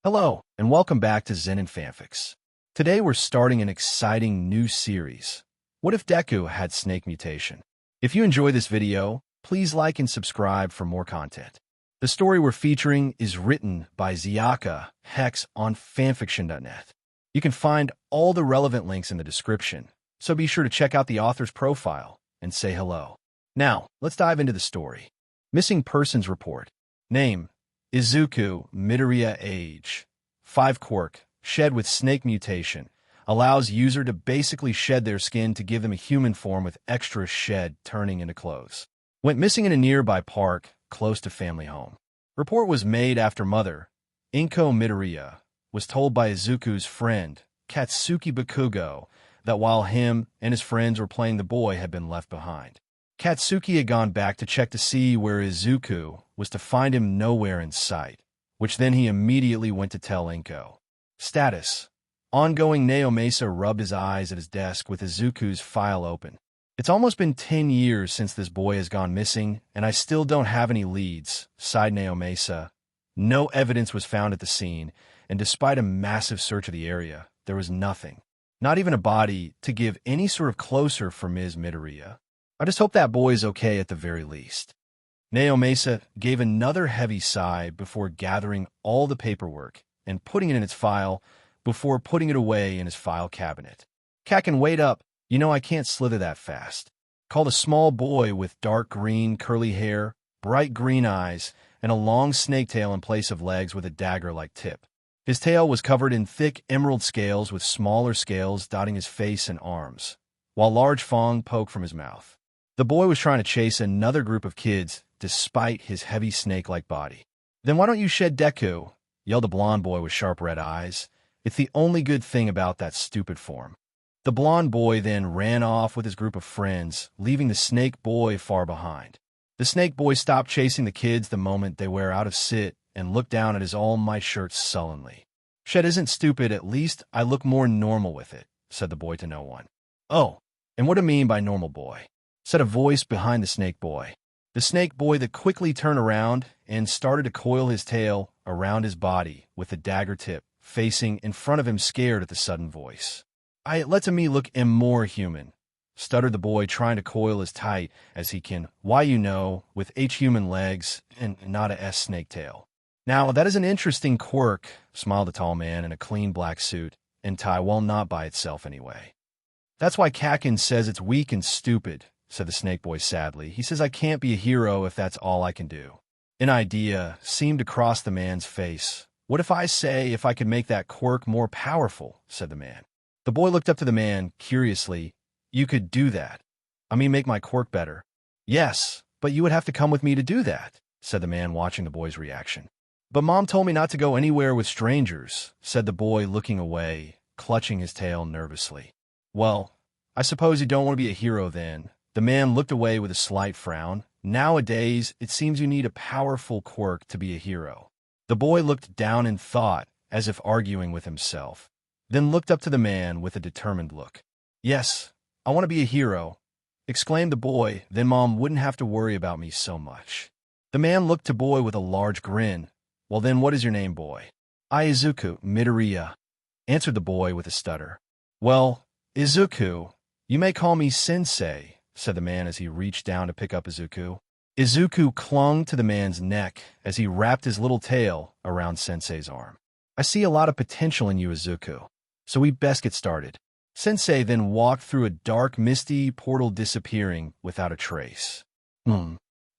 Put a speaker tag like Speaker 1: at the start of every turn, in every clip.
Speaker 1: Hello, and welcome back to Zenin Fanfics. Today we're starting an exciting new series. What if Deku had snake mutation? If you enjoy this video, please like and subscribe for more content. The story we're featuring is written by XiyakaHex on fanfiction.net. You can find all the relevant links in the description, so be sure to check out the author's profile and say hello. Now, let's dive into the story. Missing Persons Report. Name: Izuku Midoriya. Age: 5. Quirk: shed with snake mutation. Allows user to basically shed their skin to give them a human form with extra shed turning into clothes. Went missing in a nearby park, close to family home. Report was made after mother, Izuku Midoriya, was told by Izuku's friend, Katsuki Bakugo, that while him and his friends were playing, the boy had been left behind. Katsuki had gone back to check to see where Izuku was, to find him nowhere in sight, which then he immediately went to tell Inko. Status: ongoing. Naomasa rubbed his eyes at his desk with Izuku's file open. It's almost been 10 years since this boy has gone missing, and I still don't have any leads, sighed Naomasa. No evidence was found at the scene, and despite a massive search of the area, there was nothing. Not even a body to give any sort of closure for Ms. Midoriya. I just hope that boy is okay at the very least. Naomasa gave another heavy sigh before gathering all the paperwork and putting it in its file before putting it away in his file cabinet. Kakin, wait up. You know I can't slither that fast. Called a small boy with dark green curly hair, bright green eyes, and a long snake tail in place of legs with a dagger-like tip. His tail was covered in thick emerald scales with smaller scales dotting his face and arms, while large fang poked from his mouth. The boy was trying to chase another group of kids despite his heavy snake-like body. Then why don't you shed Deku? Yelled a blonde boy with sharp red eyes. It's the only good thing about that stupid form. The blonde boy then ran off with his group of friends, leaving the snake boy far behind. The snake boy stopped chasing the kids the moment they were out of sight and looked down at his all-might shirt sullenly. Shed isn't stupid, at least I look more normal with it, said the boy to no one. Oh, and what do you mean by normal, boy? Said a voice behind the snake boy. The snake boy that quickly turned around and started to coil his tail around his body with the dagger tip facing in front of him, scared at the sudden voice. It lets me look more human, stuttered the boy, trying to coil as tight as he can. Why, you know, with H human legs and not a S snake tail. Now, that is an interesting quirk, smiled the tall man in a clean black suit and tie, well, not by itself anyway. That's why Kakin says it's weak and stupid, said the snake boy sadly. He says I can't be a hero if that's all I can do. An idea seemed to cross the man's face. What if I say if I could make that quirk more powerful, said the man. The boy looked up to the man curiously. You could do that? I mean, make my quirk better? Yes, but you would have to come with me to do that, said the man, watching the boy's reaction. But Mom told me not to go anywhere with strangers, said the boy, looking away, clutching his tail nervously. Well, I suppose you don't want to be a hero then. The man looked away with a slight frown. Nowadays, it seems you need a powerful quirk to be a hero. The boy looked down in thought, as if arguing with himself, then looked up to the man with a determined look. Yes, I want to be a hero, exclaimed the boy. Then Mom wouldn't have to worry about me so much. The man looked to boy with a large grin. Well then, what is your name, boy? Izuku Midoriya, answered the boy with a stutter. Well, Izuku, you may call me Sensei, said the man as he reached down to pick up Izuku. Izuku clung to the man's neck as he wrapped his little tail around Sensei's arm. I see a lot of potential in you, Izuku, so we best get started. Sensei then walked through a dark, misty portal, disappearing without a trace.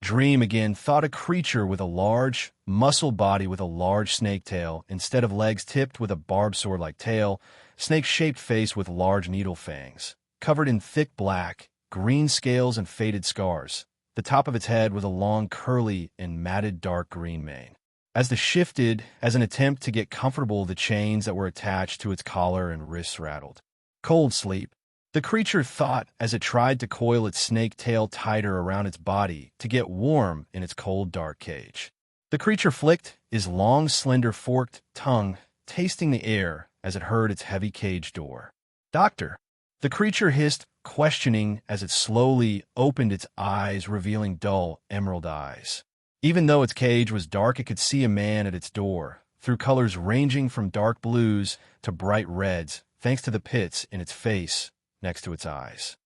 Speaker 1: Dream again, thought a creature with a large, muscle body with a large snake tail, instead of legs tipped with a barbed sword-like tail, snake-shaped face with large needle fangs, covered in thick black, green scales and faded scars, the top of its head with a long, curly, and matted dark green mane. As the shifted, as an attempt to get comfortable, the chains that were attached to its collar and wrists rattled. Cold sleep, the creature thought as it tried to coil its snake tail tighter around its body to get warm in its cold, dark cage. The creature flicked its long, slender, forked tongue, tasting the air as it heard its heavy cage door. Doctor, the creature hissed, questioning as it slowly opened its eyes, revealing dull, emerald eyes. Even though its cage was dark, it could see a man at its door, through colors ranging from dark blues to bright reds, thanks to the pits in its face next to its eyes.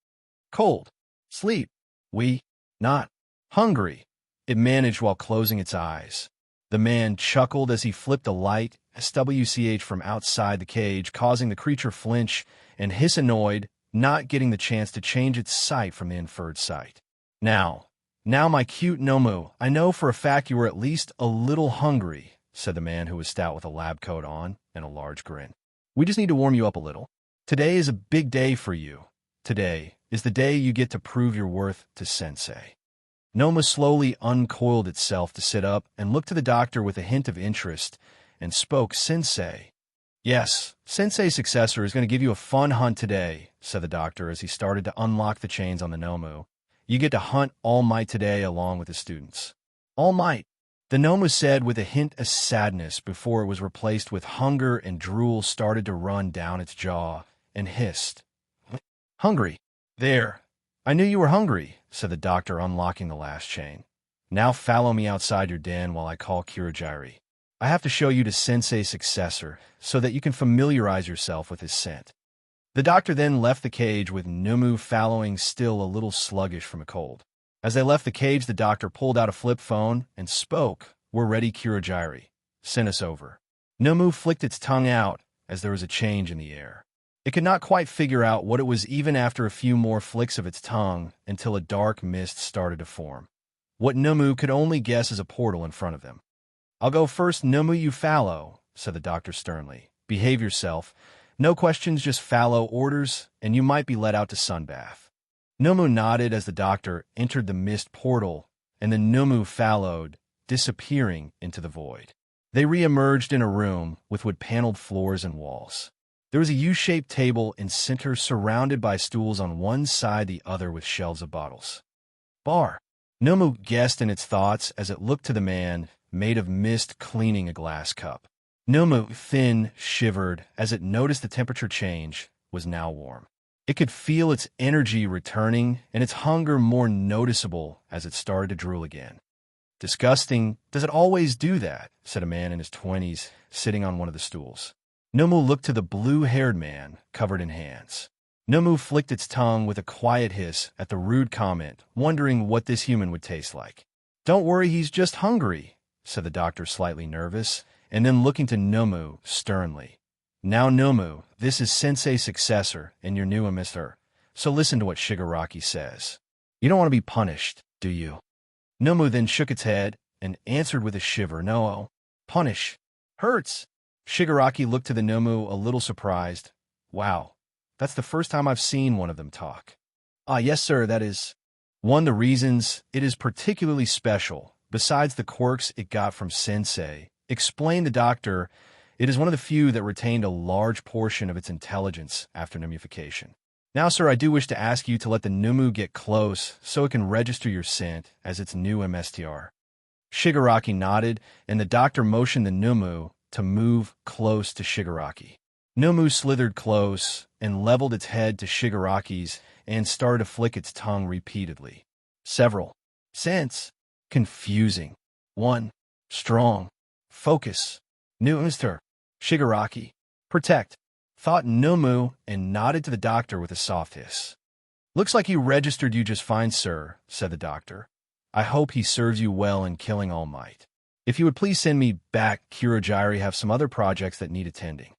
Speaker 1: Cold. Sleep. We. Not. Hungry. It managed while closing its eyes. The man chuckled as he flipped a light SWCH from outside the cage, causing the creature flinch and hiss annoyed, not getting the chance to change its sight from the inferred sight. Now, my cute Nomu, I know for a fact you were at least a little hungry, said the man who was stout with a lab coat on and a large grin. We just need to warm you up a little. Today is a big day for you. Today is the day you get to prove your worth to Sensei. Nomu slowly uncoiled itself to sit up and looked to the doctor with a hint of interest and spoke, Sensei. Yes, Sensei's successor is going to give you a fun hunt today, said the doctor as he started to unlock the chains on the Nomu. You get to hunt All Might today along with the students. All Might, the Nomu said with a hint of sadness before it was replaced with hunger and drool started to run down its jaw and hissed. Hungry. There. I knew you were hungry, said the doctor, unlocking the last chain. Now follow me outside your den while I call Kirojiri. I have to show you to Sensei's successor so that you can familiarize yourself with his scent. The doctor then left the cage with Nomu following, still a little sluggish from a cold. As they left the cage, the doctor pulled out a flip phone and spoke. We're ready, Kirojiri. Send us over. Nomu flicked its tongue out as there was a change in the air. It could not quite figure out what it was even after a few more flicks of its tongue until a dark mist started to form. What Nomu could only guess is a portal in front of them. I'll go first, Nomu, you follow, said the doctor sternly. Behave yourself. No questions, just follow orders, and you might be let out to sunbath. Nomu nodded as the doctor entered the mist portal, and then Nomu followed, disappearing into the void. They re-emerged in a room with wood-paneled floors and walls. There was a U-shaped table in center surrounded by stools on one side, the other with shelves of bottles. Bar. Nomu guessed in its thoughts as it looked to the man, made of mist, cleaning a glass cup. Nomu, thin, shivered as it noticed the temperature change, was now warm. It could feel its energy returning and its hunger more noticeable as it started to drool again. Disgusting. Does it always do that? Said a man in his 20s, sitting on one of the stools. Nomu looked to the blue-haired man, covered in hands. Nomu flicked its tongue with a quiet hiss at the rude comment, wondering what this human would taste like. Don't worry, he's just hungry, said the doctor, slightly nervous, and then looking to Nomu sternly. Now, Nomu, this is Sensei's successor, and you're new amidst her, so listen to what Shigaraki says. You don't want to be punished, do you? Nomu then shook its head and answered with a shiver, No, punish. Hurts. Shigaraki looked to the Nomu a little surprised. Wow, that's the first time I've seen one of them talk. Ah, yes, sir, that is one of the reasons it is particularly special, besides the quirks it got from Sensei, explained the doctor. It is one of the few that retained a large portion of its intelligence after pneumification. Now, sir, I do wish to ask you to let the Nomu get close so it can register your scent as its new MSTR. Shigaraki nodded, and the doctor motioned the Nomu to move close to Shigaraki. Nomu slithered close and leveled its head to Shigaraki's and started to flick its tongue repeatedly. Several. Sense. Confusing. 1. Strong. Focus. New Mr. Shigaraki. Protect. Thought Nomu and nodded to the doctor with a soft hiss. Looks like he registered you just fine, sir, said the doctor. I hope he serves you well in killing All Might. If you would please send me back, Kirojiri have some other projects that need attending.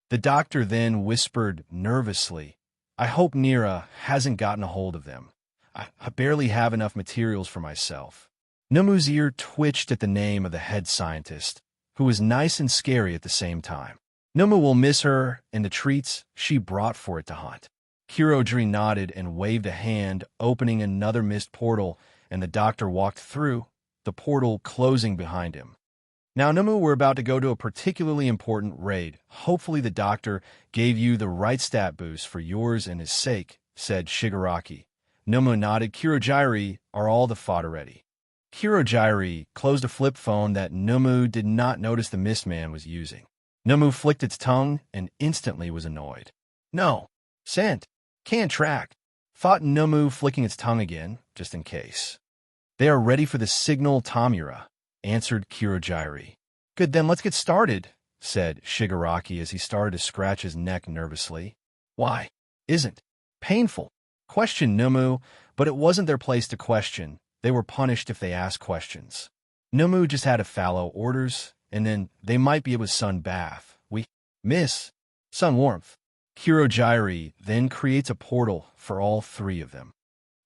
Speaker 1: The doctor then whispered nervously, I hope Nira hasn't gotten a hold of them. I barely have enough materials for myself. Nomu's ear twitched at the name of the head scientist, who was nice and scary at the same time. Nomu will miss her and the treats she brought for it to hunt. Kirojiri nodded and waved a hand, opening another mist portal, and the doctor walked through, the portal closing behind him. Now, Nomu, we're about to go to a particularly important raid. Hopefully the doctor gave you the right stat boost for yours and his sake, said Shigaraki. Nomu nodded. Kirojiri, are all the fodder ready? Kirojiri closed a flip phone that Nomu did not notice the Mistman was using. Nomu flicked its tongue and instantly was annoyed. No. Sent. Can't track. Thought Nomu, flicking its tongue again, just in case. They are ready for the signal, Tamura, answered Kirojiri. Good, then let's get started, said Shigaraki as he started to scratch his neck nervously. Why? Isn't painful? Questioned Nomu, but it wasn't their place to question. They were punished if they asked questions. Nomu just had to follow orders, and then they might be able to sun bath. We miss sun warmth. Kirojiri then creates a portal for all three of them.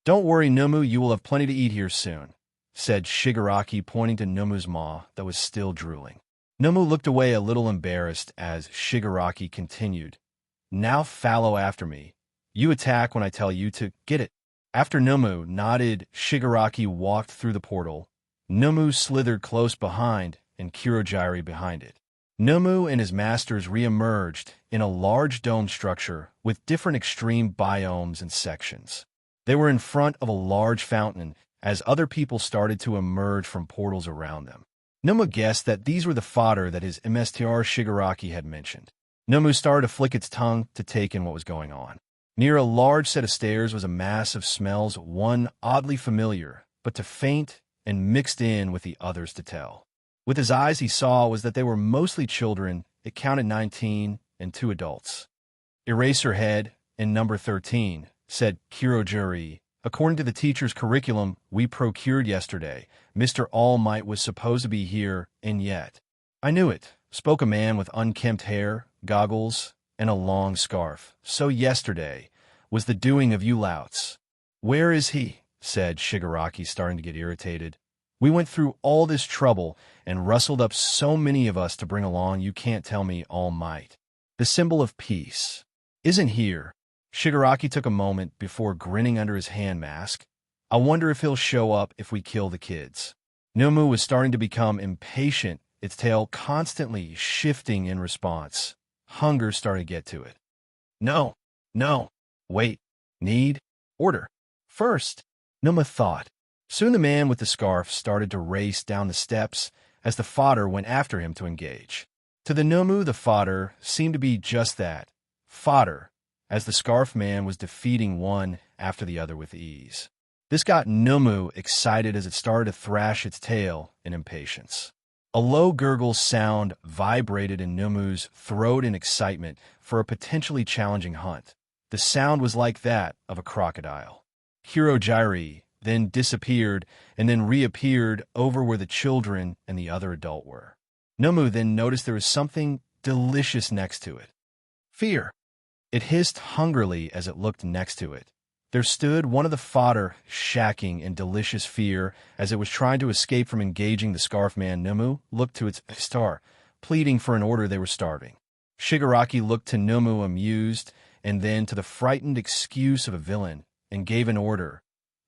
Speaker 1: Don't worry, Nomu, you will have plenty to eat here soon, said Shigaraki, pointing to Nomu's maw that was still drooling. Nomu looked away a little embarrassed as Shigaraki continued. Now follow after me. You attack when I tell you to. Get it? After Nomu nodded, Shigaraki walked through the portal. Nomu slithered close behind, and Kirojiri behind it. Nomu and his masters re-emerged in a large dome structure with different extreme biomes and sections. They were in front of a large fountain as other people started to emerge from portals around them. Nomu guessed that these were the fodder that his MSTR Shigaraki had mentioned. Nomu started to flick its tongue to take in what was going on. Near a large set of stairs was a mass of smells, one oddly familiar, but too faint and mixed in with the others to tell. With his eyes, he saw was that they were mostly children. It counted 19 and 2 adults. Eraserhead and number 13, said Kirojiri. According to the teacher's curriculum we procured yesterday, Mr. All Might was supposed to be here, and yet. I knew it, spoke a man with unkempt hair, goggles, and a long scarf. So yesterday was the doing of you louts. Where is he? Said Shigaraki, starting to get irritated. We went through all this trouble and rustled up so many of us to bring along, you can't tell me All Might. The symbol of peace isn't here. Shigaraki took a moment before grinning under his hand mask. I wonder if he'll show up if we kill the kids. Nomu was starting to become impatient, its tail constantly shifting in response. Hunger started to get to it. No, wait, need, order. First, Nomu thought. Soon the man with the scarf started to race down the steps as the fodder went after him to engage. To the Nomu, the fodder seemed to be just that, fodder, as the scarf man was defeating one after the other with ease. This got Nomu excited as it started to thrash its tail in impatience. A low gurgle sound vibrated in Nomu's throat in excitement for a potentially challenging hunt. The sound was like that of a crocodile. Kirojiri then disappeared and then reappeared over where the children and the other adult were. Nomu then noticed there was something delicious next to it. Fear. It hissed hungrily as it looked next to it. There stood one of the fodder, shacking in delicious fear as it was trying to escape from engaging the scarf man. Nomu looked to its star, pleading for an order. They were starving. Shigaraki looked to Nomu amused and then to the frightened excuse of a villain and gave an order.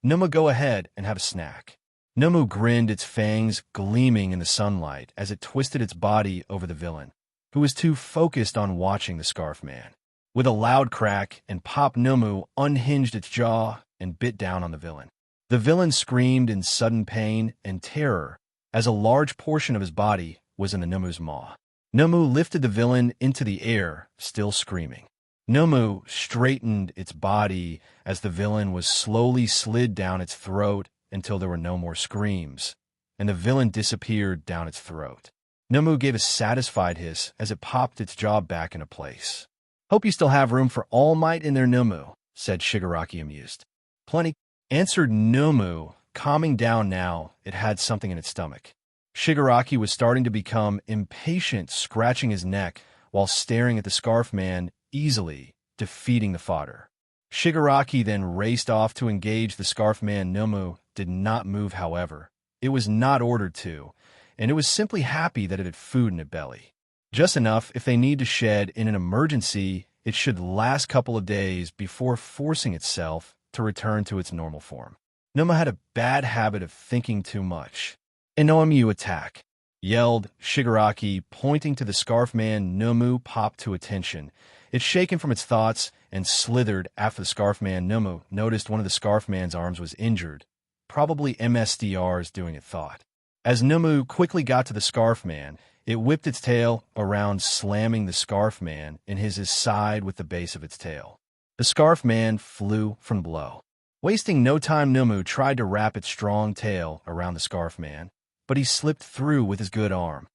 Speaker 1: Nomu, go ahead and have a snack. Nomu grinned, its fangs gleaming in the sunlight as it twisted its body over the villain, who was too focused on watching the scarf man. With a loud crack and pop, Nomu unhinged its jaw and bit down on the villain. The villain screamed in sudden pain and terror as a large portion of his body was in the Nomu's maw. Nomu lifted the villain into the air, still screaming. Nomu straightened its body as the villain was slowly slid down its throat until there were no more screams, and the villain disappeared down its throat. Nomu gave a satisfied hiss as it popped its jaw back into place. Hope you still have room for All Might in there, Nomu, said Shigaraki, amused. Plenty, answered Nomu, calming down now. It had something in its stomach. Shigaraki was starting to become impatient, scratching his neck while staring at the scarf man, easily defeating the fodder. Shigaraki then raced off to engage the scarf man. Nomu did not move, however. It was not ordered to, and it was simply happy that it had food in its belly. Just enough if they need to shed in an emergency. It should last a couple of days before forcing itself to return to its normal form. Nomu had a bad habit of thinking too much. Nomu, attack, yelled Shigaraki, pointing to the scarf man. Nomu popped to attention. It shaken from its thoughts and slithered after the scarf man. Nomu noticed one of the scarf man's arms was injured, probably MSDR's doing it, thought. As Nomu quickly got to the scarf man, it whipped its tail around, slamming the scarf man in his side with the base of its tail. The scarf man flew from the blow. Wasting no time, Nomu tried to wrap its strong tail around the scarf man, but he slipped through with his good arm.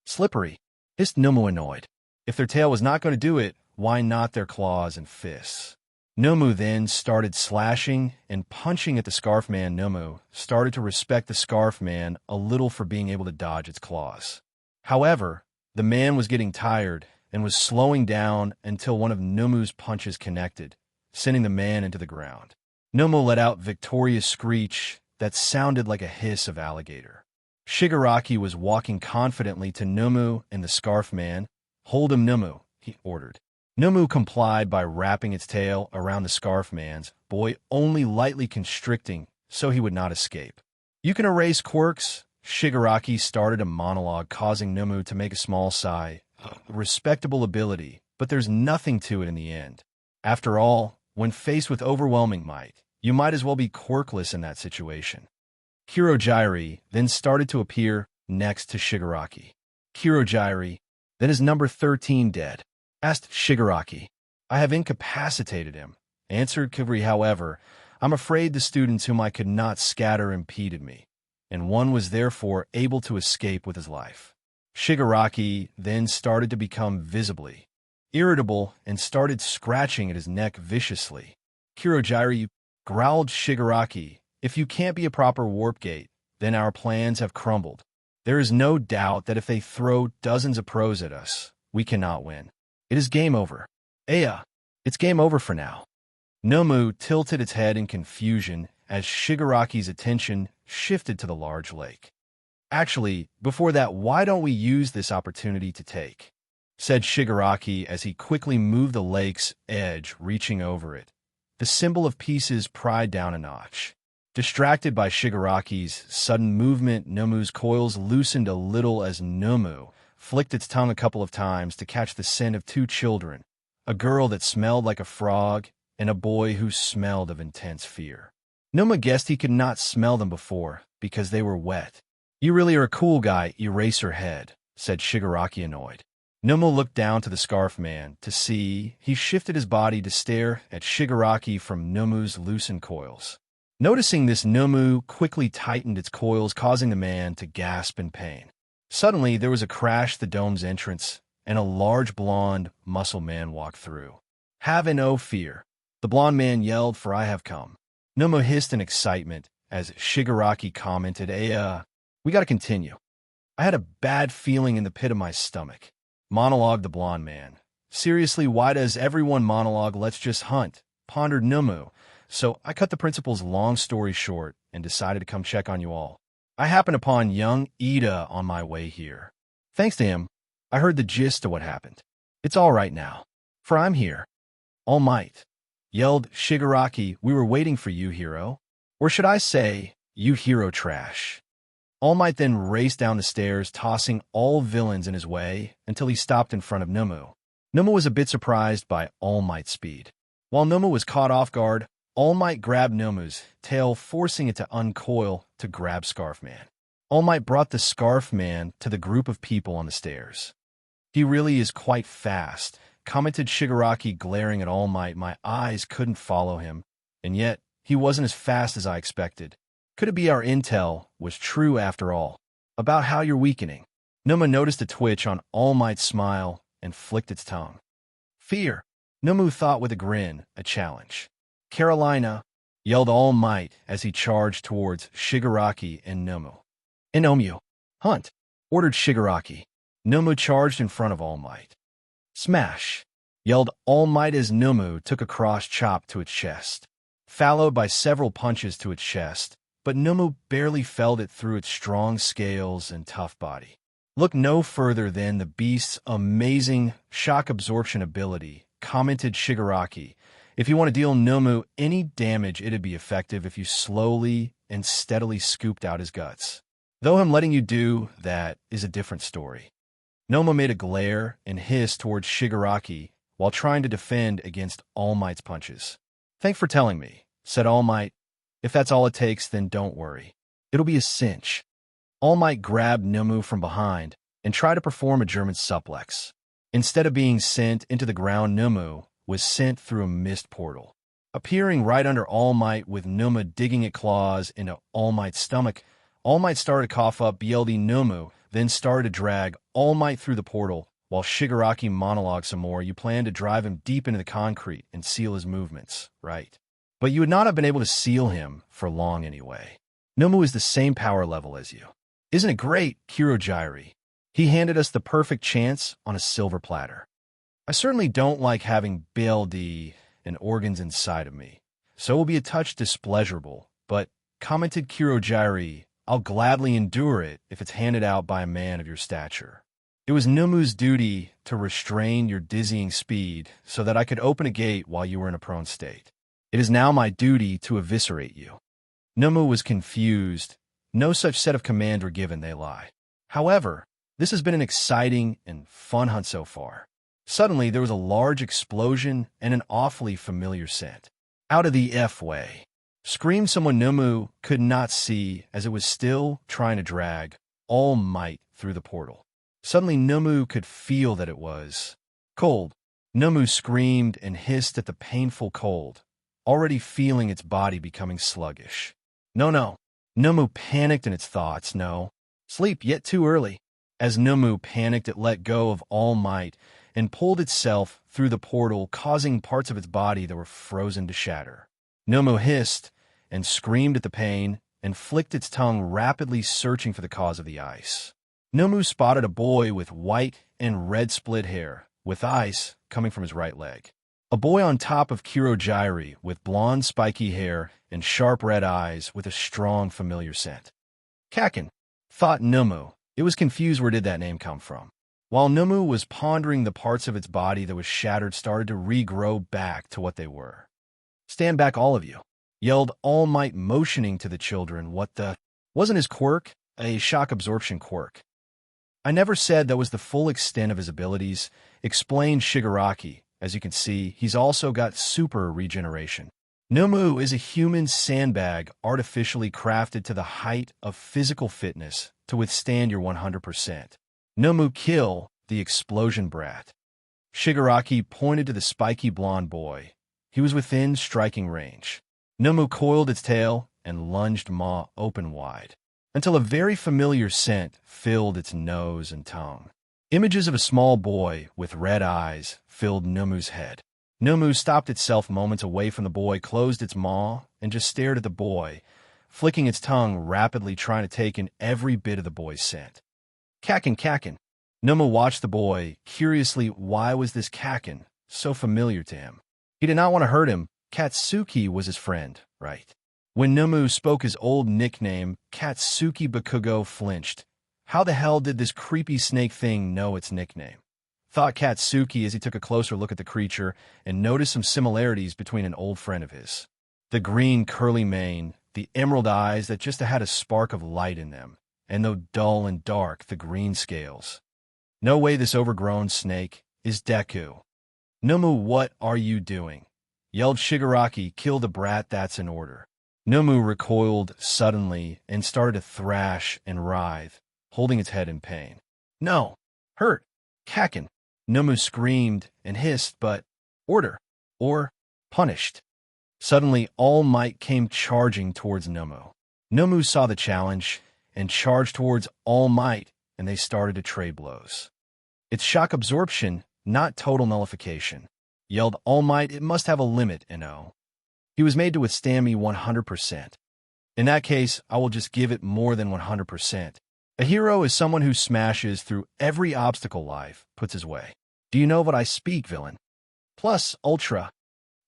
Speaker 1: Slippery, hissed Nomu annoyed. If their tail was not going to do it, why not their claws and fists? Nomu then started slashing and punching at the Scarf Man. Nomu started to respect the Scarf Man a little for being able to dodge its claws. However, the man was getting tired and was slowing down until one of Nomu's punches connected, sending the man into the ground. Nomu let out a victorious screech that sounded like a hiss of alligator. Shigaraki was walking confidently to Nomu and the Scarf Man. "Hold him, Nomu," he ordered. Nomu complied by wrapping its tail around the Scarf Man's boy, only lightly constricting so he would not escape. "You can erase quirks." Shigaraki started a monologue, causing Nomu to make a small sigh. Respectable ability, but there's nothing to it in the end. After all, when faced with overwhelming might, you might as well be quirkless in that situation. Kurogyri then started to appear next to Shigaraki. "Kurogyri, then is number 13 dead?" asked Shigaraki. "I have incapacitated him," answered Kivri. "However, I'm afraid the students whom I could not scatter impeded me, and one was therefore able to escape with his life." Shigaraki then started to become visibly irritable and started scratching at his neck viciously. "Kurogyri," growled Shigaraki, "if you can't be a proper warp gate, then our plans have crumbled. There is no doubt that if they throw dozens of pros at us, we cannot win. It is game over." It's game over for now." Nomu tilted its head in confusion as Shigaraki's attention shifted to the large lake. "Actually, before that, why don't we use this opportunity to take?" said Shigaraki as he quickly moved the lake's edge, reaching over it. The symbol of pieces pried down a notch. Distracted by Shigaraki's sudden movement, Nomu's coils loosened a little as Nomu flicked its tongue a couple of times to catch the scent of two children, a girl that smelled like a frog and a boy who smelled of intense fear. Nomu guessed he could not smell them before because they were wet. "You really are a cool guy, Eraserhead," said Shigaraki annoyed. Nomu looked down to the Scarf Man to see he shifted his body to stare at Shigaraki from Nomu's loosened coils. Noticing this, Nomu quickly tightened its coils, causing the man to gasp in pain. Suddenly, there was a crash at the dome's entrance, and a large blonde muscle man walked through. "Have no fear," the blonde man yelled, "for I have come." Nomu hissed in excitement as Shigaraki commented, we gotta continue. "I had a bad feeling in the pit of my stomach," monologued the blonde man. "Seriously, why does everyone monologue? Let's just hunt," pondered Nomu. "So I cut the principal's long story short and decided to come check on you all. I happened upon young Ida on my way here. Thanks to him, I heard the gist of what happened. It's all right now, for I'm here." "All Might," yelled Shigaraki, "we were waiting for you, hero. Or should I say, you hero trash." All Might then raced down the stairs, tossing all villains in his way until he stopped in front of Nomu. Nomu was a bit surprised by All Might's speed. While Nomu was caught off guard, All Might grabbed Nomu's tail, forcing it to uncoil to grab Scarf Man. All Might brought the Scarf Man to the group of people on the stairs. "He really is quite fast," commented Shigaraki, glaring at All Might. "My eyes couldn't follow him, and yet he wasn't as fast as I expected. Could it be our intel was true after all, about how you're weakening?" Nomu noticed a twitch on All Might's smile and flicked its tongue. "Fear," Nomu thought with a grin, a challenge. "Carolina," yelled All Might as he charged towards Shigaraki and Nomu. "Nomu, hunt," ordered Shigaraki. Nomu charged in front of All Might. "Smash," yelled All Might as Nomu took a cross chop to its chest, followed by several punches to its chest, but Nomu barely felt it through its strong scales and tough body. "Look no further than the beast's amazing shock absorption ability," commented Shigaraki. "If you want to deal Nomu any damage, it'd be effective if you slowly and steadily scooped out his guts. Though him letting you do that is a different story." Nomu made a glare and hiss towards Shigaraki while trying to defend against All Might's punches. "Thanks for telling me," said All Might. "If that's all it takes, then don't worry. It'll be a cinch." All Might grabbed Nomu from behind and tried to perform a German suplex. Instead of being sent into the ground, Nomu was sent through a mist portal. Appearing right under All Might with Nomu digging its claws into All Might's stomach, All Might started to cough up BLD. Nomu then started to drag All Might through the portal. While Shigaraki monologued some more, you planned to drive him deep into the concrete and seal his movements, right? But you would not have been able to seal him for long anyway. Nomu is the same power level as you. Isn't it great, Kirojiri? He handed us the perfect chance on a silver platter. I certainly don't like having BLD and organs inside of me, so it will be a touch displeasurable, but, commented Kirojiri, I'll gladly endure it if it's handed out by a man of your stature. It was Nomu's duty to restrain your dizzying speed so that I could open a gate while you were in a prone state. It is now my duty to eviscerate you. Nomu was confused. No such set of commands were given, they lie. However, this has been an exciting and fun hunt so far. Suddenly, there was a large explosion and an awfully familiar scent. Out of the F-way, screamed someone Nomu could not see as it was still trying to drag All Might through the portal. Suddenly, Nomu could feel that it was cold. Nomu screamed and hissed at the painful cold, already feeling its body becoming sluggish. No. Nomu panicked in its thoughts. No. Sleep yet too early. As Nomu panicked, it let go of All Might and pulled itself through the portal, causing parts of its body that were frozen to shatter. Nomu hissed and screamed at the pain and flicked its tongue, rapidly searching for the cause of the ice. Nomu spotted a boy with white and red split hair, with ice coming from his right leg. A boy on top of Kirojiri with blonde spiky hair and sharp red eyes with a strong familiar scent. Kaken, thought Nomu. It was confused where did that name come from. While Nomu was pondering, the parts of its body that was shattered started to regrow back to what they were. Stand back, all of you, yelled All Might, motioning to the children. What the? Wasn't his quirk a shock absorption quirk? I never said that was the full extent of his abilities, explained Shigaraki. As you can see, he's also got super regeneration. Nomu is a human sandbag artificially crafted to the height of physical fitness to withstand your 100%. Nomu kill the explosion brat. Shigaraki pointed to the spiky blonde boy. He was within striking range. Nomu coiled its tail and lunged maw open wide, until a very familiar scent filled its nose and tongue. Images of a small boy with red eyes filled Nomu's head. Nomu stopped itself moments away from the boy, closed its maw, and just stared at the boy, flicking its tongue rapidly, trying to take in every bit of the boy's scent. Kaken. Nomu watched the boy curiously. Why was this Kaken so familiar to him? He did not want to hurt him. Katsuki was his friend, right? When Nomu spoke his old nickname, Katsuki Bakugo flinched. How the hell did this creepy snake thing know its nickname? Thought Katsuki as he took a closer look at the creature and noticed some similarities between an old friend of his. The green curly mane, the emerald eyes that just had a spark of light in them, and though dull and dark, the green scales. No way this overgrown snake is Deku. Nomu, what are you doing? Yelled Shigaraki. Kill the brat, that's an order. Nomu recoiled suddenly and started to thrash and writhe, holding its head in pain. No! Hurt! Kaken! Nomu screamed and hissed, but order, or punished. Suddenly, All Might came charging towards Nomu. Nomu saw the challenge and charged towards All Might, and they started to trade blows. It's shock absorption, not total nullification. Yelled All Might. It must have a limit, Ino. He was made to withstand me 100%. In that case, I will just give it more than 100%. A hero is someone who smashes through every obstacle life puts his way. Do you know what I speak, villain? Plus, Ultra.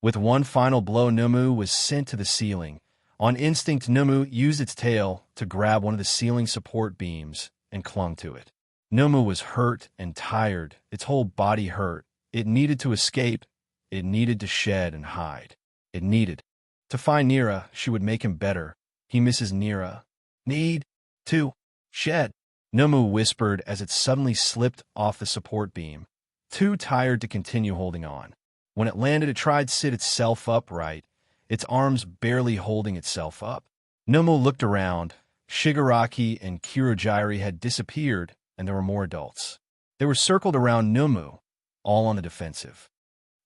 Speaker 1: With one final blow, Nomu was sent to the ceiling. On instinct, Nomu used its tail to grab one of the ceiling support beams and clung to it. Nomu was hurt and tired. Its whole body hurt. It needed to escape. It needed to shed and hide. It needed to find Nira. She would make him better. He misses Nira. Need to shed, Nomu whispered as it suddenly slipped off the support beam, too tired to continue holding on. When it landed, it tried to sit itself upright, its arms barely holding itself up. Nomu looked around. Shigaraki and Kirojiri had disappeared, and there were more adults. They were circled around Nomu, all on the defensive.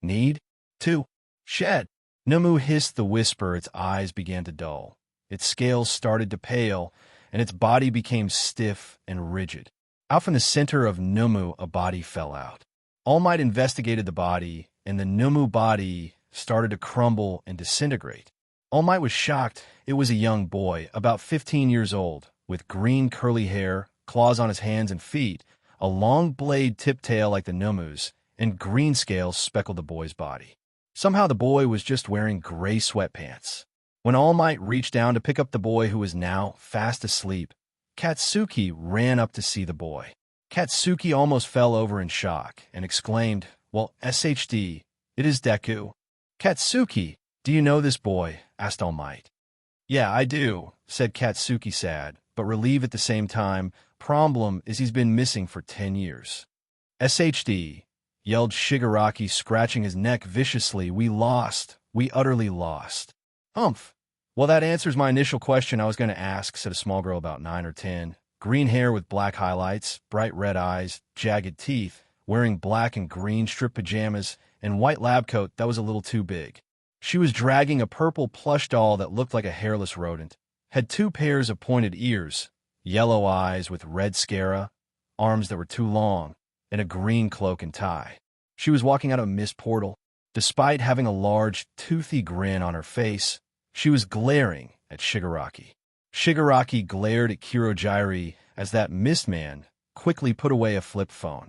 Speaker 1: Need to shed. Nomu hissed the whisper. Its eyes began to dull. Its scales started to pale, and its body became stiff and rigid. Out from the center of Nomu, a body fell out. All Might investigated the body, and the Nomu body started to crumble and disintegrate. All Might was shocked. It was a young boy, about 15 years old, with green curly hair, claws on his hands and feet, a long blade tip tail like the Nomu's, and green scales speckled the boy's body. Somehow the boy was just wearing gray sweatpants. When All Might reached down to pick up the boy who was now fast asleep, Katsuki ran up to see the boy. Katsuki almost fell over in shock and exclaimed, "Well, SHD, it is Deku." "Katsuki, do you know this boy?" asked All Might. "Yeah, I do," said Katsuki sad, but relieved at the same time. "Problem is he's been missing for 10 years. SHD, yelled Shigaraki, scratching his neck viciously. "We lost. We utterly lost." "Humph. Well, that answers my initial question I was going to ask," said a small girl about 9 or 10. Green hair with black highlights, bright red eyes, jagged teeth, wearing black and green striped pajamas, and white lab coat that was a little too big. She was dragging a purple plush doll that looked like a hairless rodent, had 2 pairs of pointed ears, yellow eyes with red scara, arms that were too long, and a green cloak and tie. She was walking out of a mist portal. Despite having a large, toothy grin on her face, she was glaring at Shigaraki. Shigaraki glared at Kurogiri as that mist man quickly put away a flip phone.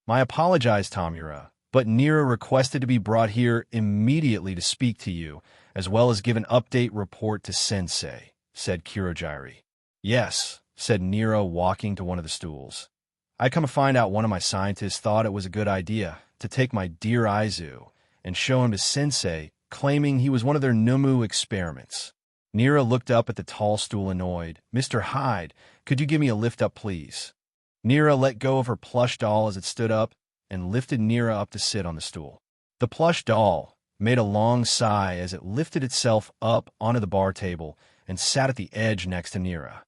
Speaker 1: "I apologize, Tamura, but Nira requested to be brought here immediately to speak to you, as well as give an update report to Sensei," said Kurogiri. "Yes," said Nira, walking to one of the stools. "I come to find out one of my scientists thought it was a good idea to take my dear Izu and show him to Sensei, claiming he was one of their Nomu experiments." Nira looked up at the tall stool annoyed. "Mr. Hyde, could you give me a lift up, please?" Nira let go of her plush doll as it stood up and lifted Nira up to sit on the stool. The plush doll made a long sigh as it lifted itself up onto the bar table and sat at the edge next to Nira.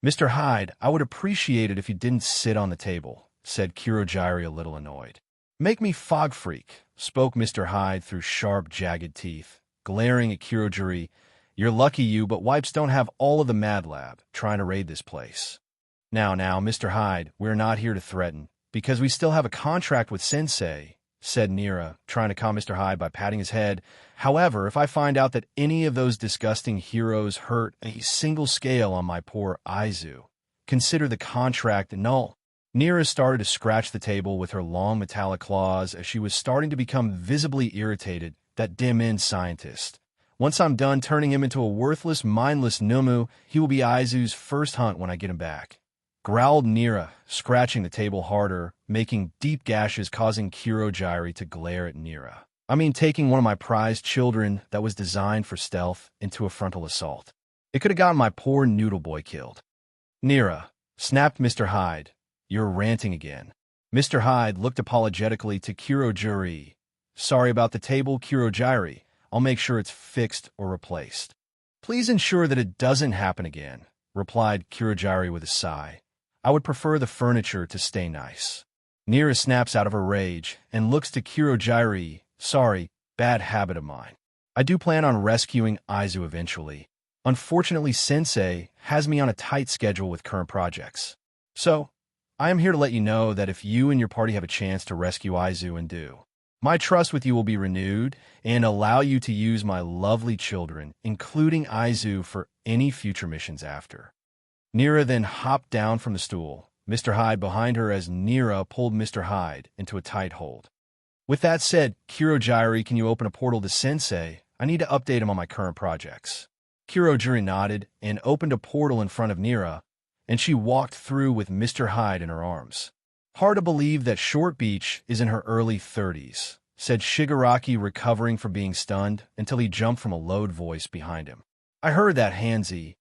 Speaker 1: "Mr. Hyde, I would appreciate it if you didn't sit on the table," said Kurogiri, a little annoyed. "Make me fog freak," spoke Mr. Hyde through sharp, jagged teeth, glaring at Kurogiri. "You're lucky but wipes don't have all of the Mad Lab trying to raid this place." Now, Mr. Hyde, we're not here to threaten, because we still have a contract with Sensei," said Nira, trying to calm Mr. Hyde by patting his head. "However, if I find out that any of those disgusting heroes hurt a single scale on my poor Izu, consider the contract null." Nira started to scratch the table with her long metallic claws as she was starting to become visibly irritated. "That dim-end scientist. Once I'm done turning him into a worthless, mindless Nomu, he will be Izu's first hunt when I get him back," growled Nira, scratching the table harder, making deep gashes causing Kurogiri to glare at Nira. "I mean, taking one of my prized children that was designed for stealth into a frontal assault. It could have gotten my poor noodle boy killed." "Nira," snapped Mr. Hyde, "you're ranting again." Mr. Hyde looked apologetically to Kurogiri. "Sorry about the table, Kurogiri. I'll make sure it's fixed or replaced." "Please ensure that it doesn't happen again," replied Kurogiri with a sigh. "I would prefer the furniture to stay nice." Nira snaps out of her rage and looks to Kurogiri. "Sorry, bad habit of mine. I do plan on rescuing Izu eventually. Unfortunately, Sensei has me on a tight schedule with current projects. So, I am here to let you know that if you and your party have a chance to rescue Izu and do, my trust with you will be renewed and allow you to use my lovely children, including Izu, for any future missions after." Nira then hopped down from the stool, Mr. Hyde behind her as Nira pulled Mr. Hyde into a tight hold. "With that said, Kurogiri, can you open a portal to Sensei? I need to update him on my current projects." Kurogiri nodded and opened a portal in front of Nira, and she walked through with Mr. Hyde in her arms. "Hard to believe that Short Beach is in her early 30s, said Shigaraki, recovering from being stunned until he jumped from a loud voice behind him. "I heard that, Hansi,"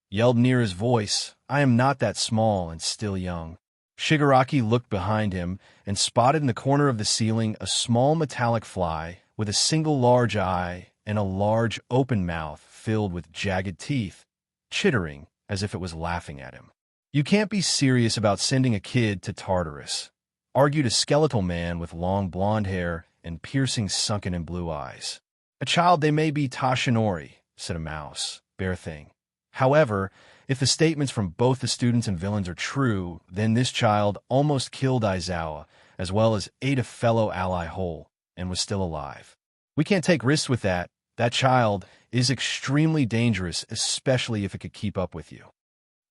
Speaker 1: yelled Nira's voice. "I am not that small and still young." Shigaraki looked behind him and spotted in the corner of the ceiling a small metallic fly with a single large eye and a large open mouth filled with jagged teeth, chittering as if it was laughing at him. "You can't be serious about sending a kid to Tartarus," argued a skeletal man with long blonde hair and piercing sunken and blue eyes. "A child they may be Tashinori," said a mouse, bare thing. However, if the statements from both the students and villains are true, then this child almost killed Aizawa, as well as ate a fellow ally whole, and was still alive. We can't take risks with that. That child is extremely dangerous, especially if it could keep up with you.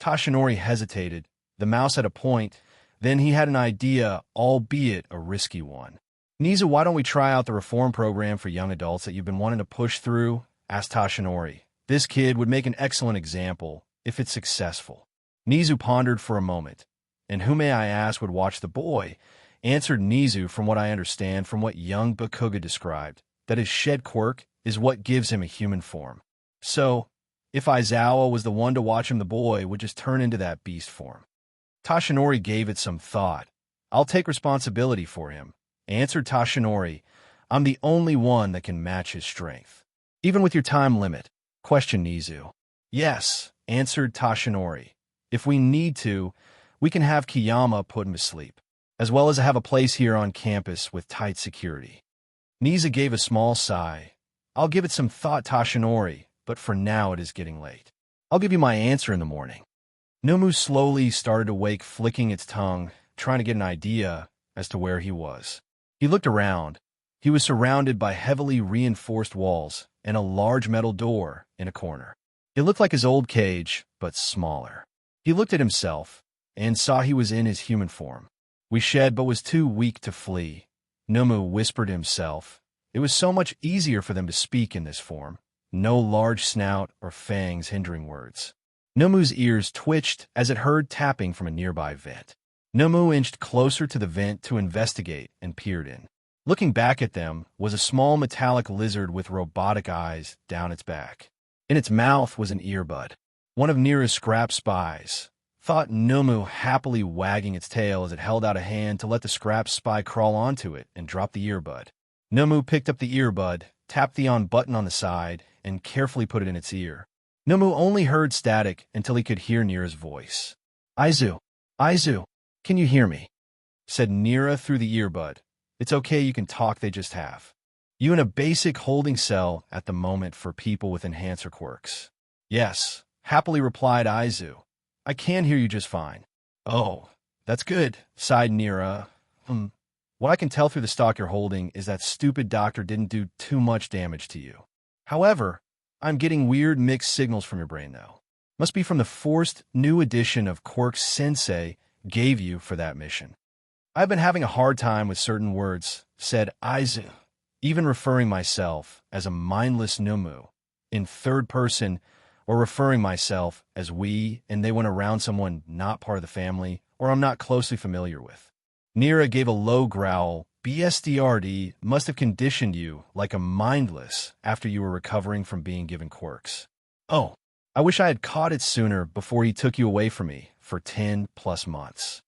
Speaker 1: Tashinori hesitated. The mouse had a point. Then he had an idea, albeit a risky one. Nizu, why don't we try out the reform program for young adults that you've been wanting to push through? Asked Tashinori. This kid would make an excellent example if it's successful. Nizu pondered for a moment. And who, may I ask, would watch the boy? Answered Nizu. From what I understand from what young Bakuga described, that his shed quirk is what gives him a human form. So, if Aizawa was the one to watch him, the boy would just turn into that beast form. Tashinori gave it some thought. I'll take responsibility for him, answered Tashinori. I'm the only one that can match his strength. Even with your time limit? Questioned Nizu. Yes, answered Tashinori. If we need to, we can have Kiyama put him to sleep, as well as have a place here on campus with tight security. Nizu gave a small sigh. I'll give it some thought, Tashinori, but for now it is getting late. I'll give you my answer in the morning. Nomu slowly started to wake, flicking its tongue, trying to get an idea as to where he was. He looked around. He was surrounded by heavily reinforced walls and a large metal door in a corner. It looked like his old cage, but smaller. He looked at himself and saw he was in his human form. We shed but was too weak to flee. Nomu whispered to himself. It was so much easier for them to speak in this form. No large snout or fangs hindering words. Nomu's ears twitched as it heard tapping from a nearby vent. Nomu inched closer to the vent to investigate and peered in. Looking back at them was a small metallic lizard with robotic eyes down its back. In its mouth was an earbud. One of Nira's scrap spies, thought Nomu, happily wagging its tail as it held out a hand to let the scrap spy crawl onto it and drop the earbud. Nomu picked up the earbud, tapped the on button on the side, and carefully put it in its ear. Nomu only heard static until he could hear Nira's voice. Aizu, can you hear me? Said Nira through the earbud. It's okay, you can talk, they just have you in a basic holding cell at the moment for people with enhancer quirks. Yes, happily replied Aizu. I can hear you just fine. Oh, that's good, sighed Nira. What I can tell through the stock you're holding is that stupid doctor didn't do too much damage to you. However, I'm getting weird mixed signals from your brain, though. Must be from the forced new edition of Quirk's Sensei gave you for that mission. I've been having a hard time with certain words, said Aizu, even referring myself as a mindless Nomu in third person, or referring myself as we and they when around someone not part of the family or I'm not closely familiar with. Nira gave a low growl. BSDRD must have conditioned you like a mindless after you were recovering from being given quirks. Oh, I wish I had caught it sooner before he took you away from me for 10+ months.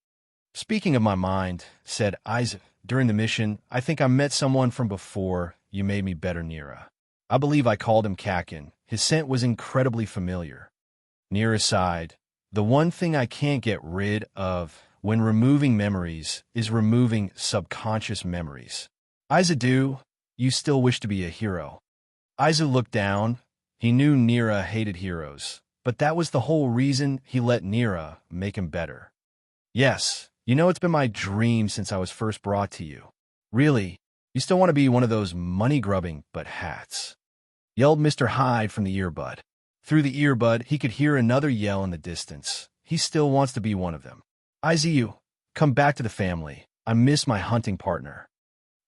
Speaker 1: Speaking of my mind, said Isaac, during the mission, I think I met someone from before you made me better, Nira. I believe I called him Kakin. His scent was incredibly familiar. Nira sighed. The one thing I can't get rid of when removing memories is removing subconscious memories. Aizu, you still wish to be a hero. Aizu looked down. He knew Nira hated heroes, but that was the whole reason he let Nira make him better. Yes, you know it's been my dream since I was first brought to you. Really, you still want to be one of those money-grubbing but hats? Yelled Mr. Hyde from the earbud. Through the earbud, he could hear another yell in the distance. He still wants to be one of them. Aizu, come back to the family. I miss my hunting partner.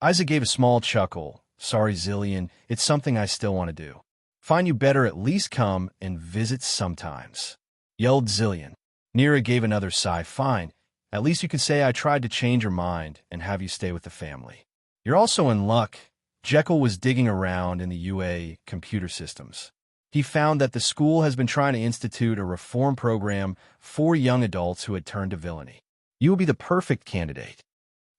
Speaker 1: Aizu gave a small chuckle. Sorry, Zillion, it's something I still want to do. Find you better at least come and visit sometimes. Yelled Zillion. Nira gave another sigh. Fine, at least you can say I tried to change your mind and have you stay with the family. You're also in luck. Jekyll was digging around in the UA computer systems. He found that the school has been trying to institute a reform program for young adults who had turned to villainy. You would be the perfect candidate.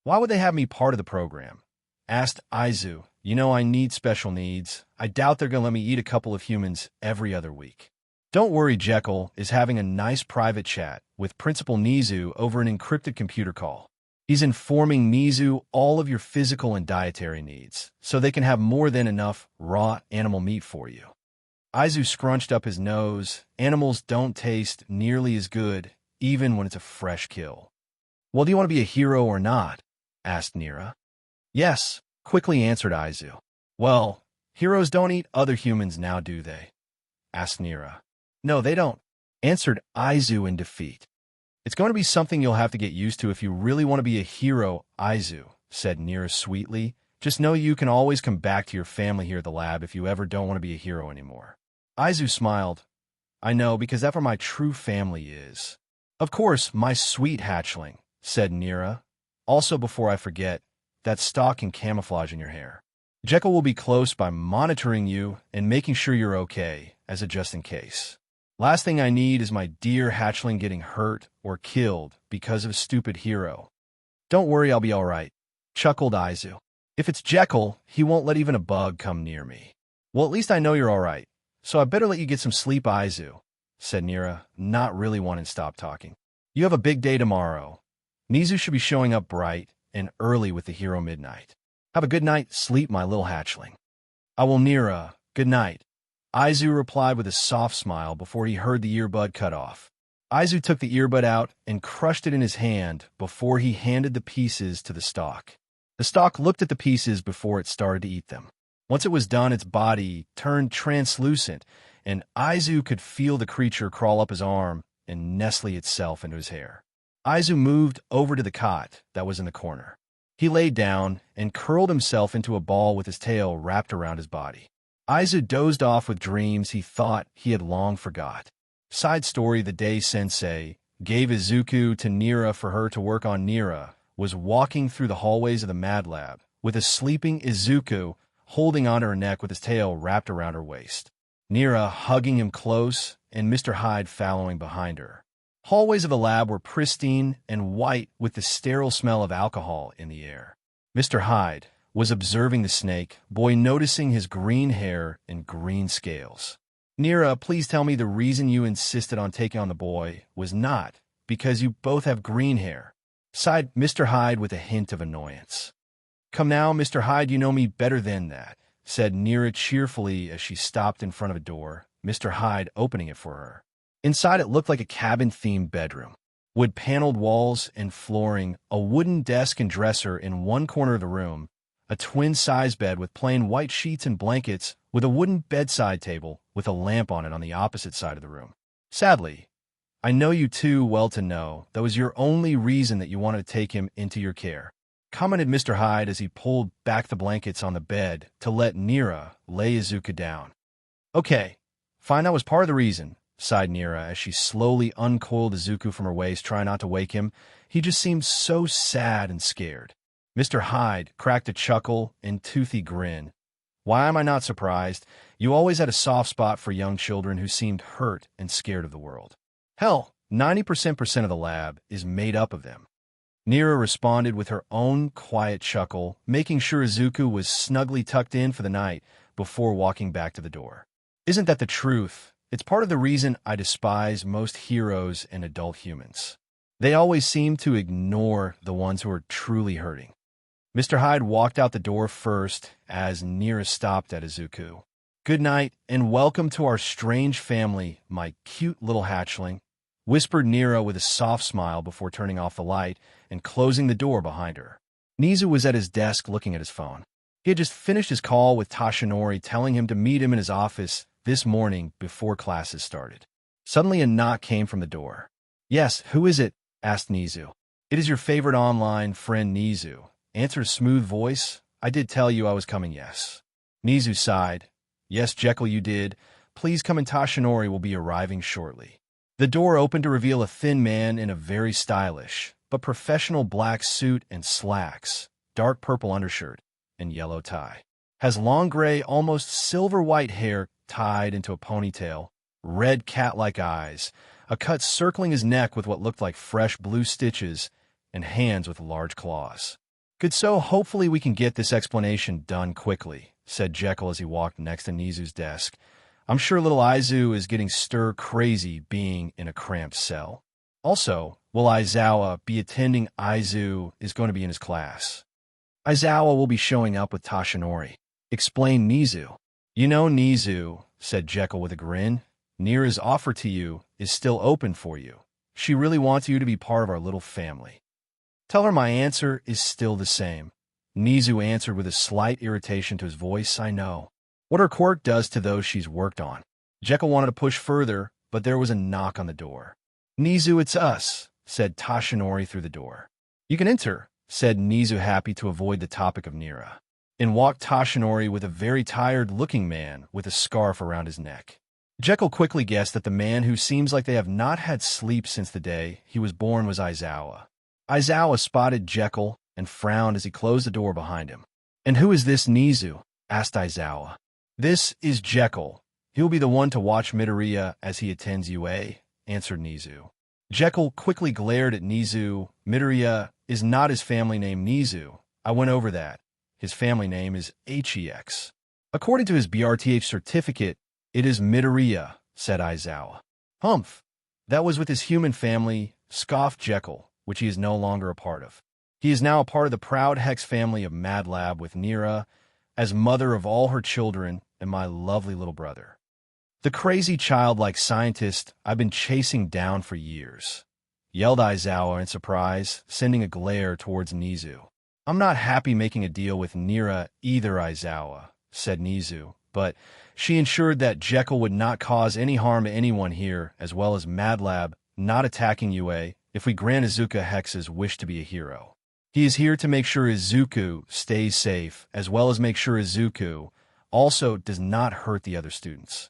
Speaker 1: Why would they have me part of the program? Asked Aizu. You know I need special needs. I doubt they're going to let me eat a couple of humans every other week. Don't worry, Jekyll is having a nice private chat with Principal Nizu over an encrypted computer call. He's informing Nizu all of your physical and dietary needs, so they can have more than enough raw animal meat for you. Izu scrunched up his nose. Animals don't taste nearly as good, even when it's a fresh kill. Well, do you want to be a hero or not? Asked Nira. Yes, quickly answered Izu. Well, heroes don't eat other humans now, do they? Asked Nira. No, they don't, answered Izu in defeat. It's going to be something you'll have to get used to if you really want to be a hero, Izu, said Nira sweetly. Just know you can always come back to your family here at the lab if you ever don't want to be a hero anymore. Izu smiled. I know, because that's where my true family is. Of course, my sweet hatchling, said Nira. Also, before I forget, that stalk and camouflage in your hair. Jekyll will be close by monitoring you and making sure you're okay, as a just in case. Last thing I need is my dear hatchling getting hurt or killed because of a stupid hero. Don't worry, I'll be all right, chuckled Izu. If it's Jekyll, he won't let even a bug come near me. Well, at least I know you're all right, so I better let you get some sleep, Izu, said Nira, not really wanting to stop talking. You have a big day tomorrow. Nizu should be showing up bright and early with the hero midnight. Have a good night's sleep, my little hatchling. I will, Nira. Good night. Izu replied with a soft smile before he heard the earbud cut off. Izu took the earbud out and crushed it in his hand before he handed the pieces to the stalk. The stalk looked at the pieces before it started to eat them. Once it was done, its body turned translucent, and Izu could feel the creature crawl up his arm and nestle itself into his hair. Izu moved over to the cot that was in the corner. He laid down and curled himself into a ball with his tail wrapped around his body. Izu dozed off with dreams he thought he had long forgot. Side story: the day Sensei gave Izuku to Nira for her to work on Nira was walking through the hallways of the Mad Lab with a sleeping Izuku holding onto her neck with his tail wrapped around her waist. Nira hugging him close and Mr. Hyde following behind her. Hallways of the lab were pristine and white with the sterile smell of alcohol in the air. Mr. Hyde was observing the snake boy, noticing his green hair and green scales. Nira, please tell me the reason you insisted on taking on the boy was not because you both have green hair, sighed Mr. Hyde with a hint of annoyance. Come now, Mr. Hyde, you know me better than that, said Nira cheerfully as she stopped in front of a door, Mr. Hyde opening it for her. Inside, it looked like a cabin-themed bedroom. Wood-paneled walls and flooring, a wooden desk and dresser in one corner of the room, a twin-size bed with plain white sheets and blankets, with a wooden bedside table with a lamp on it on the opposite side of the room. Sadly, I know you too well to know that was your only reason that you wanted to take him into your care, commented Mr. Hyde as he pulled back the blankets on the bed to let Nira lay Izuku down. Okay, fine, that was part of the reason, sighed Nira as she slowly uncoiled Izuku from her waist, trying not to wake him. He just seemed so sad and scared. Mr. Hyde cracked a chuckle and toothy grin. Why am I not surprised? You always had a soft spot for young children who seemed hurt and scared of the world. Hell, 90% of the lab is made up of them. Nira responded with her own quiet chuckle, making sure Izuku was snugly tucked in for the night before walking back to the door. Isn't that the truth? It's part of the reason I despise most heroes and adult humans. They always seem to ignore the ones who are truly hurting. Mr. Hyde walked out the door first as Nira stopped at Izuku. Good night, and welcome to our strange family, my cute little hatchling, whispered Nira with a soft smile before turning off the light and closing the door behind her. Nizu was at his desk looking at his phone. He had just finished his call with Tashinori, telling him to meet him in his office this morning before classes started. Suddenly a knock came from the door. Yes, who is it? Asked Nizu. It is your favorite online friend Nizu, answered a smooth voice. I did tell you I was coming, yes. Nizu sighed. Yes, Jekyll, you did. Please come in, Tashinori will be arriving shortly. The door opened to reveal a thin man in a very stylish but professional black suit and slacks, dark purple undershirt, and yellow tie. Has long gray, almost silver-white hair tied into a ponytail, red cat-like eyes, a cut circling his neck with what looked like fresh blue stitches, and hands with large claws. Good, so hopefully we can get this explanation done quickly, said Jekyll as he walked next to Nizu's desk. I'm sure little Izu is getting stir-crazy being in a cramped cell. Also, will Aizawa be attending? Izu is going to be in his class. Aizawa will be showing up with Tashinori, explained Nizu. You know, Nizu, said Jekyll with a grin. Nira's offer to you is still open for you. She really wants you to be part of our little family. Tell her my answer is still the same. Nizu answered with a slight irritation to his voice. I know what her quirk does to those she's worked on. Jekyll wanted to push further, but there was a knock on the door. Nizu, it's us, said Tashinori through the door. You can enter, said Nizu, happy to avoid the topic of Nira. In walked Tashinori with a very tired-looking man with a scarf around his neck. Jekyll quickly guessed that the man who seems like they have not had sleep since the day he was born was Aizawa. Aizawa spotted Jekyll and frowned as he closed the door behind him. And who is this Nizu? Asked Aizawa. This is Jekyll. He'll be the one to watch Midoriya as he attends UA, answered Nizu. Jekyll quickly glared at Nizu. Midoriya is not his family name Nizu. I went over that. His family name is XiyakaHex. According to his BRTH certificate, it is Midoriya, said Aizawa. Humph. That was with his human family, scoffed Jekyll, which he is no longer a part of. He is now a part of the proud Hex family of Mad Lab with Nira as mother of all her children and my lovely little brother. The crazy childlike scientist I've been chasing down for years, yelled Aizawa in surprise, sending a glare towards Nizu. I'm not happy making a deal with Nira either, Aizawa, said Nizu, but she ensured that Jekyll would not cause any harm to anyone here, as well as Mad Lab not attacking UA if we grant XiyakaHex's wish to be a hero. He is here to make sure Izuku stays safe, as well as make sure Izuku also does not hurt the other students.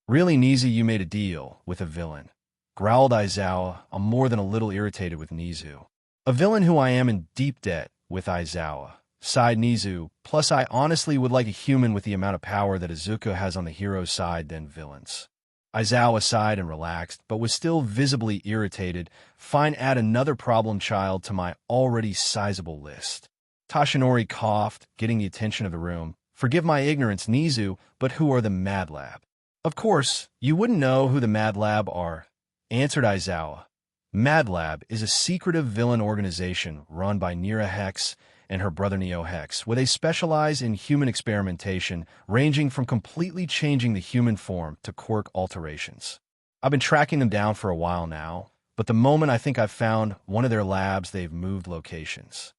Speaker 1: Really, Nizu, you made a deal with a villain, growled Aizawa. I'm more than a little irritated with Nizu. A villain who I am in deep debt with, Aizawa, sighed Nizu. Plus, I honestly would like a human with the amount of power that Izuku has on the hero's side than villains. Aizawa sighed and relaxed, but was still visibly irritated. Fine, add another problem child to my already sizable list. Tashinori coughed, getting the attention of the room. Forgive my ignorance, Nizu, but who are the Mad Lab? Of course, you wouldn't know who the Mad Lab are, answered Aizawa. Mad Lab is a secretive villain organization run by Nira Hex and her brother Neo Hex, where they specialize in human experimentation, ranging from completely changing the human form to quirk alterations. I've been tracking them down for a while now, but the moment I think I've found one of their labs, they've moved locations.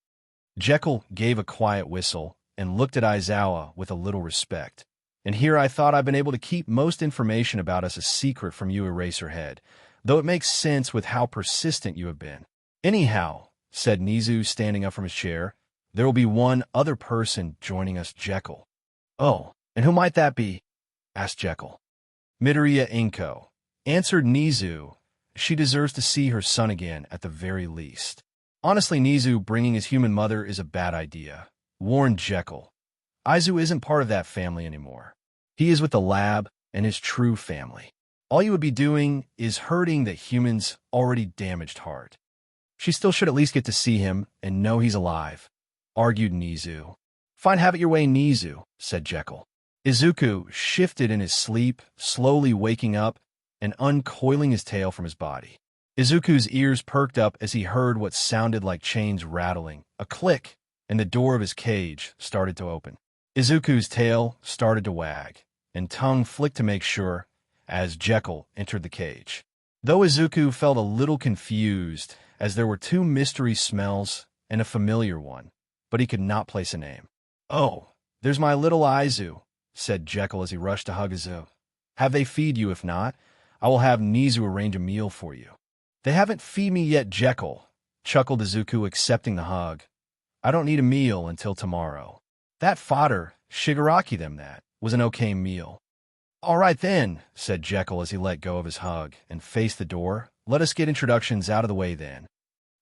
Speaker 1: Jekyll gave a quiet whistle and looked at Aizawa with a little respect. And here I thought I've been able to keep most information about us a secret from you, Eraserhead, though it makes sense with how persistent you have been. Anyhow, said Nizu, standing up from his chair, there will be one other person joining us, Jekyll. Oh, and who might that be? Asked Jekyll. Midoriya Inko, answered Nizu. She deserves to see her son again at the very least. Honestly, Nizu, bringing his human mother is a bad idea, warned Jekyll. Izu isn't part of that family anymore. He is with the lab and his true family. All you would be doing is hurting the human's already damaged heart. She still should at least get to see him and know he's alive, argued Nizu. Fine, have it your way, Nizu, said Jekyll. Izuku shifted in his sleep, slowly waking up and uncoiling his tail from his body. Izuku's ears perked up as he heard what sounded like chains rattling, a click, and the door of his cage started to open. Izuku's tail started to wag, and tongue flicked to make sure as Jekyll entered the cage. Though Izuku felt a little confused, as there were two mystery smells and a familiar one, but he could not place a name. Oh, there's my little Izu, said Jekyll as he rushed to hug Izuku. Have they feed you? If not, I will have Nizu arrange a meal for you. They haven't feed me yet, Jekyll, chuckled Izuku, accepting the hug. I don't need a meal until tomorrow. That fodder, Shigaraki them that, was an okay meal. All right then, said Jekyll as he let go of his hug and faced the door. Let us get introductions out of the way then.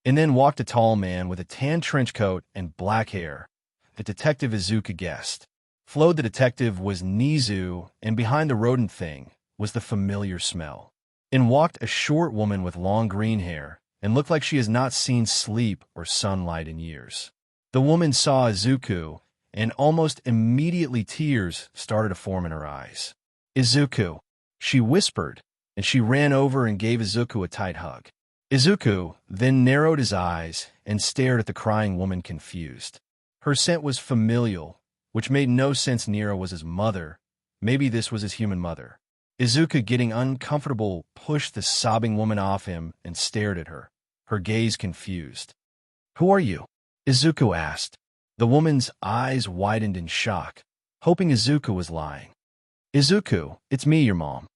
Speaker 1: And then walked a tall man with a tan trench coat and black hair, the detective Izuku guessed. Flo the detective was Nizu, and behind the rodent thing was the familiar smell. In walked a short woman with long green hair and looked like she has not seen sleep or sunlight in years. The woman saw Izuku, and almost immediately tears started to form in her eyes. Izuku, she whispered, and she ran over and gave Izuku a tight hug. Izuku then narrowed his eyes and stared at the crying woman confused. Her scent was familial, which made no sense. Nira was his mother, Maybe this was his human mother. Izuku, getting uncomfortable, pushed the sobbing woman off him and stared at her, her gaze confused. "Who are you?" Izuku asked. The woman's eyes widened in shock, hoping Izuku was lying. "Izuku, it's me, your mom,"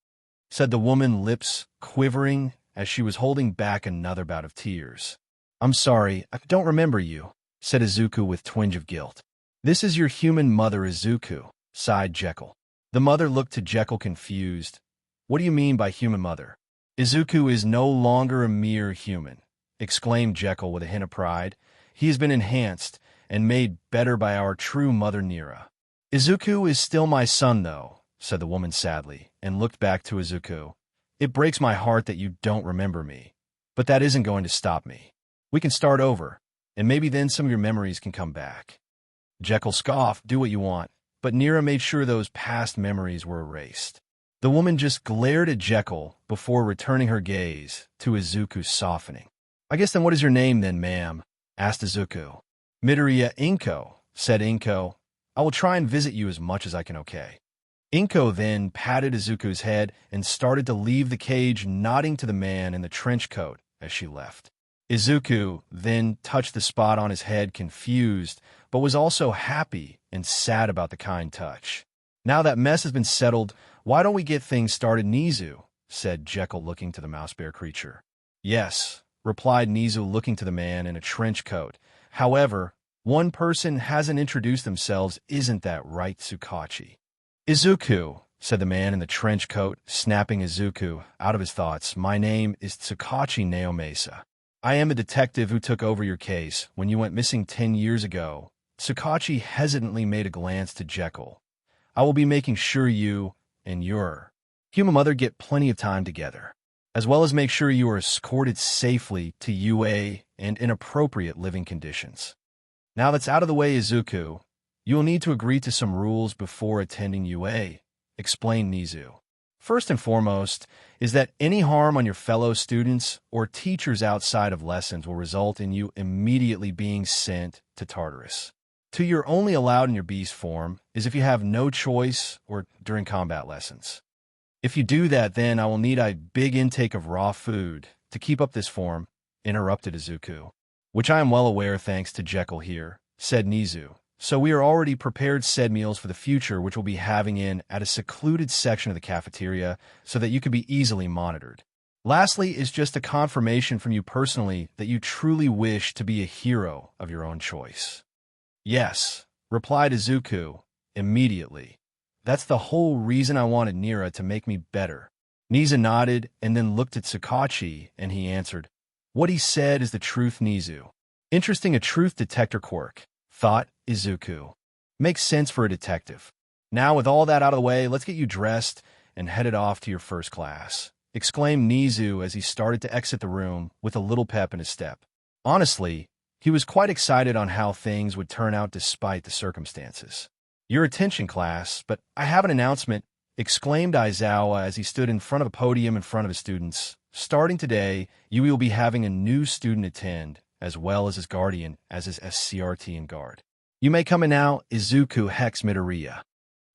Speaker 1: said the woman, lips quivering as she was holding back another bout of tears. "I'm sorry, I don't remember you," said Izuku with twinge of guilt. "This is your human mother, Izuku," sighed Jekyll. The mother looked to Jekyll confused. "What do you mean by human mother?" "Izuku is no longer a mere human," exclaimed Jekyll with a hint of pride. "He has been enhanced and made better by our true mother Nira." "Izuku is still my son, though," said the woman sadly, and looked back to Izuku. "It breaks my heart that you don't remember me, but that isn't going to stop me. We can start over, and maybe then some of your memories can come back." Jekyll scoffed, "Do what you want," but Nira made sure those past memories were erased. The woman just glared at Jekyll before returning her gaze to Izuku, softening. "I guess then what is your name then, ma'am?" asked Izuku. "Midoriya Inko," said Inko. "I will try and visit you as much as I can, okay?" Inko then patted Izuku's head and started to leave the cage, nodding to the man in the trench coat as she left. Izuku then touched the spot on his head, confused, but was also happy and sad about the kind touch. "Now that mess has been settled, why don't we get things started, Nizu?" said Jekyll, looking to the mouse bear creature. "Yes," replied Nizu, looking to the man in a trench coat. "However, one person hasn't introduced themselves, isn't that right, Tsukachi?" "Izuku," said the man in the trench coat, snapping Izuku out of his thoughts. "My name is Tsukachi Naomasa. I am a detective who took over your case when you went missing 10 years ago." Tsukachi hesitantly made a glance to Jekyll. "I will be making sure you and your human mother get plenty of time together, as well as make sure you are escorted safely to UA and in appropriate living conditions. Now that's out of the way, Izuku, you will need to agree to some rules before attending UA," explained Nizu. "First and foremost is that any harm on your fellow students or teachers outside of lessons will result in you immediately being sent to Tartarus. 2, you're only allowed in your beast form is if you have no choice or during combat lessons. If you do that, then I will need a big intake of raw food to keep up this form," interrupted Izuku. "Which I am well aware thanks to Jekyll here," said Nizu. "So we are already prepared said meals for the future, which we'll be having in at a secluded section of the cafeteria so that you can be easily monitored. Lastly is just a confirmation from you personally that you truly wish to be a hero of your own choice." "Yes," replied Izuku immediately. "That's the whole reason I wanted Nira to make me better." Nizu nodded and then looked at Tsukachi, and he answered, "What he said is the truth, Nizu." "Interesting, a truth detector quirk," thought Izuku. "Makes sense for a detective. Now, with all that out of the way, let's get you dressed and headed off to your first class," exclaimed Nizu as he started to exit the room with a little pep in his step. Honestly, he was quite excited on how things would turn out despite the circumstances. "Your attention, class, but I have an announcement," exclaimed Aizawa as he stood in front of a podium in front of his students. "Starting today, you will be having a new student attend, as well as his guardian as his SCRT and guard. You may come in now, XiyakaHex Midoriya."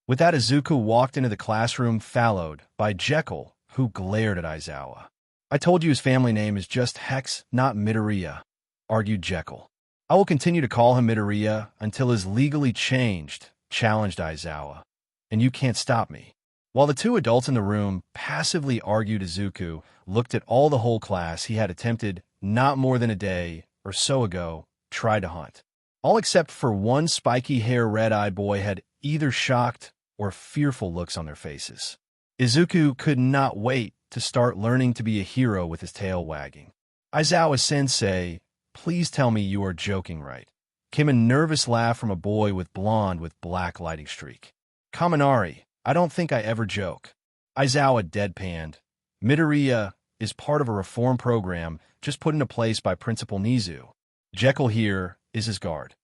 Speaker 1: With that, Izuku walked into the classroom, followed by Jekyll, who glared at Aizawa. "I told you his family name is just Hex, not Midoriya," argued Jekyll. "I will continue to call him Midoriya until is legally changed," challenged Aizawa. "And you can't stop me." While the two adults in the room passively argued, Izuku looked at all the whole class he had attempted not more than a day or so ago tried to hunt. All except for one spiky-hair red-eyed boy had either shocked or fearful looks on their faces. Izuku could not wait to start learning to be a hero with his tail wagging. "Aizawa Sensei, please tell me you are joking, right?" Came a nervous laugh from a boy with blonde with black lighting streak. "Kaminari, I don't think I ever joke." Aizawa deadpanned. "Midoriya is part of a reform program just put into place by Principal Nizu. Jekyll here is his guard.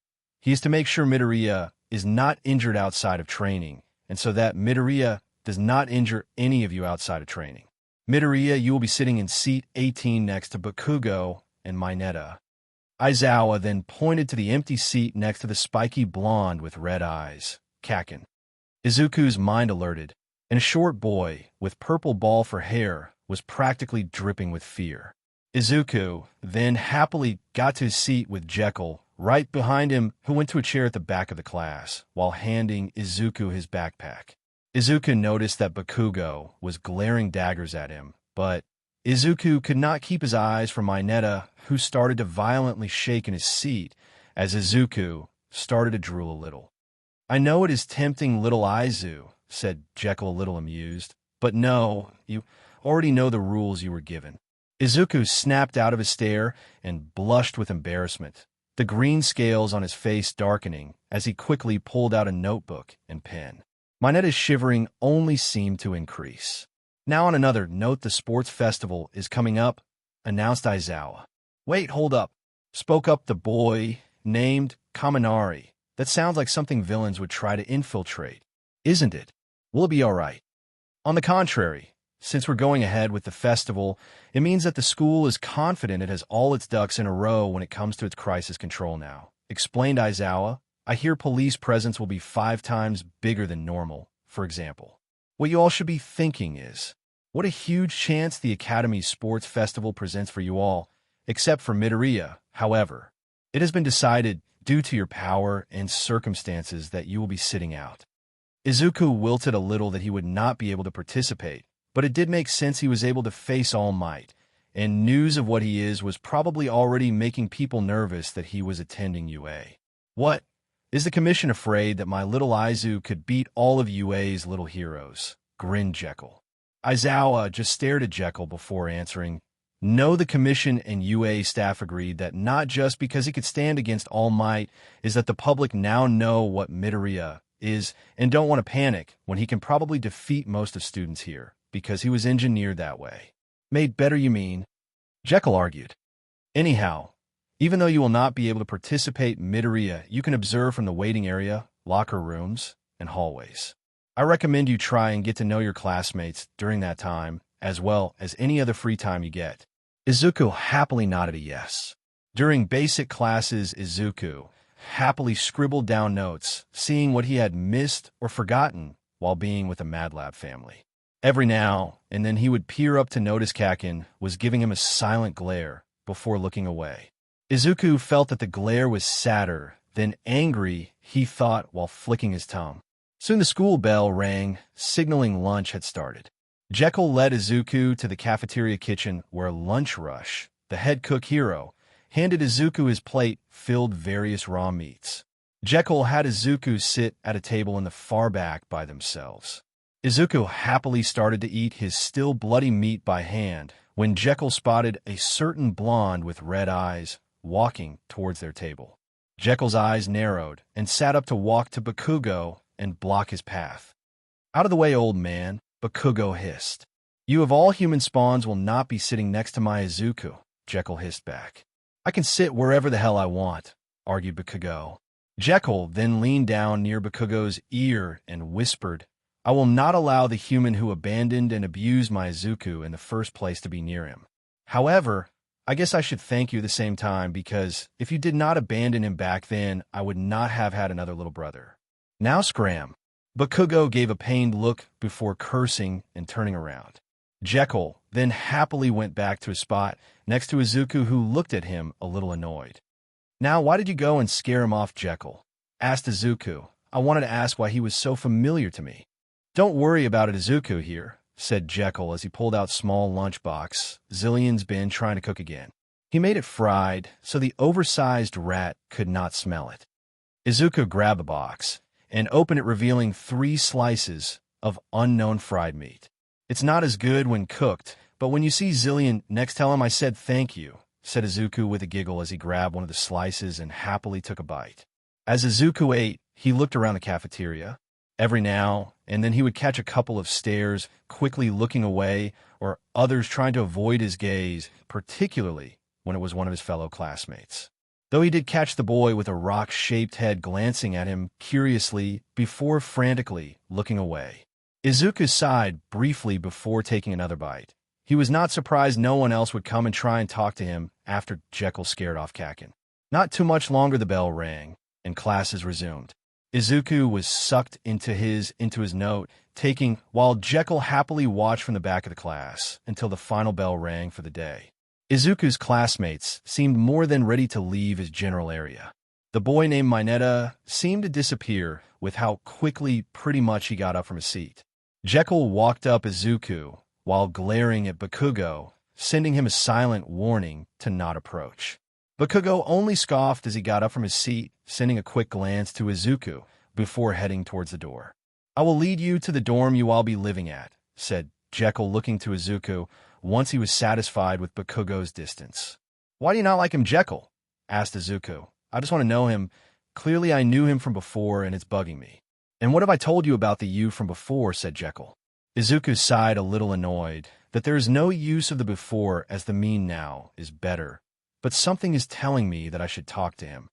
Speaker 1: He is to make sure Midoriya is not injured outside of training, and so that Midoriya does not injure any of you outside of training. Midoriya, you will be sitting in seat 18 next to Bakugo and Mineta." Aizawa then pointed to the empty seat next to the spiky blonde with red eyes, Kakin. Izuku's mind alerted, and a short boy with purple ball for hair was practically dripping with fear. Izuku then happily got to his seat with Jekyll right behind him, who went to a chair at the back of the class while handing Izuku his backpack. Izuku noticed that Bakugo was glaring daggers at him, but Izuku could not keep his eyes from Mineta, who started to violently shake in his seat as Izuku started to drool a little. "I know it is tempting, little Izu," said Jekyll, a little amused, "but no, you already know the rules you were given." Izuku snapped out of his stare and blushed with embarrassment, the green scales on his face darkening as he quickly pulled out a notebook and pen. Mineta's shivering only seemed to increase. "Now on another note, the sports festival is coming up," announced Aizawa. "Wait, hold up," spoke up the boy named Kaminari. "That sounds like something villains would try to infiltrate, isn't it? Will it be all right?" "On the contrary, since we're going ahead with the festival, it means that the school is confident it has all its ducks in a row when it comes to its crisis control now," explained Aizawa. "I hear police presence will be 5 times bigger than normal, for example. What you all should be thinking is, what a huge chance the Academy's sports festival presents for you all, except for Midoriya, however. It has been decided, due to your power and circumstances, that you will be sitting out." Izuku wilted a little that he would not be able to participate, but it did make sense. He was able to face All Might, and news of what he is was probably already making people nervous that he was attending UA. "What? Is the commission afraid that my little Izu could beat all of UA's little heroes?" grinned Jekyll. Aizawa just stared at Jekyll before answering. "No, the commission and UA staff agreed that not just because he could stand against All Might is that the public now know what Midoriya is and don't want to panic when he can probably defeat most of students here, because he was engineered that way." "Made better, you mean?" Jekyll argued. "Anyhow, even though you will not be able to participate in Midoriya, you can observe from the waiting area, locker rooms, and hallways. I recommend you try and get to know your classmates during that time, as well as any other free time you get." Izuku happily nodded a yes. During basic classes, Izuku happily scribbled down notes, seeing what he had missed or forgotten while being with the Mad Lab family. Every now and then he would peer up to notice Kakin was giving him a silent glare before looking away. Izuku felt that the glare was sadder than angry, he thought while flicking his tongue. Soon the school bell rang, signaling lunch had started. Jekyll led Izuku to the cafeteria kitchen where Lunch Rush, the head cook hero, handed Izuku his plate filled various raw meats. Jekyll had Izuku sit at a table in the far back by themselves. Izuku happily started to eat his still bloody meat by hand when Jekyll spotted a certain blonde with red eyes walking towards their table. Jekyll's eyes narrowed and sat up to walk to Bakugo and block his path. "Out of the way, old man," Bakugo hissed. "You of all human spawns will not be sitting next to my Izuku," Jekyll hissed back. "I can sit wherever the hell I want," argued Bakugo. Jekyll then leaned down near Bakugo's ear and whispered, "I will not allow the human who abandoned and abused my Izuku in the first place to be near him. However, I guess I should thank you at the same time, because if you did not abandon him back then, I would not have had another little brother. Now scram." Bakugo gave a pained look before cursing and turning around. Jekyll then happily went back to his spot next to Izuku, who looked at him a little annoyed. "Now, why did you go and scare him off, Jekyll?" asked Izuku. "I wanted to ask why he was so familiar to me." "Don't worry about it, Izuku here," said Jekyll as he pulled out small lunchbox Zillion's been trying to cook again. He made it fried, so the oversized rat could not smell it. Izuku grabbed the box and opened it, revealing 3 slices of unknown fried meat. "It's not as good when cooked, but when you see Zillion next, tell him I said thank you," said Izuku with a giggle as he grabbed one of the slices and happily took a bite. As Izuku ate, he looked around the cafeteria. Every now and then he would catch a couple of stares, quickly looking away, or others trying to avoid his gaze, particularly when it was one of his fellow classmates. Though he did catch the boy with a rock-shaped head glancing at him curiously before frantically looking away. Izuku sighed briefly before taking another bite. He was not surprised no one else would come and try and talk to him after Jekyll scared off Kakin. Not too much longer the bell rang, and classes resumed. Izuku was sucked into his note, taking while Jekyll happily watched from the back of the class until the final bell rang for the day. Izuku's classmates seemed more than ready to leave his general area. The boy named Mineta seemed to disappear with how quickly pretty much he got up from his seat. Jekyll walked up Izuku while glaring at Bakugo, sending him a silent warning to not approach. Bakugo only scoffed as he got up from his seat, sending a quick glance to Izuku before heading towards the door. "I will lead you to the dorm you all be living at," said Jekyll, looking to Izuku once he was satisfied with Bakugo's distance. "Why do you not like him, Jekyll?" asked Izuku. "I just want to know him. Clearly I knew him from before and it's bugging me." "And what have I told you about the you from before?" said Jekyll. Izuku sighed, a little annoyed that there is no use of the before as the mean now is better, but something is telling me that I should talk to him.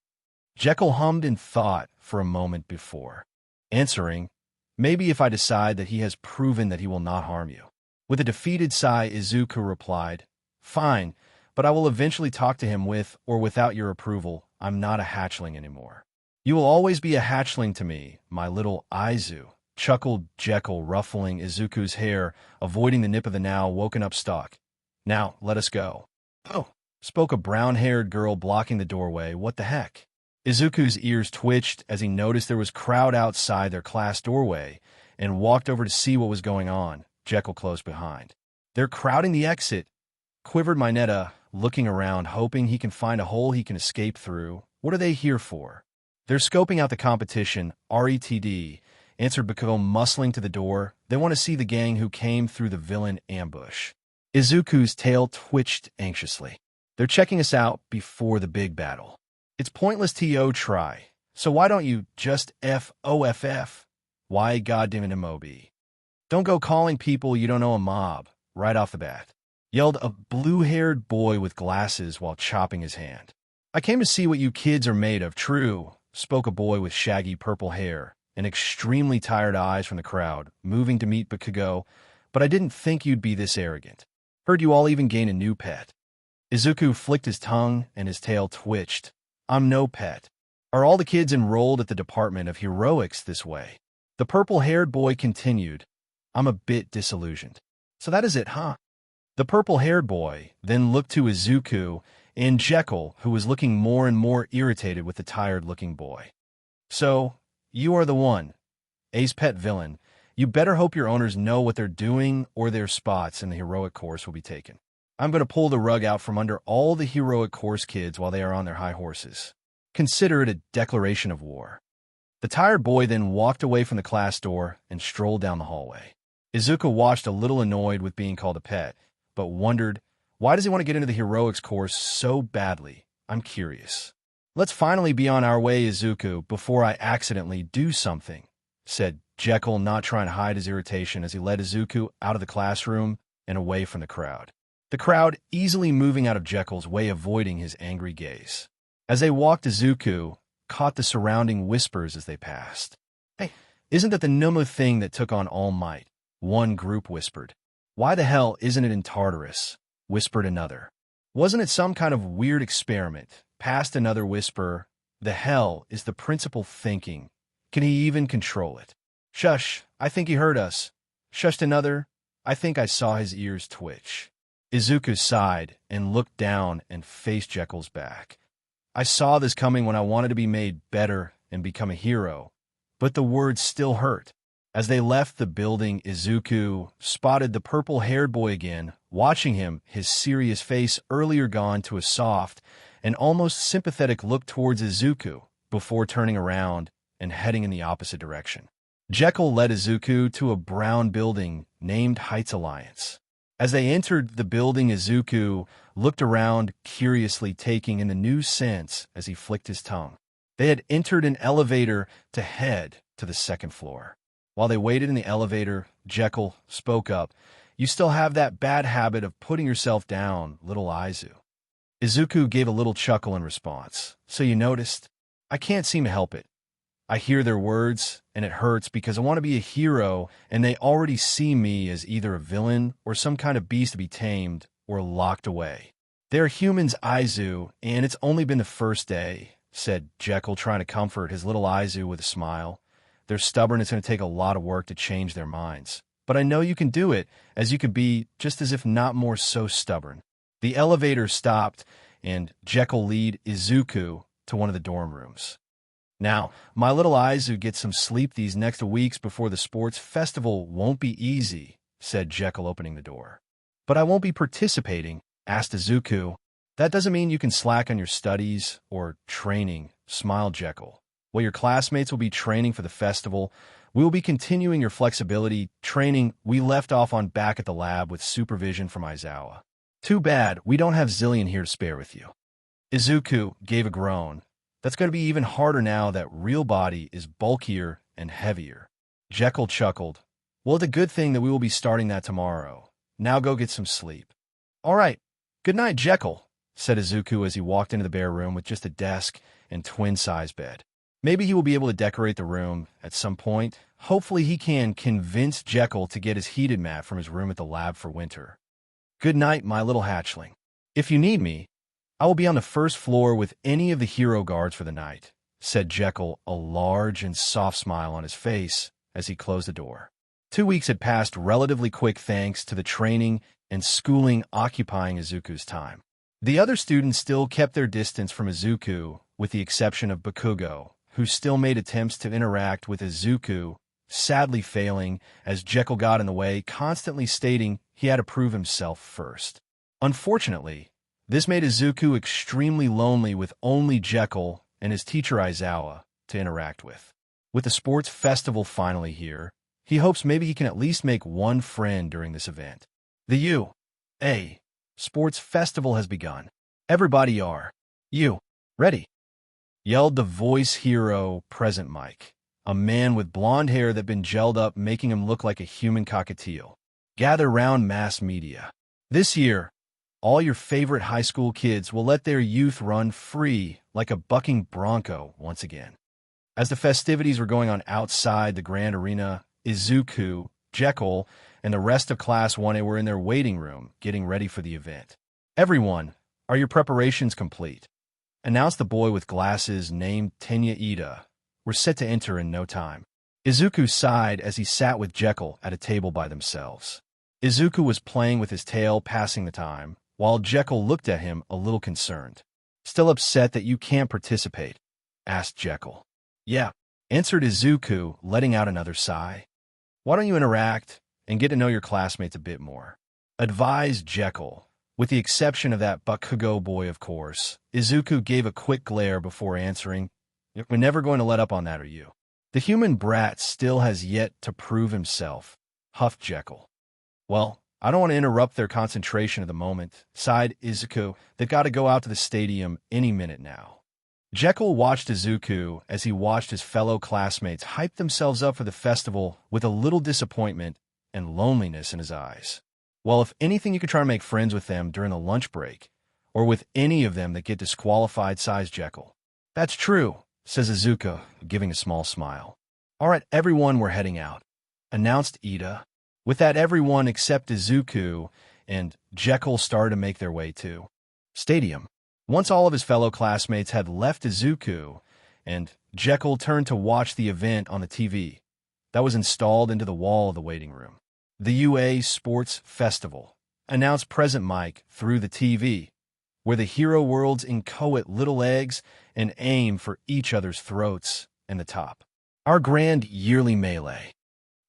Speaker 1: Jekyll hummed in thought for a moment before answering, "Maybe if I decide that he has proven that he will not harm you." With a defeated sigh, Izuku replied, "Fine, but I will eventually talk to him with or without your approval. I'm not a hatchling anymore." "You will always be a hatchling to me, my little Izu," chuckled Jekyll, ruffling Izuku's hair, avoiding the nip of the now woken up stalk. "Now, let us go." "Oh," spoke a brown-haired girl blocking the doorway. "What the heck?" Izuku's ears twitched as he noticed there was crowd outside their class doorway and walked over to see what was going on. Jekyll closed behind. "They're crowding the exit," quivered Mineta, looking around, hoping he can find a hole he can escape through. "What are they here for?" "They're scoping out the competition, RETD," answered Bakugo, muscling to the door. "They want to see the gang who came through the villain ambush." Izuku's tail twitched anxiously. "They're checking us out before the big battle. It's pointless to try, so why don't you just FOFF? Why goddamn it, MOB? Don't go calling people you don't know a mob right off the bat," yelled a blue-haired boy with glasses while chopping his hand. "I came to see what you kids are made of." "True," spoke a boy with shaggy purple hair and extremely tired eyes from the crowd, moving to meet Bakugo, "but I didn't think you'd be this arrogant. Heard you all even gain a new pet." Izuku flicked his tongue and his tail twitched. "I'm no pet. Are all the kids enrolled at the Department of Heroics this way?" The purple-haired boy continued. "I'm a bit disillusioned." "So that is it, huh?" The purple-haired boy then looked to Izuku and Jekyll, who was looking more and more irritated with the tired-looking boy. "So, you are the one. A's pet villain. You better hope your owners know what they're doing or their spots in the heroic course will be taken. I'm going to pull the rug out from under all the heroic course kids while they are on their high horses. Consider it a declaration of war." The tired boy then walked away from the class door and strolled down the hallway. Izuku watched, a little annoyed with being called a pet, but wondered, why does he want to get into the heroics course so badly? I'm curious. "Let's finally be on our way, Izuku, before I accidentally do something," said Jekyll, not trying to hide his irritation as he led Izuku out of the classroom and away from the crowd. The crowd easily moving out of Jekyll's way, avoiding his angry gaze. As they walked, Izuku caught the surrounding whispers as they passed. "Hey, isn't that the Nomu thing that took on All Might?" one group whispered. "Why the hell isn't it in Tartarus?" whispered another. "Wasn't it some kind of weird experiment?" passed another whisper. "The hell is the principal thinking? Can he even control it?" "Shush, I think he heard us," shushed another. "I think I saw his ears twitch." Izuku sighed and looked down and faced Jekyll's back. "I saw this coming when I wanted to be made better and become a hero, but the words still hurt." As they left the building, Izuku spotted the purple-haired boy again, watching him, his serious face earlier gone to a soft and almost sympathetic look towards Izuku before turning around and heading in the opposite direction. Jekyll led Izuku to a brown building named Heights Alliance. As they entered the building, Izuku looked around curiously, taking in the new scents as he flicked his tongue. They had entered an elevator to head to the second floor. While they waited in the elevator, Jekyll spoke up. "You still have that bad habit of putting yourself down, little Izu." Izuku gave a little chuckle in response. "So you noticed? I can't seem to help it. I hear their words, and it hurts because I want to be a hero, and they already see me as either a villain or some kind of beast to be tamed or locked away. They're humans, Izu, and it's only been the first day, said Jekyll, trying to comfort his little Izu with a smile. They're stubborn. It's going to take a lot of work to change their minds. But I know you can do it, as you could be just as if not more so stubborn. The elevator stopped, and Jekyll led Izuku to one of the dorm rooms. Now, my little Izu gets some sleep these next weeks before the sports festival. Won't be easy, said Jekyll, opening the door. But I won't be participating, asked Izuku. That doesn't mean you can slack on your studies or training, smiled Jekyll. While your classmates will be training for the festival, we will be continuing your flexibility training we left off on back at the lab with supervision from Aizawa. Too bad we don't have Zillion here to spare with you. Izuku gave a groan. That's going to be even harder now that real body is bulkier and heavier. Jekyll chuckled. Well, it's a good thing that we will be starting that tomorrow. Now go get some sleep. All right. Good night, Jekyll, said Izuku as he walked into the bare room with just a desk and twin-size bed. Maybe he will be able to decorate the room at some point. Hopefully he can convince Jekyll to get his heated mat from his room at the lab for winter. Good night, my little hatchling. If you need me, I will be on the first floor with any of the hero guards for the night, said Jekyll, a large and soft smile on his face as he closed the door. 2 weeks had passed relatively quick thanks to the training and schooling occupying Izuku's time. The other students still kept their distance from Izuku, with the exception of Bakugo, who still made attempts to interact with Izuku, sadly failing as Jekyll got in the way, constantly stating he had to prove himself first. Unfortunately, this made Izuku extremely lonely with only Jekyll and his teacher Aizawa to interact with. With the sports festival finally here, he hopes maybe he can at least make one friend during this event. The UA Sports Festival has begun. Everybody are you ready? Yelled the voice hero present Mike, a man with blonde hair that been gelled up, making him look like a human cockatiel. Gather round mass media. This year, all your favorite high school kids will let their youth run free like a bucking bronco once again. As the festivities were going on outside the grand arena, Izuku, Jekyll, and the rest of Class 1A were in their waiting room getting ready for the event. Everyone, are your preparations complete? Announced the boy with glasses named Tenya Ida. We're set to enter in no time. Izuku sighed as he sat with Jekyll at a table by themselves. Izuku was playing with his tail, passing the time, while Jekyll looked at him a little concerned. Still upset that you can't participate? Asked Jekyll. Yeah, answered Izuku, letting out another sigh. Why don't you interact and get to know your classmates a bit more? Advised Jekyll. With the exception of that Bakugo boy, of course. Izuku gave a quick glare before answering. We're never going to let up on that, are you? The human brat still has yet to prove himself, huffed Jekyll. Well, I don't want to interrupt their concentration at the moment, sighed Izuku. They've got to go out to the stadium any minute now. Jekyll watched Izuku as he watched his fellow classmates hype themselves up for the festival with a little disappointment and loneliness in his eyes. Well, if anything, you could try to make friends with them during the lunch break, or with any of them that get disqualified, sighs Jekyll. That's true, says Izuku, giving a small smile. All right, everyone, we're heading out, announced Ida. With that, everyone except Izuku and Jekyll started to make their way to stadium. Once all of his fellow classmates had left Izuku, and Jekyll turned to watch the event on the TV that was installed into the wall of the waiting room. The UA Sports Festival, announced present Mike through the TV, where the hero worlds inchoate little eggs and aim for each other's throats and the top. Our grand yearly melee.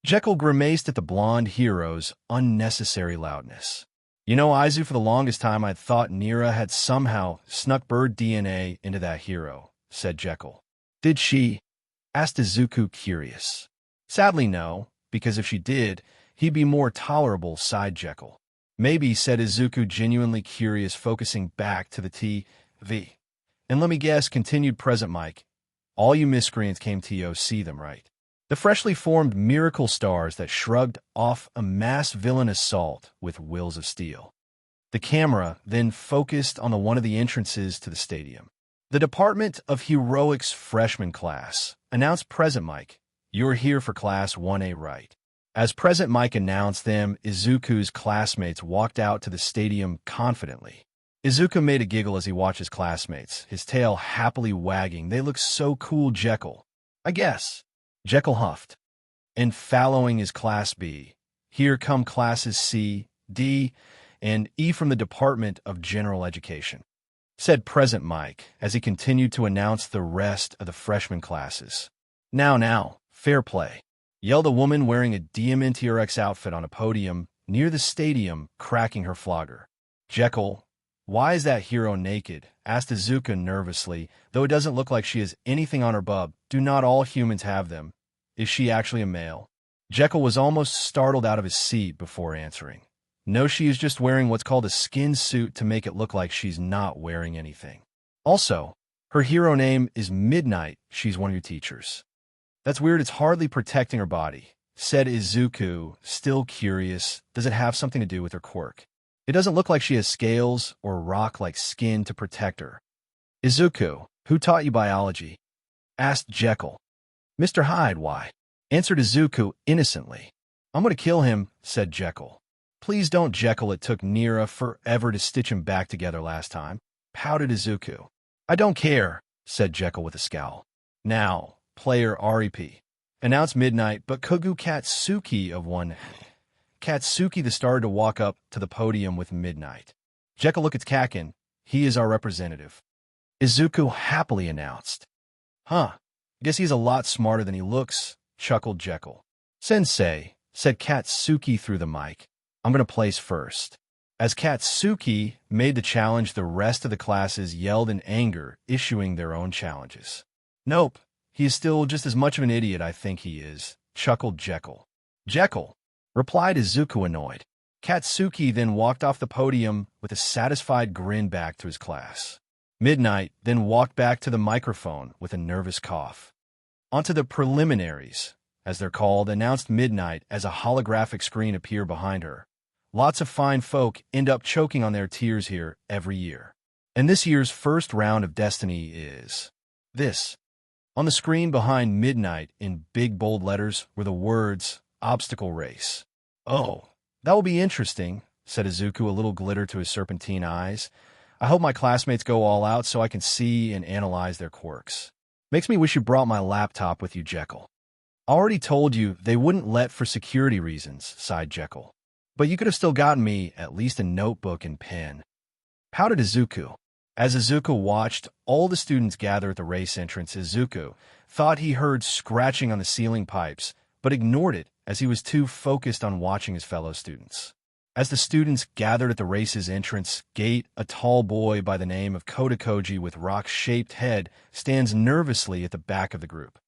Speaker 1: Jekyll grimaced at the blonde hero's unnecessary loudness. You know, Izu, for the longest time I'd thought Nira had somehow snuck bird DNA into that hero, said Jekyll. Did she? Asked Izuku, curious. Sadly, no, because if she did, he'd be more tolerable, sighed Jekyll. Maybe, said Izuku, genuinely curious, focusing back to the TV. And let me guess, continued present Mike, all you miscreants came to see them, right? The freshly formed miracle stars that shrugged off a mass villain assault with wills of steel. The camera then focused on one of the entrances to the stadium. The Department of Heroics freshman class, announced present Mike. You're here for Class 1A, right? As present Mike announced them, Izuku's classmates walked out to the stadium confidently. Izuku made a giggle as he watched his classmates, his tail happily wagging. They look so cool, Jekyll. I guess. Jekyll huffed. And following is Class B. Here come Classes C, D, and E from the Department of General Education, said Present Mike as he continued to announce the rest of the freshman classes. Now, fair play, yelled a woman wearing a DMNTRX outfit on a podium near the stadium, cracking her flogger. Jekyll, why is that hero naked? Asked Izuku nervously, though it doesn't look like she has anything on her bub. Do not all humans have them? Is she actually a male? Jekyll was almost startled out of his seat before answering. No, she is just wearing what's called a skin suit to make it look like she's not wearing anything. Also, her hero name is Midnight. She's one of your teachers. That's weird. It's hardly protecting her body, said Izuku, still curious. Does it have something to do with her quirk? It doesn't look like she has scales or rock-like skin to protect her. Izuku, who taught you biology? Asked Jekyll. Mr. Hyde, why? Answered Izuku innocently. I'm going to kill him, said Jekyll. Please don't, Jekyll. It took Nira forever to stitch him back together last time, pouted Izuku. I don't care, said Jekyll with a scowl. Now, player REP. Announced Midnight, but Kogu Katsuki of one. Katsuki the started to walk up to the podium with Midnight. Jekyll, look, it's Kakin. He is our representative. Izuku happily announced. Huh, guess he's a lot smarter than he looks, chuckled Jekyll. Sensei, said Katsuki through the mic. I'm going to place first. As Katsuki made the challenge, the rest of the classes yelled in anger, issuing their own challenges. Nope, he is still just as much of an idiot I think he is, chuckled Jekyll. Jekyll, replied Izuku annoyed. Katsuki then walked off the podium with a satisfied grin back to his class. Midnight then walked back to the microphone with a nervous cough. Onto the preliminaries, as they're called, announced Midnight as a holographic screen appeared behind her. Lots of fine folk end up choking on their tears here every year. And this year's first round of Destiny is this. On the screen behind Midnight in big bold letters were the words, Obstacle Race. Oh, that will be interesting, said Izuku, a little glitter to his serpentine eyes. I hope my classmates go all out so I can see and analyze their quirks. Makes me wish you brought my laptop with you, Jekyll. I already told you they wouldn't let for security reasons, sighed Jekyll. But you could have still gotten me at least a notebook and pen. Pouted Izuku. As Izuku watched all the students gather at the race entrance, Izuku thought he heard scratching on the ceiling pipes, but ignored it as he was too focused on watching his fellow students. As the students gathered at the race's entrance gate, a tall boy by the name of Kodakoji with rock-shaped head stands nervously at the back of the group.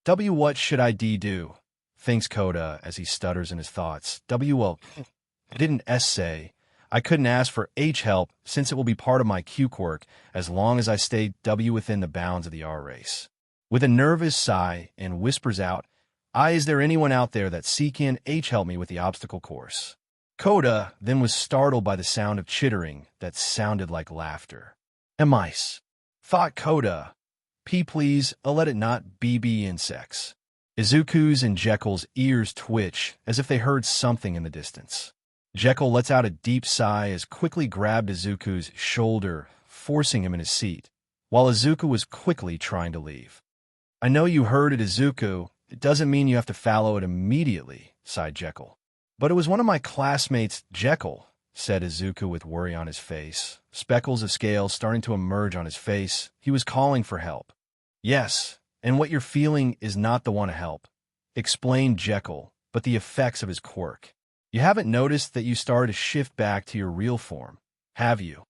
Speaker 1: What should I do? Thinks Koda as he stutters in his thoughts. Well, didn't S say I couldn't ask for H help since it will be part of my Q quirk as long as I stay W within the bounds of the R race. With a nervous sigh and whispers out, is there anyone out there that C can H help me with the obstacle course? Koda then was startled by the sound of chittering that sounded like laughter. Mice, thought Koda. P please, let it not be insects. Izuku's and Jekyll's ears twitch as if they heard something in the distance. Jekyll lets out a deep sigh as quickly grabbed Izuku's shoulder, forcing him in his seat, while Izuku was quickly trying to leave. I know you heard it, Izuku. It doesn't mean you have to follow it immediately, sighed Jekyll. But it was one of my classmates, Jekyll, said Izuku with worry on his face. Speckles of scales starting to emerge on his face. He was calling for help. Yes, and what you're feeling is not the one to help, explained Jekyll, but the effects of his quirk. You haven't noticed that you started to shift back to your real form, have you?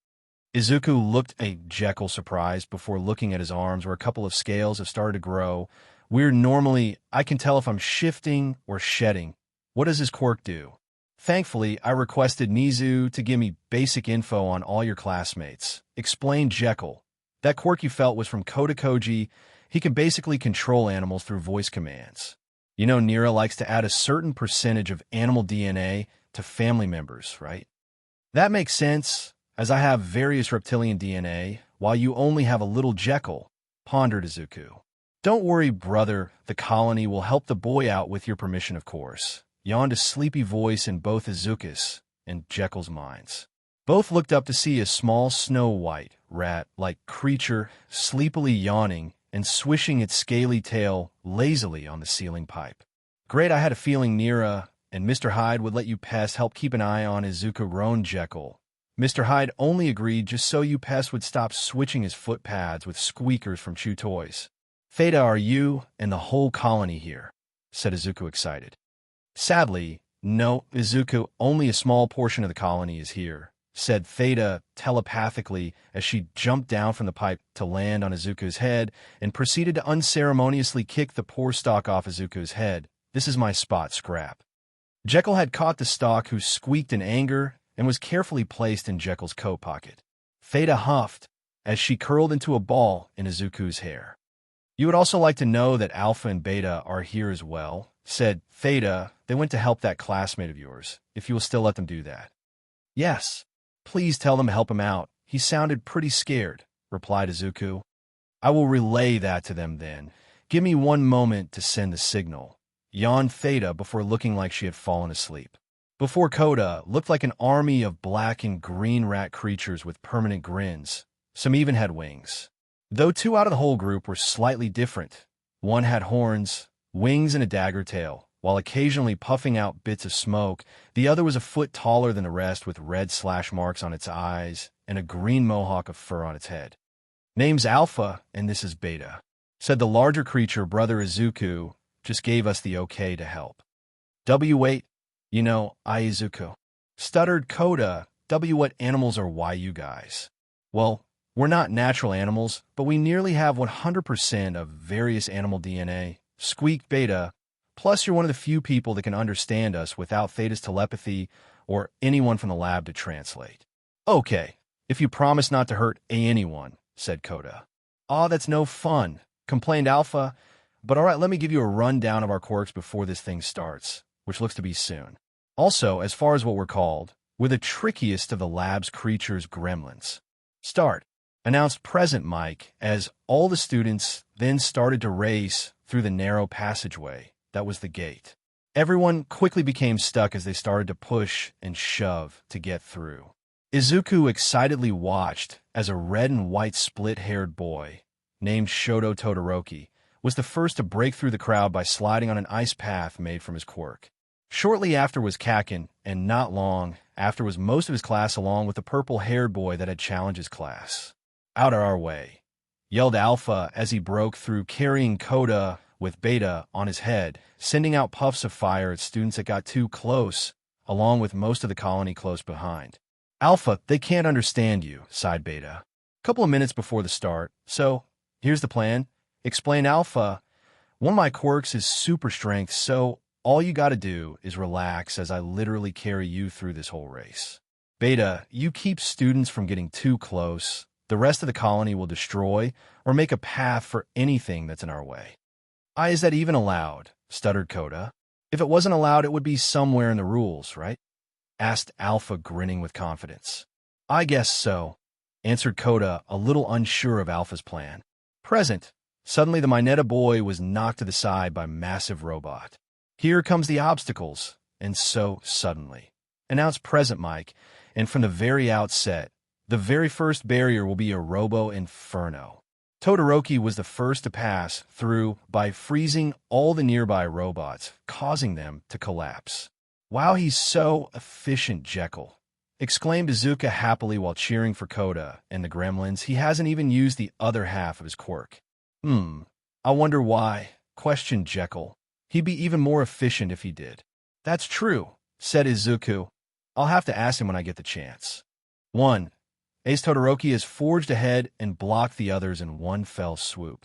Speaker 1: Izuku looked at Jekyll surprised before looking at his arms where a couple of scales have started to grow. Weird, normally I can tell if I'm shifting or shedding. What does his quirk do? Thankfully, I requested Nizu to give me basic info on all your classmates, explained Jekyll. That quirk you felt was from Kodakoji. He can basically control animals through voice commands. You know Nira likes to add a certain percentage of animal DNA to family members, right? That makes sense, as I have various reptilian DNA, while you only have a little Jekyll, pondered Izuku. Don't worry, brother, the colony will help the boy out with your permission, of course, yawned a sleepy voice in both Izuku's and Jekyll's minds. Both looked up to see a small snow-white, rat-like creature sleepily yawning and swishing its scaly tail lazily on the ceiling pipe. Great, I had a feeling Nira and Mr. Hyde would let you pest help keep an eye on Izuku grown Jekyll. Mr. Hyde only agreed just so you pest would stop switching his foot pads with squeakers from Chew Toys. Theta, are you and the whole colony here? Said Izuku excited. Sadly, no, Izuku, only a small portion of the colony is here, said Theta telepathically as she jumped down from the pipe to land on Izuku's head and proceeded to unceremoniously kick the poor stalk off Izuku's head. This is my spot, Scrap. Jekyll had caught the stalk, who squeaked in anger and was carefully placed in Jekyll's coat pocket. Theta huffed as she curled into a ball in Izuku's hair. You would also like to know that Alpha and Beta are here as well, said Theta. They went to help that classmate of yours, if you will still let them do that. Yes. Please tell them to help him out. He sounded pretty scared, replied Izuku. I will relay that to them then. Give me one moment to send the signal, yawned Theta before looking like she had fallen asleep. Before Coda looked like an army of black and green rat creatures with permanent grins. Some even had wings. Though two out of the whole group were slightly different. One had horns, wings, and a dagger tail, while occasionally puffing out bits of smoke. The other was a foot taller than the rest, with red slash marks on its eyes and a green mohawk of fur on its head. Name's Alpha, and this is Beta, said the larger creature. Brother Izuku just gave us the okay to help. Wait, you know, Izuku, stuttered Coda. What animals are why you guys? Well, we're not natural animals, but we nearly have 100% of various animal DNA, squeaked Beta. Plus, you're one of the few people that can understand us without Theta's telepathy or anyone from the lab to translate. Okay, if you promise not to hurt anyone, said Coda. Aw, that's no fun, complained Alpha. But all right, let me give you a rundown of our quirks before this thing starts, which looks to be soon. Also, as far as what we're called, we're the trickiest of the lab's creatures, gremlins. Start, announced Present Mike as all the students then started to race through the narrow passageway that was the gate. Everyone quickly became stuck as they started to push and shove to get through. Izuku excitedly watched as a red and white split-haired boy named Shoto Todoroki was the first to break through the crowd by sliding on an ice path made from his quirk. Shortly after was Kakin, and not long after was most of his class, along with the purple-haired boy that had challenged his class. Out of our way, yelled Alpha as he broke through, carrying Coda with Beta on his head, sending out puffs of fire at students that got too close, along with most of the colony close behind. Alpha, they can't understand you, sighed Beta. Couple of minutes before the start, so here's the plan, explained Alpha. One of my quirks is super strength, so all you gotta do is relax as I literally carry you through this whole race. Beta, you keep students from getting too close. The rest of the colony will destroy or make a path for anything that's in our way. Is that even allowed? Stuttered Coda. If it wasn't allowed, it would be somewhere in the rules, right? Asked Alpha, grinning with confidence. I guess so, answered Coda, a little unsure of Alpha's plan. Present. Suddenly the Mineta boy was knocked to the side by a massive robot. Here comes the obstacles, and so suddenly, announced Present Mike, and from the very outset, the very first barrier will be a Robo Inferno. Todoroki was the first to pass through by freezing all the nearby robots, causing them to collapse. Wow, he's so efficient, Jekyll, exclaimed Izuku happily while cheering for Coda and the gremlins. He hasn't even used the other half of his quirk. I wonder why, questioned Jekyll. He'd be even more efficient if he did. That's true, said Izuku. I'll have to ask him when I get the chance. 1. Ace Todoroki has forged ahead and blocked the others in one fell swoop.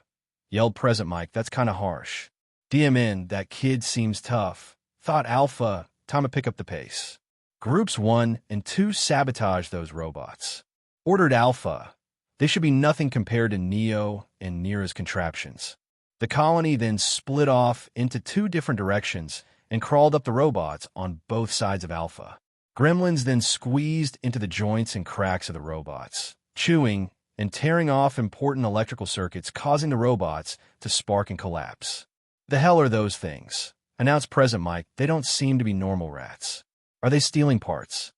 Speaker 1: Yelled Present Mike, that's kinda harsh. DMN, that kid seems tough. Thought Alpha, time to pick up the pace. Groups 1 and 2 sabotage those robots. Ordered Alpha. They should be nothing compared to Neo and Nira's contraptions. The colony then split off into 2 different directions and crawled up the robots on both sides of Alpha. Gremlins then squeezed into the joints and cracks of the robots, chewing and tearing off important electrical circuits, causing the robots to spark and collapse. The hell are those things? Announced Present Mike. They don't seem to be normal rats. Are they stealing parts?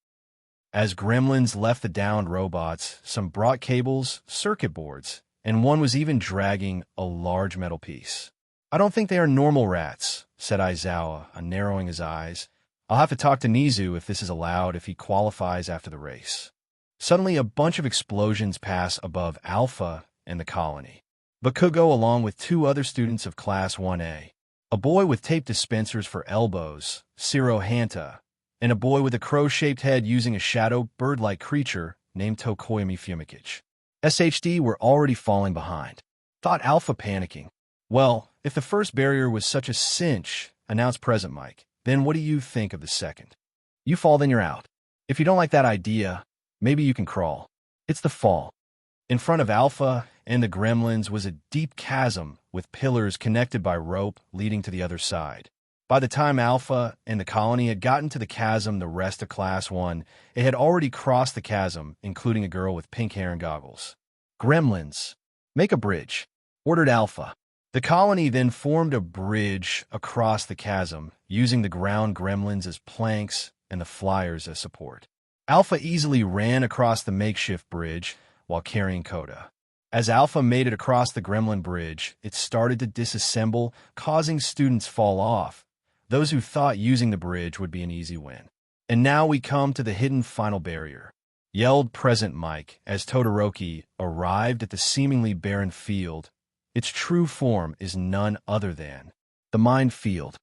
Speaker 1: As gremlins left the downed robots, some brought cables, circuit boards, and one was even dragging a large metal piece. "I don't think they are normal rats," said Izawa, narrowing his eyes. "I'll have to talk to Nizu if this is allowed if he qualifies after the race." Suddenly, a bunch of explosions pass above Alpha and the colony. Bakugo, along with two other students of Class 1A, a boy with tape dispensers for elbows, Ciro Hanta, and a boy with a crow-shaped head using a shadow bird-like creature named Tokoyami Fumikic. SHD were already falling behind. Thought Alpha, panicking. "Well, if the first barrier was such a cinch," announced Present Mike, "then what do you think of the second? You fall, then you're out. If you don't like that idea, maybe you can crawl." It's the fall. In front of Alpha and the gremlins was a deep chasm with pillars connected by rope leading to the other side. By the time Alpha and the colony had gotten to the chasm, the rest of Class 1, it had already crossed the chasm, including a girl with pink hair and goggles. "Gremlins, make a bridge," ordered Alpha. The colony then formed a bridge across the chasm, using the ground gremlins as planks and the flyers as support. Alpha easily ran across the makeshift bridge while carrying Coda. As Alpha made it across the gremlin bridge, it started to disassemble, causing students fall off, those who thought using the bridge would be an easy win. "And now we come to the hidden final barrier," yelled Present Mike as Todoroki arrived at the seemingly barren field. Its true form is none other than the mind field.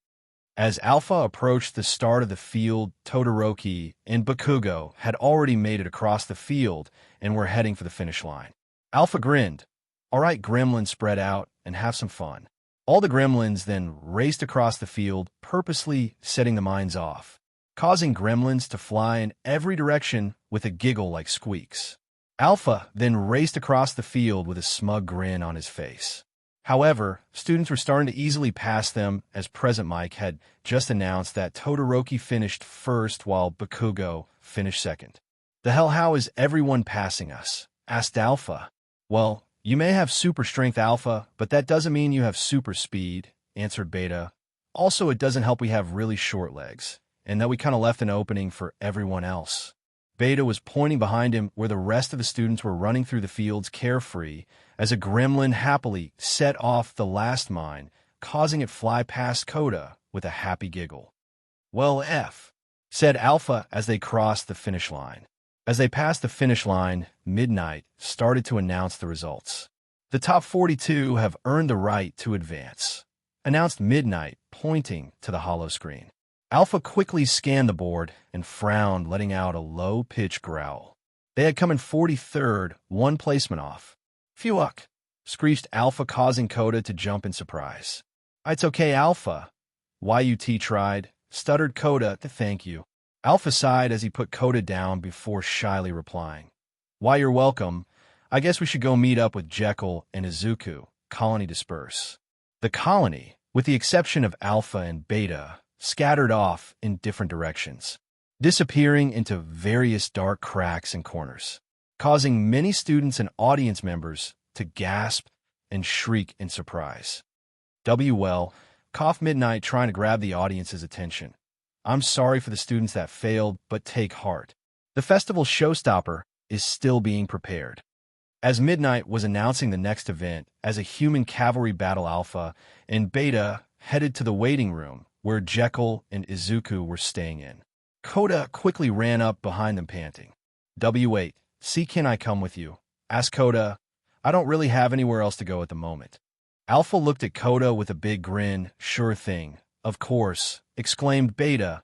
Speaker 1: As Alpha approached the start of the field, Todoroki and Bakugo had already made it across the field and were heading for the finish line. Alpha grinned. "All right, gremlins, spread out and have some fun." All the gremlins then raced across the field, purposely setting the mines off, causing gremlins to fly in every direction with a giggle like squeaks. Alpha then raced across the field with a smug grin on his face. However, students were starting to easily pass them as Present Mike had just announced that Todoroki finished first while Bakugo finished second. "The hell, how is everyone passing us?" asked Alpha. "Well, you may have super strength, Alpha, but that doesn't mean you have super speed," answered Beta. "Also, it doesn't help we have really short legs, and that we kind of left an opening for everyone else." Beta was pointing behind him where the rest of the students were running through the fields carefree as a gremlin happily set off the last mine, causing it fly past Coda with a happy giggle. "Well, F," said Alpha as they crossed the finish line. As they passed the finish line, Midnight started to announce the results. "The top 42 have earned the right to advance," announced Midnight, pointing to the hollow screen. Alpha quickly scanned the board and frowned, letting out a low-pitched growl. They had come in 43rd, one placement off. "Phew-uck," screeched Alpha, causing Coda to jump in surprise. "It's okay, Alpha." "YUT tried," stuttered Coda, to "thank you." Alpha sighed as he put Coda down before shyly replying, "Why, you're welcome. I guess we should go meet up with Jekyll and Izuku." Colony disperse. The colony, with the exception of Alpha and Beta, scattered off in different directions, disappearing into various dark cracks and corners, causing many students and audience members to gasp and shriek in surprise. "Well," coughed Midnight, trying to grab the audience's attention. "I'm sorry for the students that failed, but take heart. The festival's showstopper is still being prepared." As Midnight was announcing the next event as a human cavalry battle, Alpha and Beta headed to the waiting room where Jekyll and Izuku were staying in. Coda quickly ran up behind them, panting. "Wait, see, can I come with you?" asked Coda. "I don't really have anywhere else to go at the moment." Alpha looked at Coda with a big grin. "Sure thing. Of course," exclaimed Beta.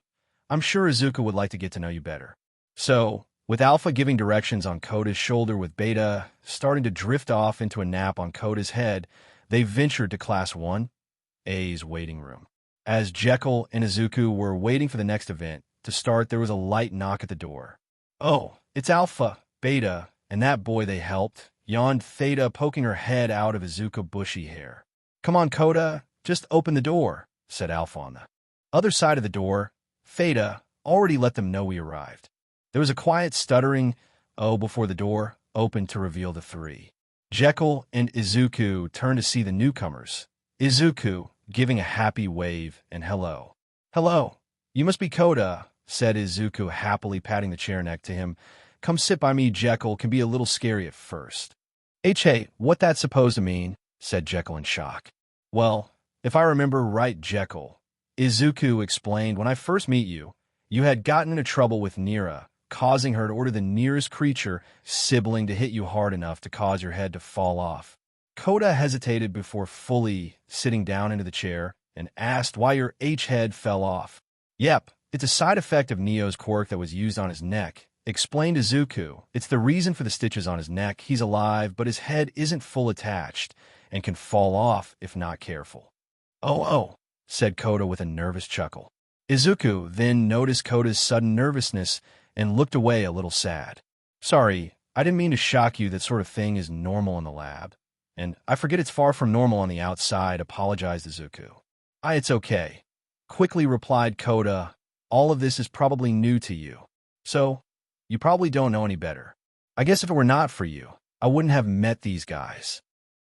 Speaker 1: "I'm sure Izuku would like to get to know you better." So, with Alpha giving directions on Coda's shoulder with Beta starting to drift off into a nap on Coda's head, they ventured to Class 1A's waiting room. As Jekyll and Izuku were waiting for the next event to start, there was a light knock at the door. "Oh, it's Alpha, Beta, and that boy they helped," yawned Theta, poking her head out of Izuku's bushy hair. "Come on, Coda, just open the door," said Alpha on the other side of the door. Theta already let them know we arrived. There was a quiet stuttering "oh" before the door opened to reveal the three. Jekyll and Izuku turned to see the newcomers. Izuku giving a happy wave and "hello." "Hello. You must be Coda. said Izuku, happily patting the chair next to him. Come sit by me, Jekyll. Can be a little scary at first. Hey, what that's supposed to mean? Said Jekyll in shock. Well, if I remember right, Jekyll, Izuku explained, when I first meet you, you had gotten into trouble with Nira, causing her to order the nearest creature, sibling, to hit you hard enough to cause your head to fall off. Koda hesitated before fully sitting down into the chair and asked why your H-head fell off. Yep, it's a side effect of Neo's quirk that was used on his neck, explained Izuku. It's the reason for the stitches on his neck. He's alive, but his head isn't full attached and can fall off if not careful. Oh, said Koda with a nervous chuckle. Izuku then noticed Koda's sudden nervousness and looked away a little sad. Sorry, I didn't mean to shock you. That sort of thing is normal in the lab. And I forget it's far from normal on the outside, apologized Izuku. It's okay, quickly replied Koda. All of this is probably new to you. So, you probably don't know any better. I guess if it were not for you, I wouldn't have met these guys.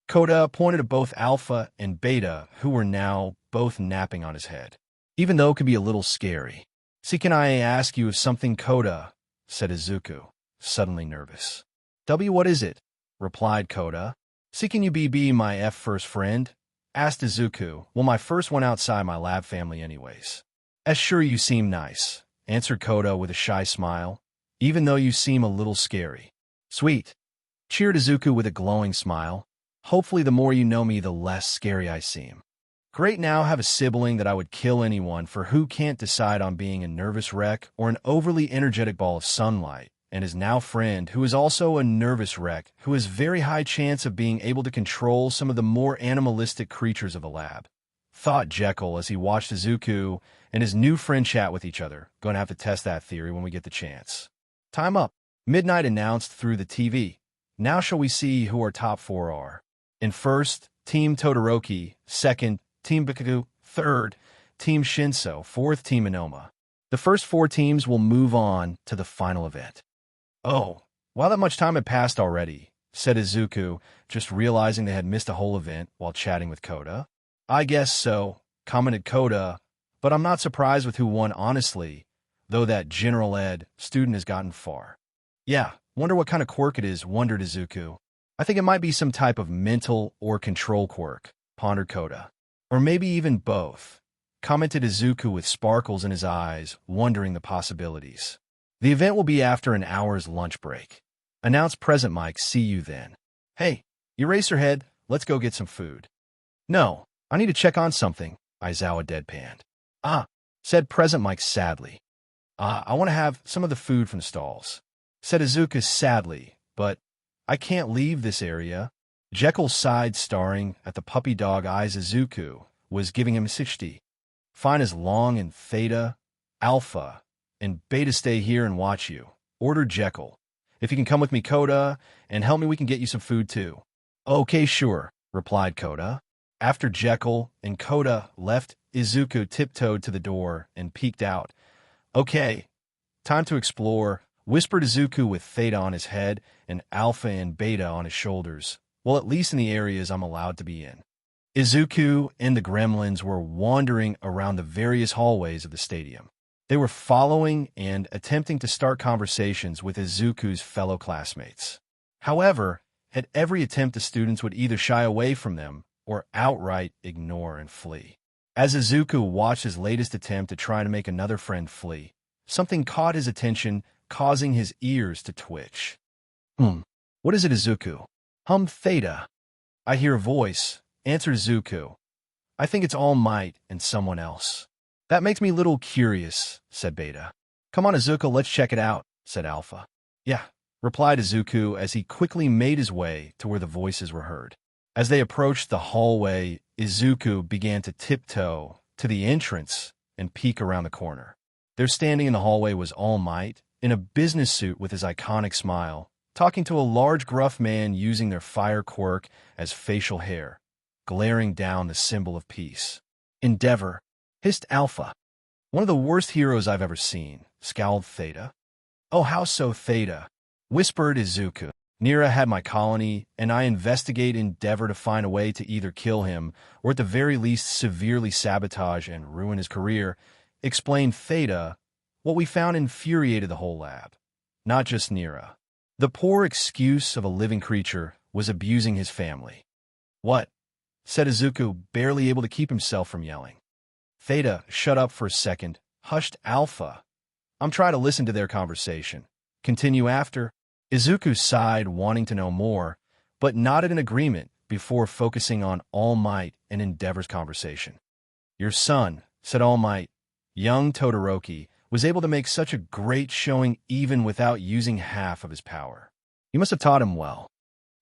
Speaker 1: Koda pointed to both Alpha and Beta, who were now both napping on his head, even though it could be a little scary. See, can I ask you if something, Koda? Said Izuku, suddenly nervous. What is it? Replied Koda. See, can you be my first friend? Asked Izuku. Well, my first one outside my lab family anyways. Sure, you seem nice, answered Koda with a shy smile, even though you seem a little scary. Sweet, cheered Izuku with a glowing smile. Hopefully the more you know me, the less scary I seem. Great, now have a sibling that I would kill anyone for, who can't decide on being a nervous wreck or an overly energetic ball of sunlight, and his now friend, who is also a nervous wreck, who has very high chance of being able to control some of the more animalistic creatures of the lab. Thought Jekyll as he watched Izuku and his new friend chat with each other. Going to have to test that theory when we get the chance. Time up. Midnight announced through the TV. Now shall we see who our top 4 are. In first, Team Todoroki. Second, Team Deku. Third, Team Shinso. Fourth, Team Inoma. The first 4 teams will move on to the final event. Oh, wow, that much time had passed already, said Izuku, just realizing they had missed a whole event while chatting with Koda. I guess so, commented Koda, but I'm not surprised with who won, honestly, though that general ed student has gotten far. Yeah, wonder what kind of quirk it is, wondered Izuku. I think it might be some type of mental or control quirk, pondered Koda. Or maybe even both, commented Izuku with sparkles in his eyes, wondering the possibilities. The event will be after an hour's lunch break. Announced Present Mike. See you then. Hey, Eraserhead, let's go get some food. No, I need to check on something, Aizawa deadpanned. Said Present Mike sadly. I want to have some of the food from the stalls, said Izuku sadly, but I can't leave this area. Jekyll sighed, staring at the puppy dog eyes Izuku was giving him 60. Fine, as long and Theta, Alpha, and Beta stay here and watch you, ordered Jekyll. If you can come with me, Koda, and help me, we can get you some food too. Okay, sure, replied Koda. After Jekyll and Koda left, Izuku tiptoed to the door and peeked out. Okay, time to explore, whispered Izuku with Theta on his head and Alpha and Beta on his shoulders. Well, at least in the areas I'm allowed to be in. Izuku and the gremlins were wandering around the various hallways of the stadium. They were following and attempting to start conversations with Izuku's fellow classmates. However, at every attempt, the students would either shy away from them or outright ignore and flee. As Izuku watched his latest attempt to try to make another friend flee, something caught his attention, causing his ears to twitch. What is it, Izuku? Theta. I hear a voice, answered Izuku. I think it's All Might and someone else. That makes me a little curious, said Beta. Come on, Izuku, let's check it out, said Alpha. Yeah, replied Izuku as he quickly made his way to where the voices were heard. As they approached the hallway, Izuku began to tiptoe to the entrance and peek around the corner. There, standing in the hallway, was All Might, in a business suit with his iconic smile, talking to a large gruff man using their fire quirk as facial hair, glaring down the symbol of peace. Endeavor, hissed Alpha. One of the worst heroes I've ever seen, scowled Theta. Oh, how so, Theta? Whispered Izuku. Nira had my colony, and I investigate Endeavor to find a way to either kill him or at the very least severely sabotage and ruin his career, explained Theta What we found infuriated the whole lab, not just Nira. The poor excuse of a living creature was abusing his family. "What?" said Izuku, barely able to keep himself from yelling. Theta shut up for a second, hushed Alpha. "I'm trying to listen to their conversation. Continue after." Izuku sighed, wanting to know more, but nodded in agreement before focusing on All Might and Endeavor's conversation. "Your son," said All Might, "young Todoroki, was able to make such a great showing even without using half of his power. You must have taught him well."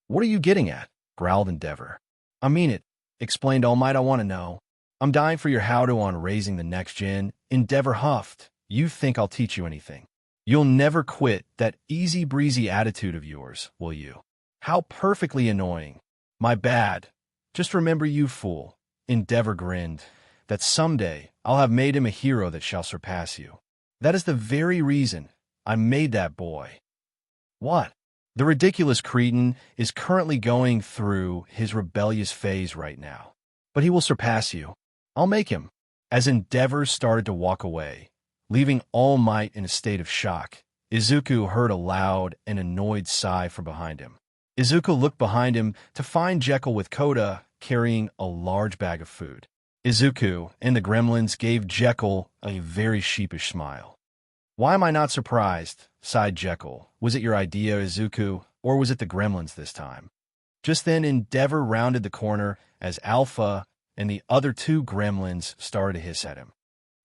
Speaker 1: "What are you getting at?" growled Endeavor. "I mean it," explained All Might. "I want to know. I'm dying for your how-to on raising the next gen." Endeavor huffed. "You think I'll teach you anything? You'll never quit that easy-breezy attitude of yours, will you? How perfectly annoying." "My bad. Just remember, you fool," Endeavor grinned, "that someday I'll have made him a hero that shall surpass you. That is the very reason I made that boy." "What?" "The ridiculous cretin is currently going through his rebellious phase right now, but he will surpass you. I'll make him." As Endeavor started to walk away, leaving All Might in a state of shock, Izuku heard a loud and annoyed sigh from behind him. Izuku looked behind him to find Jekyll with Koda carrying a large bag of food. Izuku and the gremlins gave Jekyll a very sheepish smile. "Why am I not surprised?" sighed Jekyll. "Was it your idea, Izuku, or was it the gremlins this time?" Just then, Endeavor rounded the corner as Alpha and the other two gremlins started to hiss at him.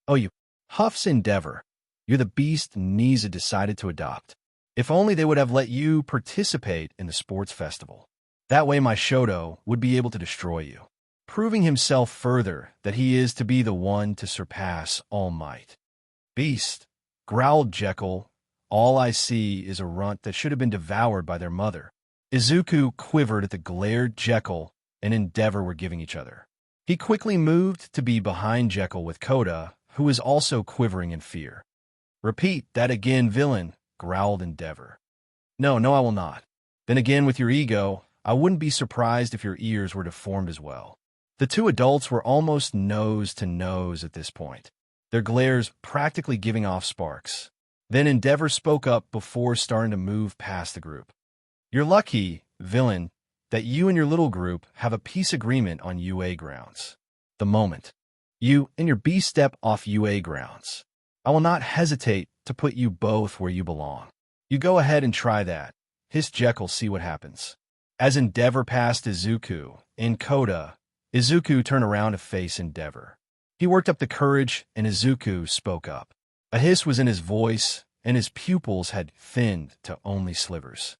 Speaker 1: "Oh, you," huffs Endeavor. "You're the beast Nisa decided to adopt. If only they would have let you participate in the sports festival. That way my Shoto would be able to destroy you, proving himself further that he is to be the one to surpass All Might." "Beast," growled Jekyll. "All I see is a runt that should have been devoured by their mother." Izuku quivered at the glare Jekyll and Endeavor were giving each other. He quickly moved to be behind Jekyll with Koda, who was also quivering in fear. "Repeat that again, villain," growled Endeavor. No, I will not." "Then again, with your ego, I wouldn't be surprised if your ears were deformed as well." The two adults were almost nose to nose at this point, their glares practically giving off sparks. Then Endeavor spoke up before starting to move past the group. "You're lucky, villain, that you and your little group have a peace agreement on UA grounds. The moment you and your beast step off UA grounds, I will not hesitate to put you both where you belong. You go ahead and try that," hissed Jekyll. "See what happens." As Endeavor passed Izuku and Koda, Izuku turned around to face Endeavor. He worked up the courage, and Izuku spoke up. A hiss was in his voice, and his pupils had thinned to only slivers.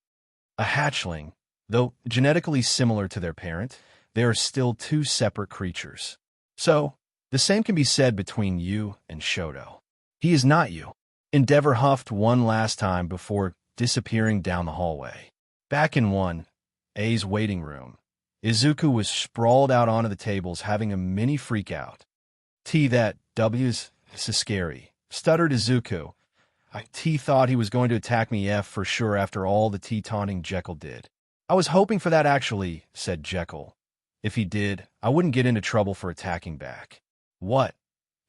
Speaker 1: "A hatchling, though genetically similar to their parent, they are still two separate creatures. So, the same can be said between you and Shoto. He is not you." Endeavor huffed one last time before disappearing down the hallway. Back in 1A's waiting room, Izuku was sprawled out onto the tables having a mini freak-out. That W's is scary," stuttered Izuku. "T thought he was going to attack me F for sure after all the taunting Jekyll did." "I was hoping for that actually," said Jekyll. "If he did, I wouldn't get into trouble for attacking back." "What?"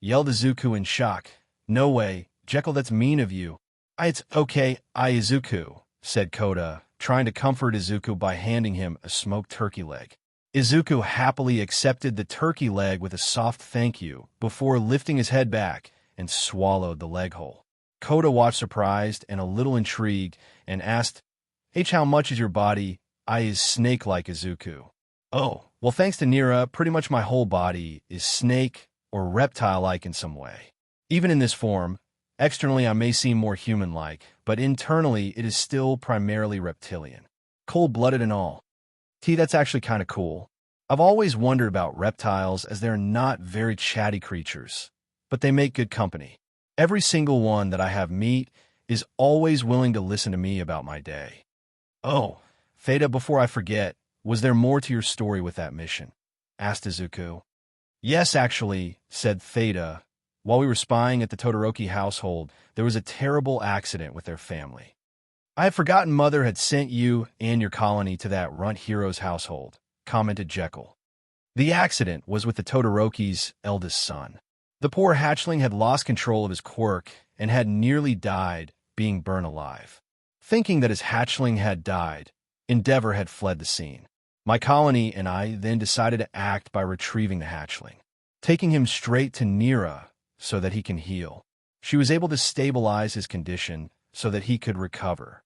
Speaker 1: yelled Izuku in shock. "No way, Jekyll, that's mean of you." It's okay, Izuku," said Koda, trying to comfort Izuku by handing him a smoked turkey leg. Izuku happily accepted the turkey leg with a soft thank you before lifting his head back and swallowed the leg whole. Koda watched surprised and a little intrigued and asked, "How much is your body? I is snake-like, Izuku." "Oh, well, thanks to Nira, pretty much my whole body is snake or reptile-like in some way. Even in this form, externally I may seem more human-like, but internally it is still primarily reptilian. Cold-blooded and all." That's actually kind of cool. I've always wondered about reptiles as they're not very chatty creatures, but they make good company. Every single one that I have meet is always willing to listen to me about my day. "Oh, Theta, before I forget, was there more to your story with that mission?" asked Izuku. "Yes, actually," said Theta. "While we were spying at the Todoroki household, there was a terrible accident with their family. I had forgotten Mother had sent you and your colony to that runt hero's household," commented Jekyll. "The accident was with the Todoroki's eldest son. The poor hatchling had lost control of his quirk and had nearly died, being burned alive. Thinking that his hatchling had died, Endeavor had fled the scene. My colony and I then decided to act by retrieving the hatchling, taking him straight to Nira so that he can heal. She was able to stabilize his condition so that he could recover.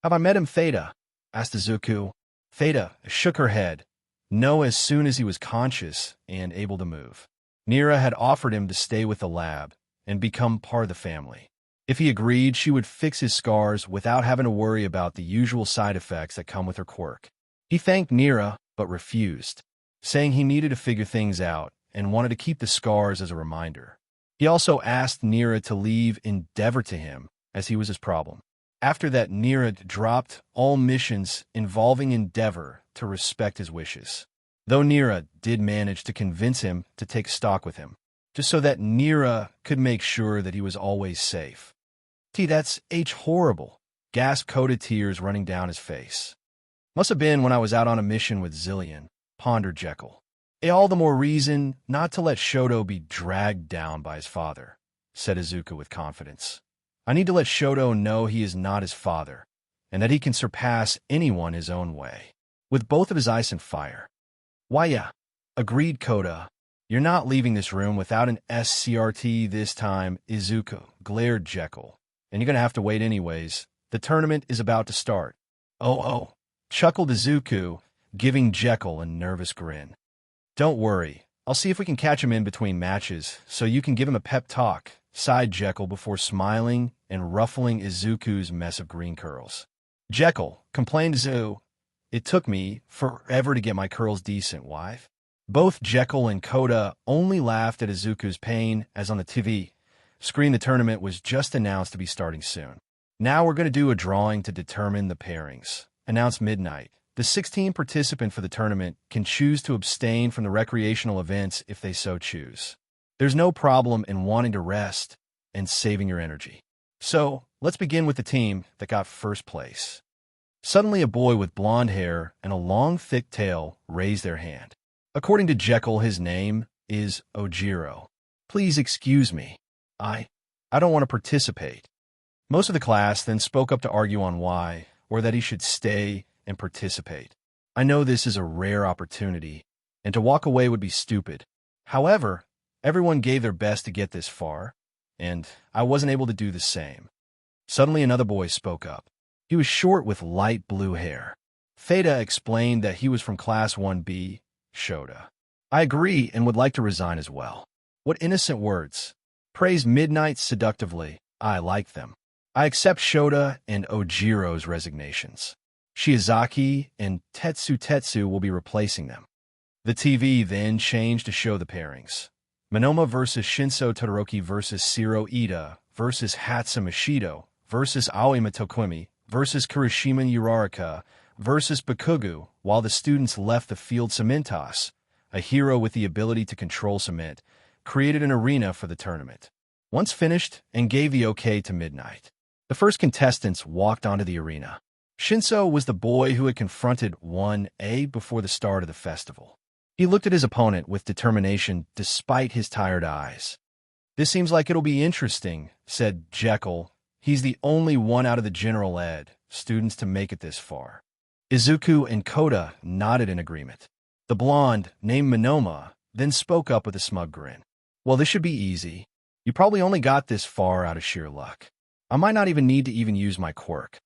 Speaker 1: "Have I met him, Theta?" asked Izuku. Theta shook her head. No, as soon as he was conscious and able to move. Nira had offered him to stay with the lab and become part of the family. If he agreed, she would fix his scars without having to worry about the usual side effects that come with her quirk. He thanked Nira, but refused, saying he needed to figure things out and wanted to keep the scars as a reminder. He also asked Nira to leave Endeavor to him, as he was his problem. After that, Nira dropped all missions involving Endeavor to respect his wishes. Though Nira did manage to convince him to take stock with him, just so that Nira could make sure that he was always safe. That's horrible, gasped Koda, tears running down his face. Must have been when I was out on a mission with Zillion, pondered Jekyll. All the more reason not to let Shoto be dragged down by his father, said Izuku with confidence. I need to let Shoto know he is not his father, and that he can surpass anyone his own way, with both of his ice and fire. Why, yeah, agreed Koda. You're not leaving this room without an SCRT this time, Izuku, glared Jekyll. And you're going to have to wait anyways. The tournament is about to start. Oh, chuckled Izuku, giving Jekyll a nervous grin. Don't worry, I'll see if we can catch him in between matches, so you can give him a pep talk, sighed Jekyll before smiling and ruffling Izuku's mess of green curls. Jekyll, complained Izuku, it took me forever to get my curls decent, wife. Both Jekyll and Koda only laughed at Izuku's pain as on the TV screen the tournament was just announced to be starting soon. Now we're going to do a drawing to determine the pairings, announced Midnight. The 16 participant for the tournament can choose to abstain from the recreational events if they so choose. There's no problem in wanting to rest and saving your energy. So, let's begin with the team that got first place. Suddenly a boy with blonde hair and a long thick tail raised their hand. According to Jekyll, his name is Ojiro. Please excuse me. I don't want to participate. Most of the class then spoke up to argue on why, or that he should stay and participate. I know this is a rare opportunity, and to walk away would be stupid. However, everyone gave their best to get this far, and I wasn't able to do the same. Suddenly another boy spoke up. He was short with light blue hair. Theta explained that he was from Class 1B, Shota. I agree and would like to resign as well. What innocent words. Praised Midnight seductively. I like them. I accept Shota and Ojiro's resignations. Shiozaki and Tetsu will be replacing them. The TV then changed to show the pairings. Monoma versus Shinso Todoroki versus Shiro Ida versus Hatsuma Shido versus Aoyama Tokwimi versus Kirishima Uraraka versus Bakugu, while the students left the field. Cementos, a hero with the ability to control cement, created an arena for the tournament. Once finished and gave the okay to Midnight. The first contestants walked onto the arena. Shinso was the boy who had confronted 1A before the start of the festival. He looked at his opponent with determination despite his tired eyes. This seems like it'll be interesting, said Jekyll. He's the only one out of the general ed students to make it this far. Izuku and Koda nodded in agreement. The blonde, named Monoma, then spoke up with a smug grin. Well, this should be easy. You probably only got this far out of sheer luck. I might not even need to use my quirk.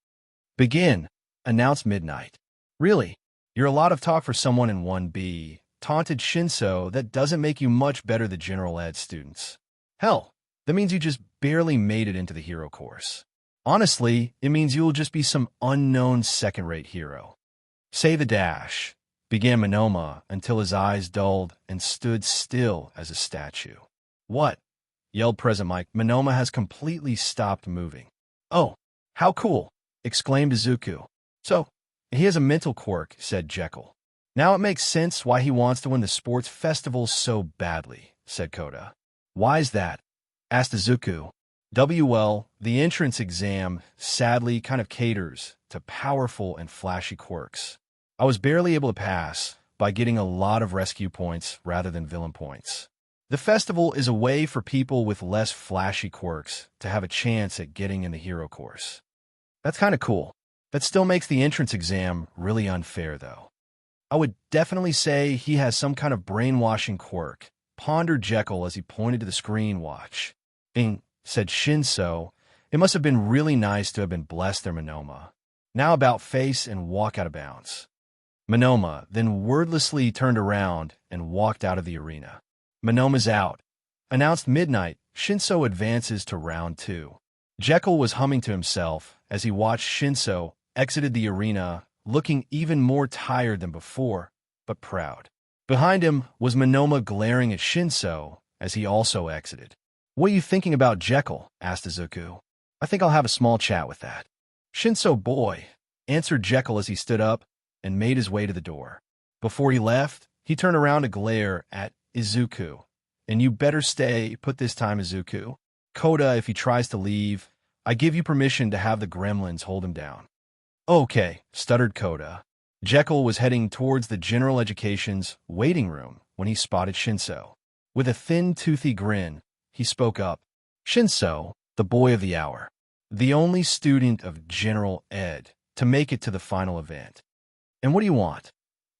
Speaker 1: Begin, announced Midnight. Really? You're a lot of talk for someone in 1B, taunted Shinso. That doesn't make you much better than general ed students. Hell, that means you just barely made it into the hero course. Honestly, it means you'll just be some unknown second-rate hero. Say the dash, began Monoma until his eyes dulled and stood still as a statue. What? Yelled Present Mike. Monoma has completely stopped moving. Oh, how cool, exclaimed Izuku. So, he has a mental quirk, said Jekyll. Now it makes sense why he wants to win the sports festival so badly, said Koda. Why's that? Asked Izuku. Well, the entrance exam sadly kind of caters to powerful and flashy quirks. I was barely able to pass by getting a lot of rescue points rather than villain points. The festival is a way for people with less flashy quirks to have a chance at getting in the hero course. That's kind of cool. That still makes the entrance exam really unfair, though. I would definitely say he has some kind of brainwashing quirk, pondered Jekyll as he pointed to the screen watch. Bing, said Shinso. It must have been really nice to have been blessed there, Monoma. Now about face and walk out of bounds. Monoma then wordlessly turned around and walked out of the arena. Monoma's out. Announced midnight, Shinso advances to round 2. Jekyll was humming to himself as he watched Shinso exited the arena, looking even more tired than before, but proud. Behind him was Monoma glaring at Shinso as he also exited. "What are you thinking about Jekyll?" asked Izuku. "I think I'll have a small chat with that." "Shinso boy," answered Jekyll as he stood up and made his way to the door. Before he left, he turned around to glare at Izuku. "And you better stay put this time, Izuku. Koda, if he tries to leave, I give you permission to have the gremlins hold him down." "Okay," stuttered Koda. Jekyll was heading towards the general education's waiting room when he spotted Shinso. With a thin, toothy grin, he spoke up. "Shinso, the boy of the hour. The only student of general ed to make it to the final event. And what do you want?"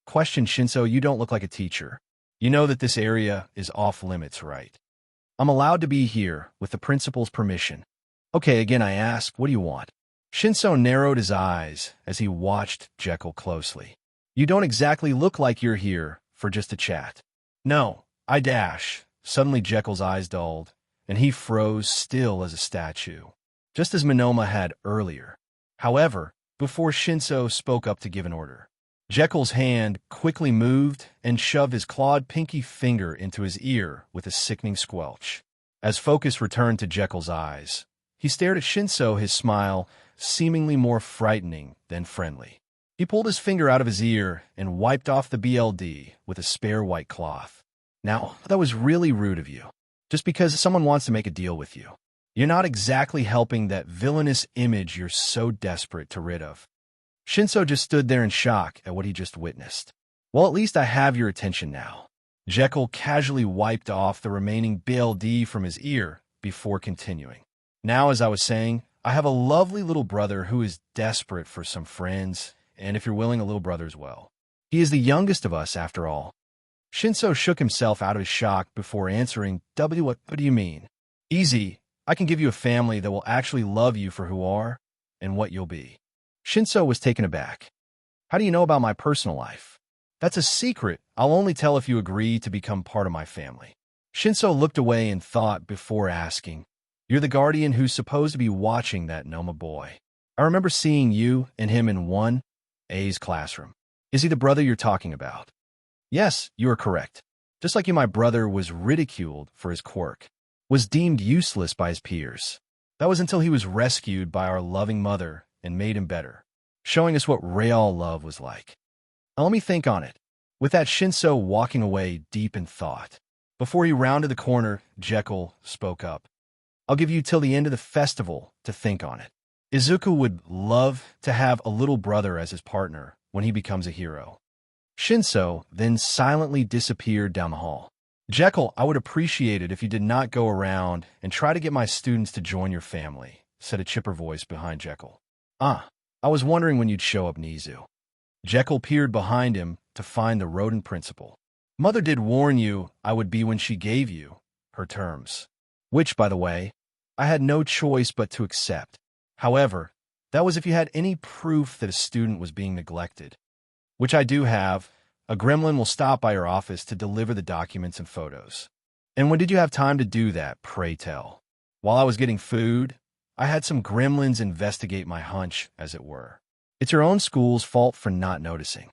Speaker 1: questioned Shinso. "You don't look like a teacher. You know that this area is off limits, right?" "I'm allowed to be here with the principal's permission." "Okay, again I ask, what do you want?" Shinso narrowed his eyes as he watched Jekyll closely. "You don't exactly look like you're here for just a chat." "No, I dash." Suddenly Jekyll's eyes dulled, and he froze still as a statue, just as Monoma had earlier. However, before Shinso spoke up to give an order, Jekyll's hand quickly moved and shoved his clawed pinky finger into his ear with a sickening squelch. As focus returned to Jekyll's eyes, he stared at Shinso, his smile seemingly more frightening than friendly. He pulled his finger out of his ear and wiped off the BLD with a spare white cloth. "Now, that was really rude of you. Just because someone wants to make a deal with you, you're not exactly helping that villainous image you're so desperate to rid of." Shinso just stood there in shock at what he just witnessed. "Well, at least I have your attention now." Jekyll casually wiped off the remaining BLD from his ear before continuing. "Now, as I was saying, I have a lovely little brother who is desperate for some friends, and if you're willing, a little brother as well. He is the youngest of us, after all." Shinso shook himself out of his shock before answering, What do you mean?" "Easy. I can give you a family that will actually love you for who you are and what you'll be." Shinso was taken aback. "How do you know about my personal life?" "That's a secret. I'll only tell if you agree to become part of my family." Shinso looked away in thought before asking, "You're the guardian who's supposed to be watching that Nomu boy. I remember seeing you and him in 1A's classroom. Is he the brother you're talking about?" "Yes, you are correct. Just like you, my brother was ridiculed for his quirk, was deemed useless by his peers. That was until he was rescued by our loving mother and made him better, showing us what real love was like." "Now let me think on it." With that, Shinso walking away deep in thought. Before he rounded the corner, Jekyll spoke up. "I'll give you till the end of the festival to think on it. Izuku would love to have a little brother as his partner when he becomes a hero." Shinso then silently disappeared down the hall. "Jekyll, I would appreciate it if you did not go around and try to get my students to join your family," said a chipper voice behind Jekyll. I was wondering when you'd show up, Nizu." Jekyll peered behind him to find the rodent principal. "Mother did warn you I would be when she gave you her terms. Which, by the way, I had no choice but to accept. However, that was if you had any proof that a student was being neglected. Which I do have. A gremlin will stop by your office to deliver the documents and photos." "And when did you have time to do that, pray tell?" "While I was getting food, I had some gremlins investigate my hunch, as it were. It's your own school's fault for not noticing."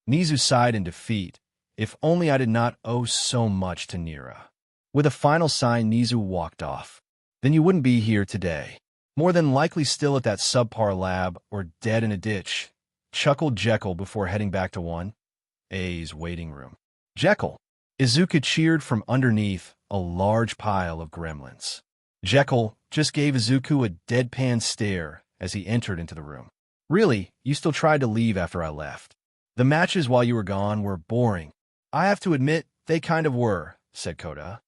Speaker 1: Nizu sighed in defeat. If only I did not owe so much to Nira. With a final sigh, Nizu walked off. "Then you wouldn't be here today. More than likely still at that subpar lab or dead in a ditch," chuckled Jekyll before heading back to 1A's waiting room. "Jekyll!" Izuku cheered from underneath a large pile of gremlins. Jekyll just gave Izuku a deadpan stare as he entered into the room. "Really, you still tried to leave after I left?" "The matches while you were gone were boring." "I have to admit, they kind of were," said Koda.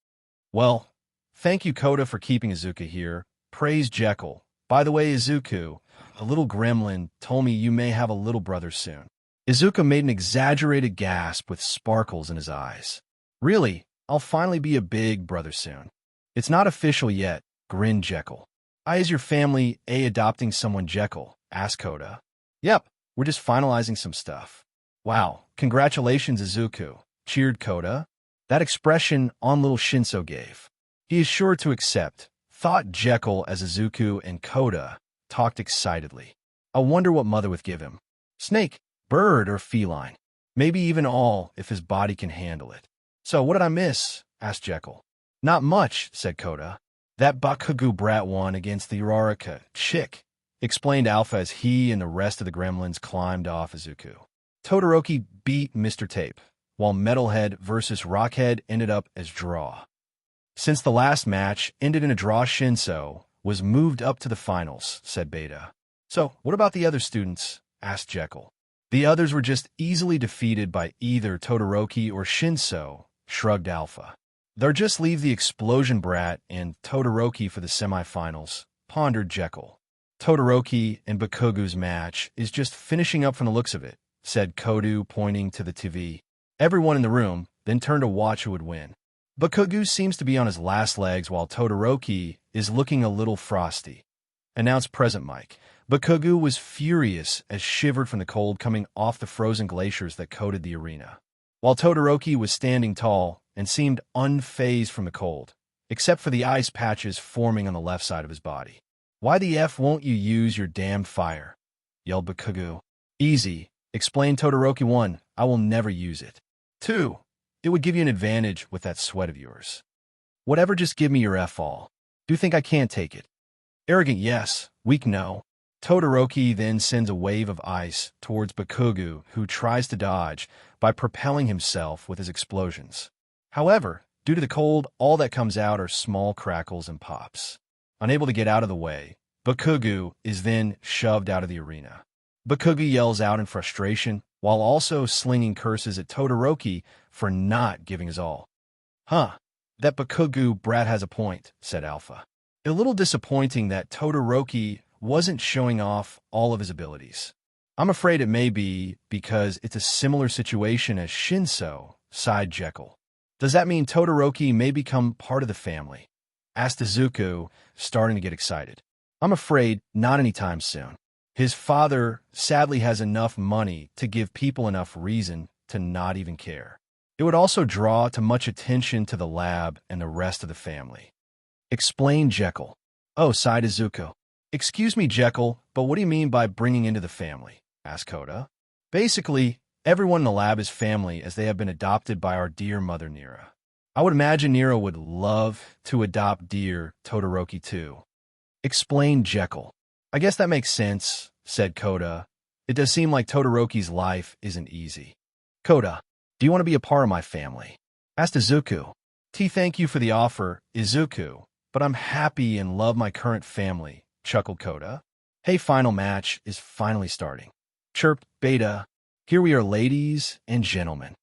Speaker 1: Well, thank you, Koda, for keeping Izuku here. Praise Jekyll. By the way, Izuku, a little gremlin, told me you may have a little brother soon. Izuku made an exaggerated gasp with sparkles in his eyes. Really, I'll finally be a big brother soon. It's not official yet, grinned Jekyll. Is your family adopting someone, Jekyll? Asked Koda. Yep, we're just finalizing some stuff. Wow, congratulations, Izuku, cheered Koda. That expression on little Shinso gave. He is sure to accept, thought Jekyll as Izuku and Koda talked excitedly. I wonder what mother would give him. Snake, bird, or feline. Maybe even all, if his body can handle it. So what did I miss? Asked Jekyll. Not much, said Koda. That Bakugo brat won against the Uraraka chick, explained Alpha as he and the rest of the gremlins climbed off Izuku. Todoroki beat Mr. Tape, while Metalhead versus Rockhead ended up as draw. Since the last match ended in a draw, Shinso was moved up to the finals, said Beta. So, what about the other students? Asked Jekyll. The others were just easily defeated by either Todoroki or Shinso, shrugged Alpha. They'll just leave the Explosion Brat and Todoroki for the semifinals, pondered Jekyll. Todoroki and Bakugo's match is just finishing up from the looks of it, said Kodu, pointing to the TV. Everyone in the room then turned to watch who would win. Bakugo seems to be on his last legs while Todoroki is looking a little frosty, announced Present Mike. Bakugo was furious as shivered from the cold coming off the frozen glaciers that coated the arena, while Todoroki was standing tall and seemed unfazed from the cold, except for the ice patches forming on the left side of his body. Why the F won't you use your damned fire? Yelled Bakugo. Easy, explained Todoroki. 1, I will never use it. 2, it would give you an advantage with that sweat of yours. Whatever, just give me your F all. Do you think I can't take it? Arrogant, yes. Weak, no. Todoroki then sends a wave of ice towards Bakugo, who tries to dodge by propelling himself with his explosions. However, due to the cold, all that comes out are small crackles and pops. Unable to get out of the way, Bakugo is then shoved out of the arena. Bakugo yells out in frustration, while also slinging curses at Todoroki for not giving his all. That Bakugo brat has a point, said Alpha. A little disappointing that Todoroki wasn't showing off all of his abilities. I'm afraid it may be because it's a similar situation as Shinso, sighed Jekyll. Does that mean Todoroki may become part of the family? Asked Izuku, starting to get excited. I'm afraid not anytime soon. His father sadly has enough money to give people enough reason to not even care. It would also draw too much attention to the lab and the rest of the family. Explained Jekyll. Oh, sighed Izuku. Excuse me, Jekyll, but what do you mean by bringing into the family? Asked Koda. Basically, everyone in the lab is family as they have been adopted by our dear mother Nira. I would imagine Nira would love to adopt dear Todoroki too. Explained Jekyll. I guess that makes sense, said Koda. It does seem like Todoroki's life isn't easy. Koda, do you want to be a part of my family? Asked Izuku. Thank you for the offer, Izuku, but I'm happy and love my current family, chuckled Koda. Hey, final match is finally starting. Chirped Beta. Here we are, ladies and gentlemen.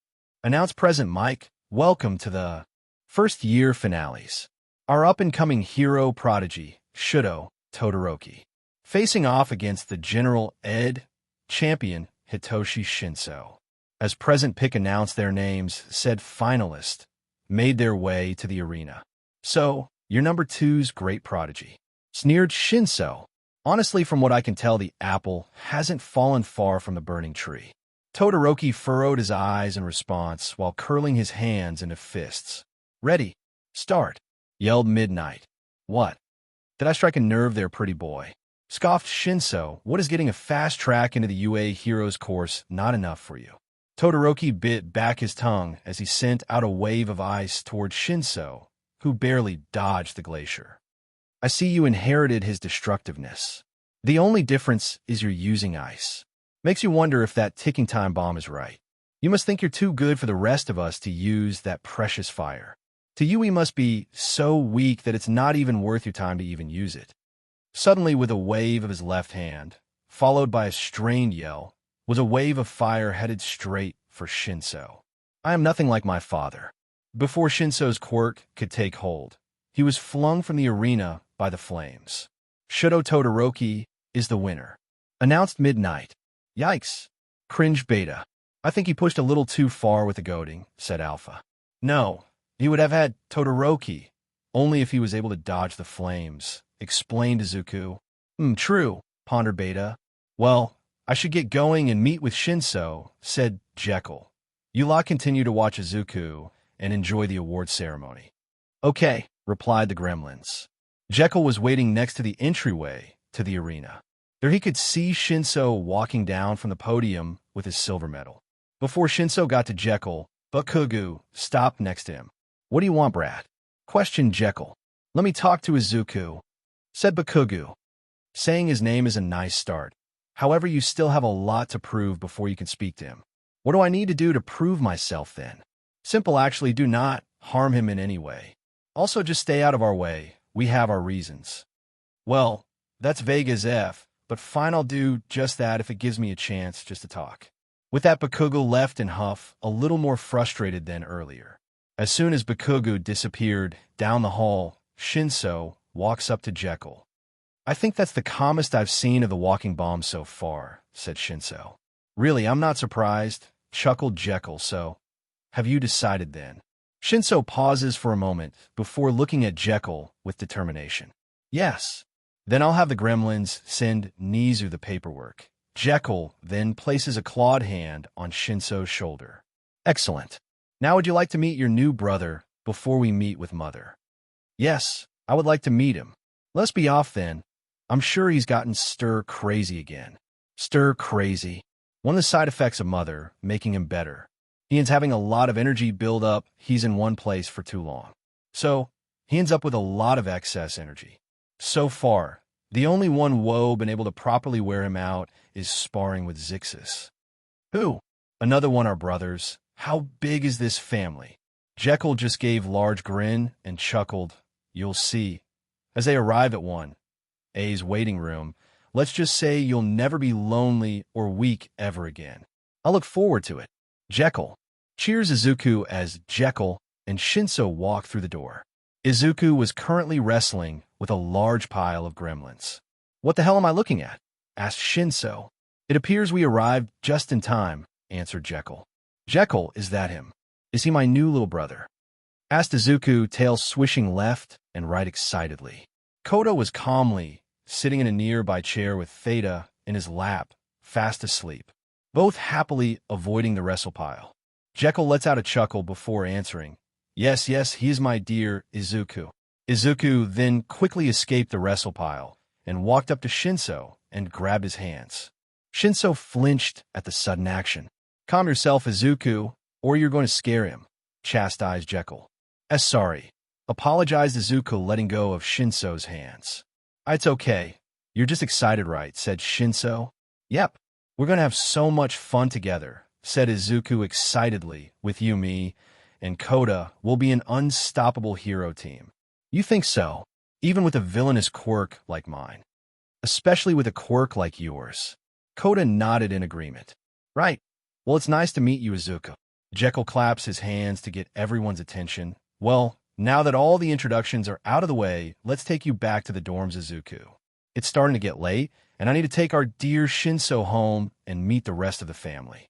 Speaker 1: Announced Present Mike. Welcome to the first year finales. Our up-and-coming hero prodigy, Shudo Todoroki, facing off against the General Ed champion, Hitoshi Shinso. As Present Pick announced their names, said finalists made their way to the arena. So, your number 2's great prodigy. Sneered Shinso. Honestly, from what I can tell, the apple hasn't fallen far from the burning tree. Todoroki furrowed his eyes in response while curling his hands into fists. Ready, start, yelled Midnight. What? Did I strike a nerve there, pretty boy? Scoffed Shinso. What is getting a fast track into the UA Heroes course not enough for you? Todoroki bit back his tongue as he sent out a wave of ice towards Shinso, who barely dodged the glacier. I see you inherited his destructiveness. The only difference is you're using ice. Makes you wonder if that ticking time bomb is right. You must think you're too good for the rest of us to use that precious fire. To you, he must be so weak that it's not even worth your time to even use it. Suddenly, with a wave of his left hand, followed by a strained yell, was a wave of fire headed straight for Shinso. I am nothing like my father. Before Shinso's quirk could take hold, he was flung from the arena by the flames. Shudo Todoroki is the winner. Announced midnight. Yikes. Cringe Beta. I think he pushed a little too far with the goading, said Alpha. No, he would have had Todoroki, only if he was able to dodge the flames, explained Izuku. True, pondered Beta. Well, I should get going and meet with Shinso, said Jekyll. You lot continue to watch Izuku and enjoy the award ceremony. Okay, replied the gremlins. Jekyll was waiting next to the entryway to the arena. There he could see Shinso walking down from the podium with his silver medal. Before Shinso got to Jekyll, Bakugo stopped next to him. What do you want, Brad? Questioned Jekyll. Let me talk to Izuku, said Bakugo. Saying his name is a nice start. However, you still have a lot to prove before you can speak to him. What do I need to do to prove myself then? Simple, actually. Do not harm him in any way. Also, just stay out of our way. We have our reasons. Well, that's vague as F, but fine, I'll do just that if it gives me a chance just to talk. With that, Bakugo left in huff, a little more frustrated than earlier. As soon as Bakugo disappeared down the hall, Shinso walks up to Jekyll. I think that's the calmest I've seen of the walking bomb so far, said Shinso. Really, I'm not surprised, chuckled Jekyll. So, have you decided then? Shinso pauses for a moment before looking at Jekyll with determination. Yes. Then I'll have the gremlins send Nizu the paperwork. Jekyll then places a clawed hand on Shinso's shoulder. Excellent. Now would you like to meet your new brother before we meet with Mother? Yes, I would like to meet him. Let's be off then. I'm sure he's gotten stir crazy again. Stir crazy. One of the side effects of Mother, making him better. He ends having a lot of energy build up. He's in one place for too long. So, he ends up with a lot of excess energy. So far, the only one Woe been able to properly wear him out is sparring with Zixus. Who? Another one our brothers. How big is this family? Jekyll just gave large grin and chuckled. You'll see. As they arrive at 1A's waiting room, let's just say you'll never be lonely or weak ever again. I look forward to it. Jekyll. Cheers Izuku as Jekyll and Shinso walk through the door. Izuku was currently wrestling with a large pile of gremlins. What the hell am I looking at? Asked Shinso. It appears we arrived just in time, answered Jekyll. Jekyll, is that him? Is he my new little brother? Asked Izuku, tail swishing left and right excitedly. Koda was calmly sitting in a nearby chair with Theta in his lap, fast asleep, both happily avoiding the wrestle pile. Jekyll lets out a chuckle before answering, Yes, he is my dear Izuku. Izuku then quickly escaped the wrestle pile and walked up to Shinso and grabbed his hands. Shinso flinched at the sudden action. Calm yourself, Izuku, or you're going to scare him, chastised Jekyll. Sorry, apologized Izuku, letting go of Shinso's hands. It's okay. You're just excited, right? Said Shinso. Yep. We're going to have so much fun together, said Izuku excitedly. With you, me, and Koda, we'll be an unstoppable hero team. You think so? Even with a villainous quirk like mine. Especially with a quirk like yours. Koda nodded in agreement. Right. Well, it's nice to meet you, Izuku. Jekyll claps his hands to get everyone's attention. Well, now that all the introductions are out of the way, let's take you back to the dorms, Izuku. It's starting to get late, and I need to take our dear Shinso home and meet the rest of the family.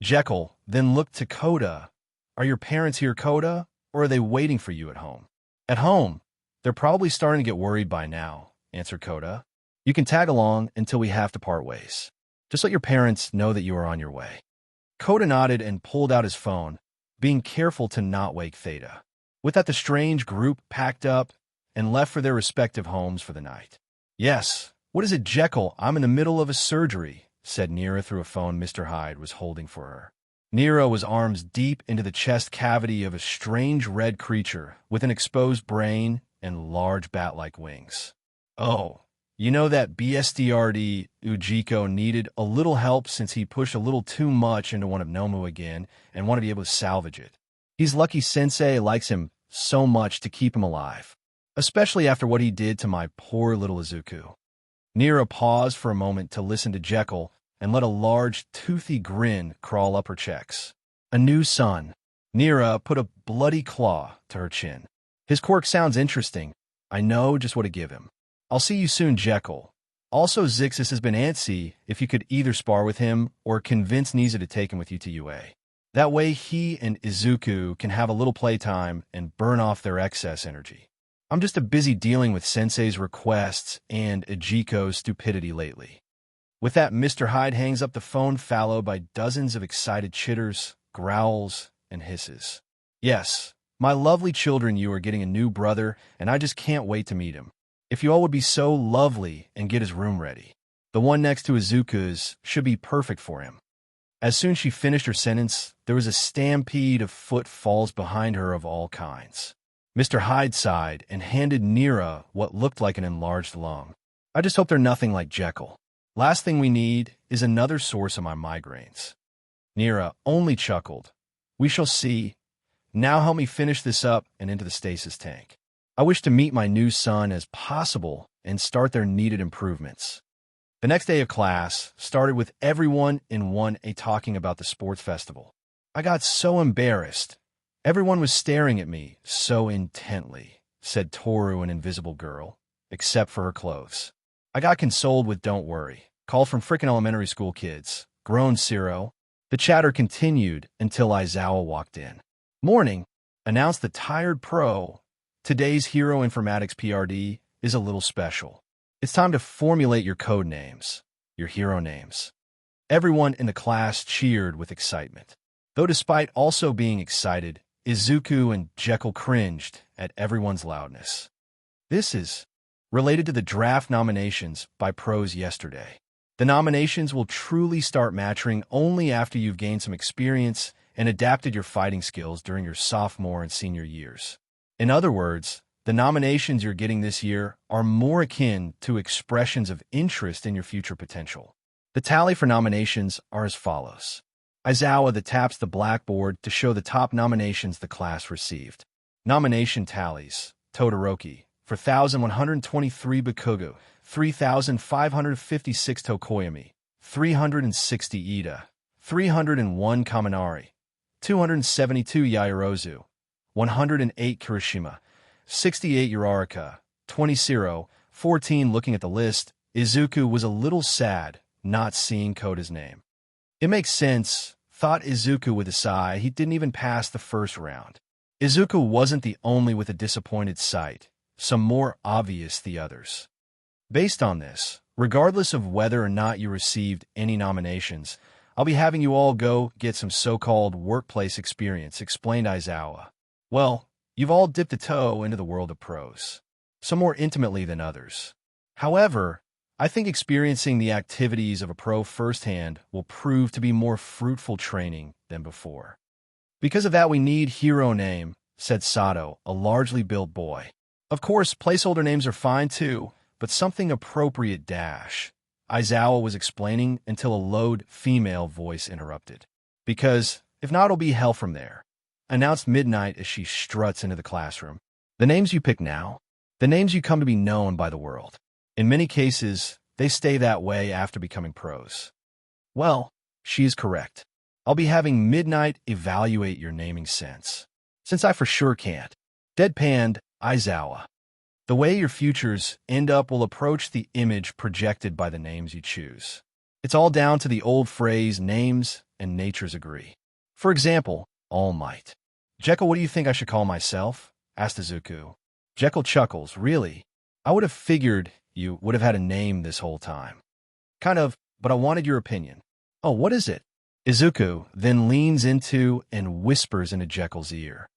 Speaker 1: Jekyll then looked to Koda. Are your parents here, Koda, or are they waiting for you at home? At home. They're probably starting to get worried by now, answered Koda. You can tag along until we have to part ways. Just let your parents know that you are on your way. Koda nodded and pulled out his phone, being careful to not wake Theta. With that, the strange group packed up and left for their respective homes for the night. Yes, what is it, Jekyll? I'm in the middle of a surgery, said Nira through a phone Mr. Hyde was holding for her. Nira was arms deep into the chest cavity of a strange red creature with an exposed brain and large bat-like wings. Oh, you know that BSDRD Ujiko needed a little help since he pushed a little too much into one of Nomu again and wanted to be able to salvage it. He's lucky Sensei likes him so much to keep him alive, especially after what he did to my poor little Izuku. Nira paused for a moment to listen to Jekyll and let a large, toothy grin crawl up her cheeks. A new son. Nira put a bloody claw to her chin. His quirk sounds interesting. I know just what to give him. I'll see you soon, Jekyll. Also, Zixis has been antsy if you could either spar with him or convince Niza to take him with you to UA. That way he and Izuku can have a little playtime and burn off their excess energy. I'm just busy dealing with Sensei's requests and Ejiko's stupidity lately. With that, Mr. Hyde hangs up the phone, followed by dozens of excited chitters, growls, and hisses. Yes, my lovely children, you are getting a new brother, and I just can't wait to meet him. If you all would be so lovely and get his room ready. The one next to Izuku's should be perfect for him. As soon as she finished her sentence, there was a stampede of footfalls behind her of all kinds. Mr. Hyde sighed and handed Nira what looked like an enlarged lung. I just hope they're nothing like Jekyll. Last thing we need is another source of my migraines. Nira only chuckled. We shall see. Now help me finish this up and into the stasis tank. I wish to meet my new son as possible and start their needed improvements. The next day of class started with everyone in 1A talking about the sports festival. I got so embarrassed. Everyone was staring at me so intently, said Toru, an invisible girl, except for her clothes. I got consoled with don't worry. Call from frickin' elementary school kids. Groaned Ciro. The chatter continued until Izawa walked in. Morning, announced the tired pro. Today's Hero Informatics PRD is a little special. It's time to formulate your code names, your hero names. Everyone in the class cheered with excitement. Though despite also being excited, Izuku and Jekyll cringed at everyone's loudness. This is related to the draft nominations by pros yesterday. The nominations will truly start maturing only after you've gained some experience and adapted your fighting skills during your sophomore and senior years. In other words, the nominations you're getting this year are more akin to expressions of interest in your future potential. The tally for nominations are as follows. Izawa that taps the blackboard to show the top nominations the class received. Nomination tallies. Todoroki, 4,123 Bakugo, 3,556 Tokoyami, 360 Ida, 301 Kaminari, 272 Yaoyorozu, 108 Kirishima, 68 Uraraka, 20 Ciro, 14. Looking at the list, Izuku was a little sad not seeing Koda's name. It makes sense, thought Izuku with a sigh. He didn't even pass the first round. Izuku wasn't the only with a disappointed sight. Some more obvious the others. Based on this, regardless of whether or not you received any nominations, I'll be having you all go get some so-called workplace experience, explained Izawa. Well, you've all dipped a toe into the world of pros, some more intimately than others. However, I think experiencing the activities of a pro firsthand will prove to be more fruitful training than before. Because of that, we need hero name, said Sato, a largely built boy. Of course, placeholder names are fine too, but something appropriate dash. Izawa was explaining until a loud female voice interrupted. Because, if not, it'll be hell from there, announced Midnight as she struts into the classroom. The names you pick now, the names you come to be known by the world. In many cases, they stay that way after becoming pros. Well, she is correct. I'll be having Midnight evaluate your naming sense, since I for sure can't. Deadpanned, Izawa. The way your futures end up will approach the image projected by the names you choose. It's all down to the old phrase, names and natures agree. For example, All Might. Jekyll, what do you think I should call myself? Asked Izuku. Jekyll chuckles. Really? I would have figured you would have had a name this whole time. Kind of, but I wanted your opinion. Oh, what is it? Izuku then leans into and whispers into Jekyll's ear.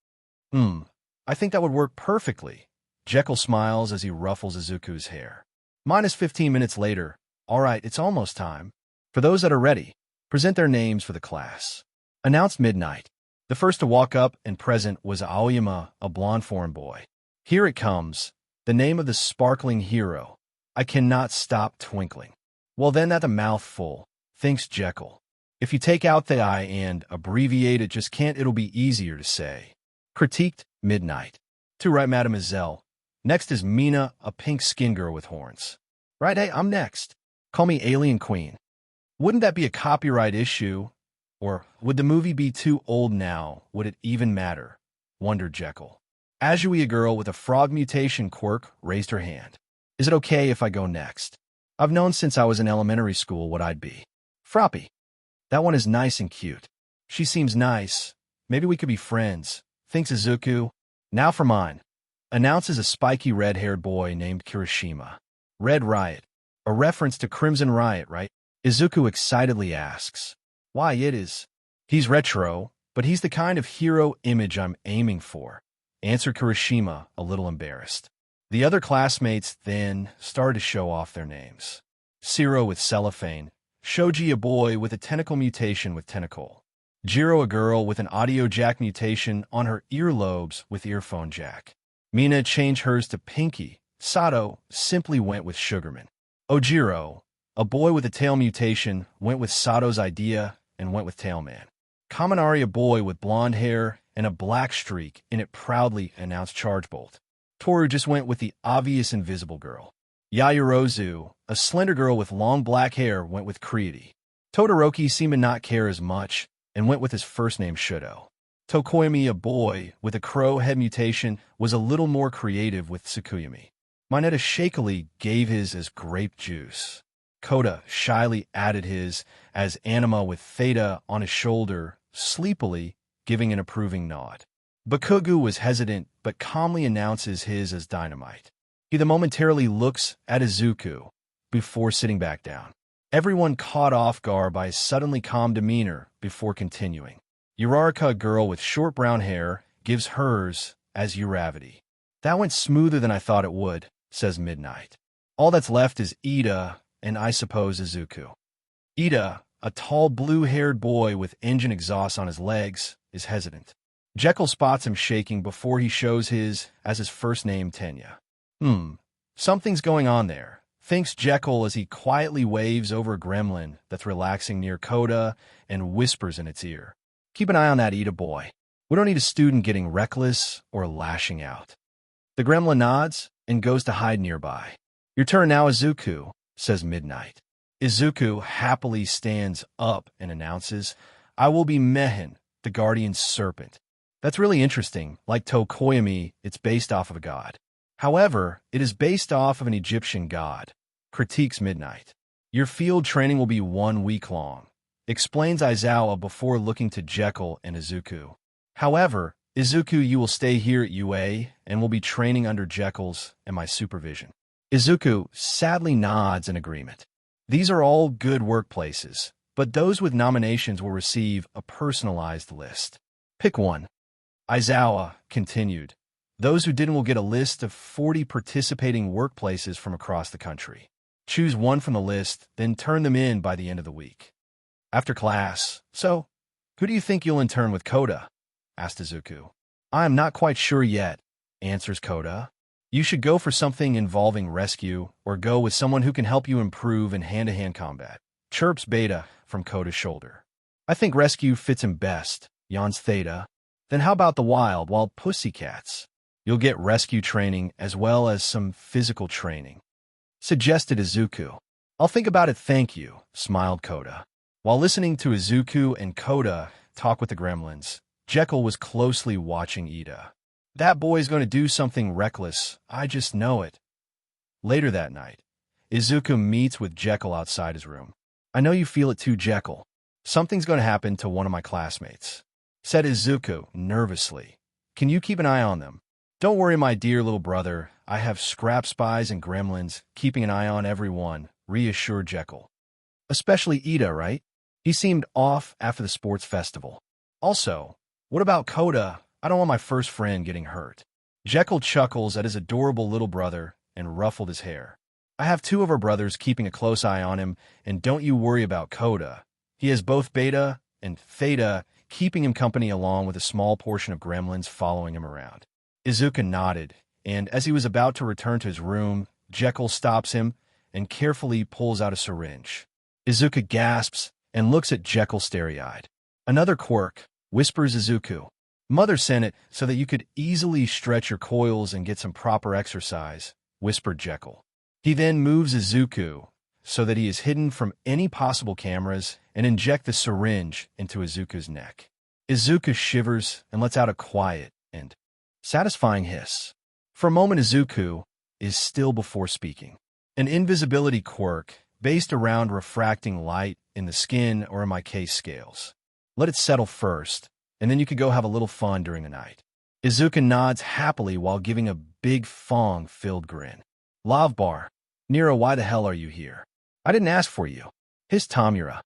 Speaker 1: I think that would work perfectly. Jekyll smiles as he ruffles Izuku's hair. Minus 15 minutes later. All right, it's almost time. For those that are ready, present their names for the class. Announced Midnight. The first to walk up and present was Aoyama, a blonde foreign boy. Here it comes, the name of the sparkling hero. I cannot stop twinkling. Well then, that's a mouthful, thinks Jekyll. If you take out the I and abbreviate it, just can't, it'll be easier to say. Critiqued Midnight. Too right, mademoiselle. Next is Mina, a pink skin girl with horns. Right, hey, I'm next. Call me Alien Queen. Wouldn't that be a copyright issue? Or would the movie be too old now? Would it even matter? Wondered Jekyll. Azui, a girl with a frog mutation quirk, raised her hand. Is it okay if I go next? I've known since I was in elementary school what I'd be. Froppy. That one is nice and cute. She seems nice. Maybe we could be friends, thinks Izuku. Now for mine. Announces a spiky red-haired boy named Kirishima. Red Riot. A reference to Crimson Riot, right? Izuku excitedly asks. Why, it is. He's retro, but he's the kind of hero image I'm aiming for, answered Kirishima, a little embarrassed. The other classmates then started to show off their names. Siro with cellophane, Shoji, a boy with a tentacle mutation with tentacle, Jiro, a girl with an audio jack mutation on her earlobes with earphone jack. Mina changed hers to Pinky. Sato simply went with Sugarman. Ojiro, a boy with a tail mutation, went with Sato's idea and went with Tailman. Kaminari, a boy with blonde hair and a black streak in it, proudly announced Chargebolt. Toru just went with the obvious invisible girl. Yayorozu, a slender girl with long black hair, went with Creedy. Todoroki seemed to not care as much and went with his first name Shudo. Tokoyami, a boy with a crow head mutation, was a little more creative with Tsukuyomi. Mineta shakily gave his as grape juice. Koda shyly added his as Anima with Theta on his shoulder, sleepily giving an approving nod. Bakugu was hesitant but calmly announces his as Dynamite. He then momentarily looks at Izuku before sitting back down. Everyone caught off guard by his suddenly calm demeanor before continuing. Uraraka, a girl with short brown hair, gives hers as Uravity. That went smoother than I thought it would, says Midnight. All that's left is Ida and I suppose Izuku. Ida, a tall blue-haired boy with engine exhaust on his legs, is hesitant. Jekyll spots him shaking before he shows his as his first name Tenya. Something's going on there, thinks Jekyll as he quietly waves over a gremlin that's relaxing near Koda and whispers in its ear. Keep an eye on that Ida boy. We don't need a student getting reckless or lashing out. The gremlin nods and goes to hide nearby. Your turn now, Izuku, says Midnight. Izuku happily stands up and announces, I will be Mehen, the guardian serpent. That's really interesting. Like Tokoyami, it's based off of a god. However, it is based off of an Egyptian god, critiques Midnight. Your field training will be 1 week long, explains Aizawa before looking to Jekyll and Izuku. However, Izuku, you will stay here at UA and will be training under Jekyll's and my supervision. Izuku sadly nods in agreement. These are all good workplaces, but those with nominations will receive a personalized list. Pick one. Aizawa continued. Those who didn't will get a list of 40 participating workplaces from across the country. Choose one from the list, then turn them in by the end of the week. After class, so, who do you think you'll intern with, Koda? Asked Izuku. I am not quite sure yet, answers Koda. You should go for something involving rescue, or go with someone who can help you improve in hand-to-hand combat. Chirps Beta from Koda's shoulder. I think rescue fits him best, yawns Theta. Then how about the wild pussycats? You'll get rescue training as well as some physical training, suggested Izuku. I'll think about it, thank you, smiled Koda. While listening to Izuku and Koda talk with the gremlins, Jekyll was closely watching Ida. That boy's going to do something reckless, I just know it. Later that night, Izuku meets with Jekyll outside his room. I know you feel it too, Jekyll. Something's going to happen to one of my classmates, said Izuku nervously. Can you keep an eye on them? Don't worry, my dear little brother. I have scrap spies and gremlins keeping an eye on everyone, reassured Jekyll. Especially Ida, right? He seemed off after the sports festival. Also, what about Koda? I don't want my first friend getting hurt. Jekyll chuckles at his adorable little brother and ruffled his hair. I have 2 of our brothers keeping a close eye on him, and don't you worry about Koda. He has both Beta and Theta keeping him company along with a small portion of gremlins following him around. Izuku nodded, and as he was about to return to his room, Jekyll stops him and carefully pulls out a syringe. Izuku gasps and looks at Jekyll starry-eyed. Another quirk, whispers Izuku. Mother sent it so that you could easily stretch your coils and get some proper exercise, whispered Jekyll. He then moves Izuku so that he is hidden from any possible cameras and inject the syringe into Izuku's neck. Izuku shivers and lets out a quiet and satisfying hiss. For a moment, Izuku is still before speaking. An invisibility quirk based around refracting light in the skin or in my case scales. Let it settle first, and then you could go have a little fun during the night. Izuku nods happily while giving a big fong-filled grin. Love bar. Nira, why the hell are you here? I didn't ask for you. Hissed Tamura.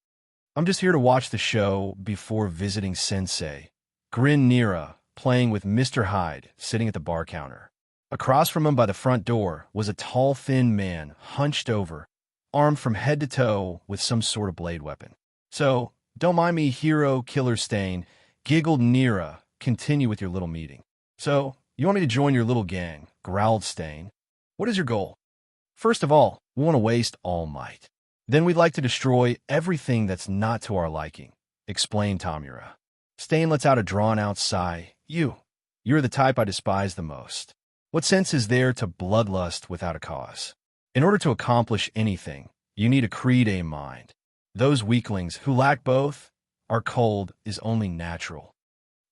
Speaker 1: I'm just here to watch the show before visiting Sensei. Grinned Nira, playing with Mr. Hyde, sitting at the bar counter. Across from him by the front door was a tall, thin man, hunched over, armed from head to toe with some sort of blade weapon. So, don't mind me, hero killer Stain, giggled Nira. Continue with your little meeting. So, you want me to join your little gang, growled Stain. What is your goal? First of all, we want to waste All Might. Then we'd like to destroy everything that's not to our liking, explained Tamura. Stain lets out a drawn-out sigh. You're the type I despise the most. What sense is there to bloodlust without a cause? In order to accomplish anything, you need a creed, a mind. Those weaklings who lack both are cold is only natural.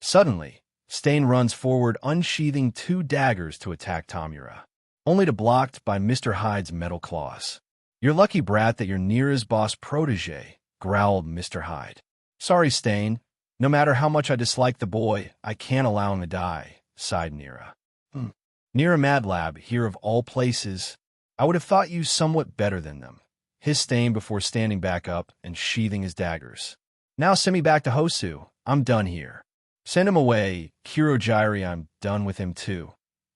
Speaker 1: Suddenly, Stain runs forward, unsheathing 2 daggers to attack Tamura, only to blocked by Mr. Hyde's metal claws. You're lucky, brat, that you're Nira's boss protege, growled Mr. Hyde. Sorry, Stain. No matter how much I dislike the boy, I can't allow him to die, sighed Nira. Nira Madlab, here of all places. I would have thought you somewhat better than them, hissed Stain before standing back up and sheathing his daggers. Now send me back to Hosu. I'm done here. Send him away, Kirojiri, I'm done with him too,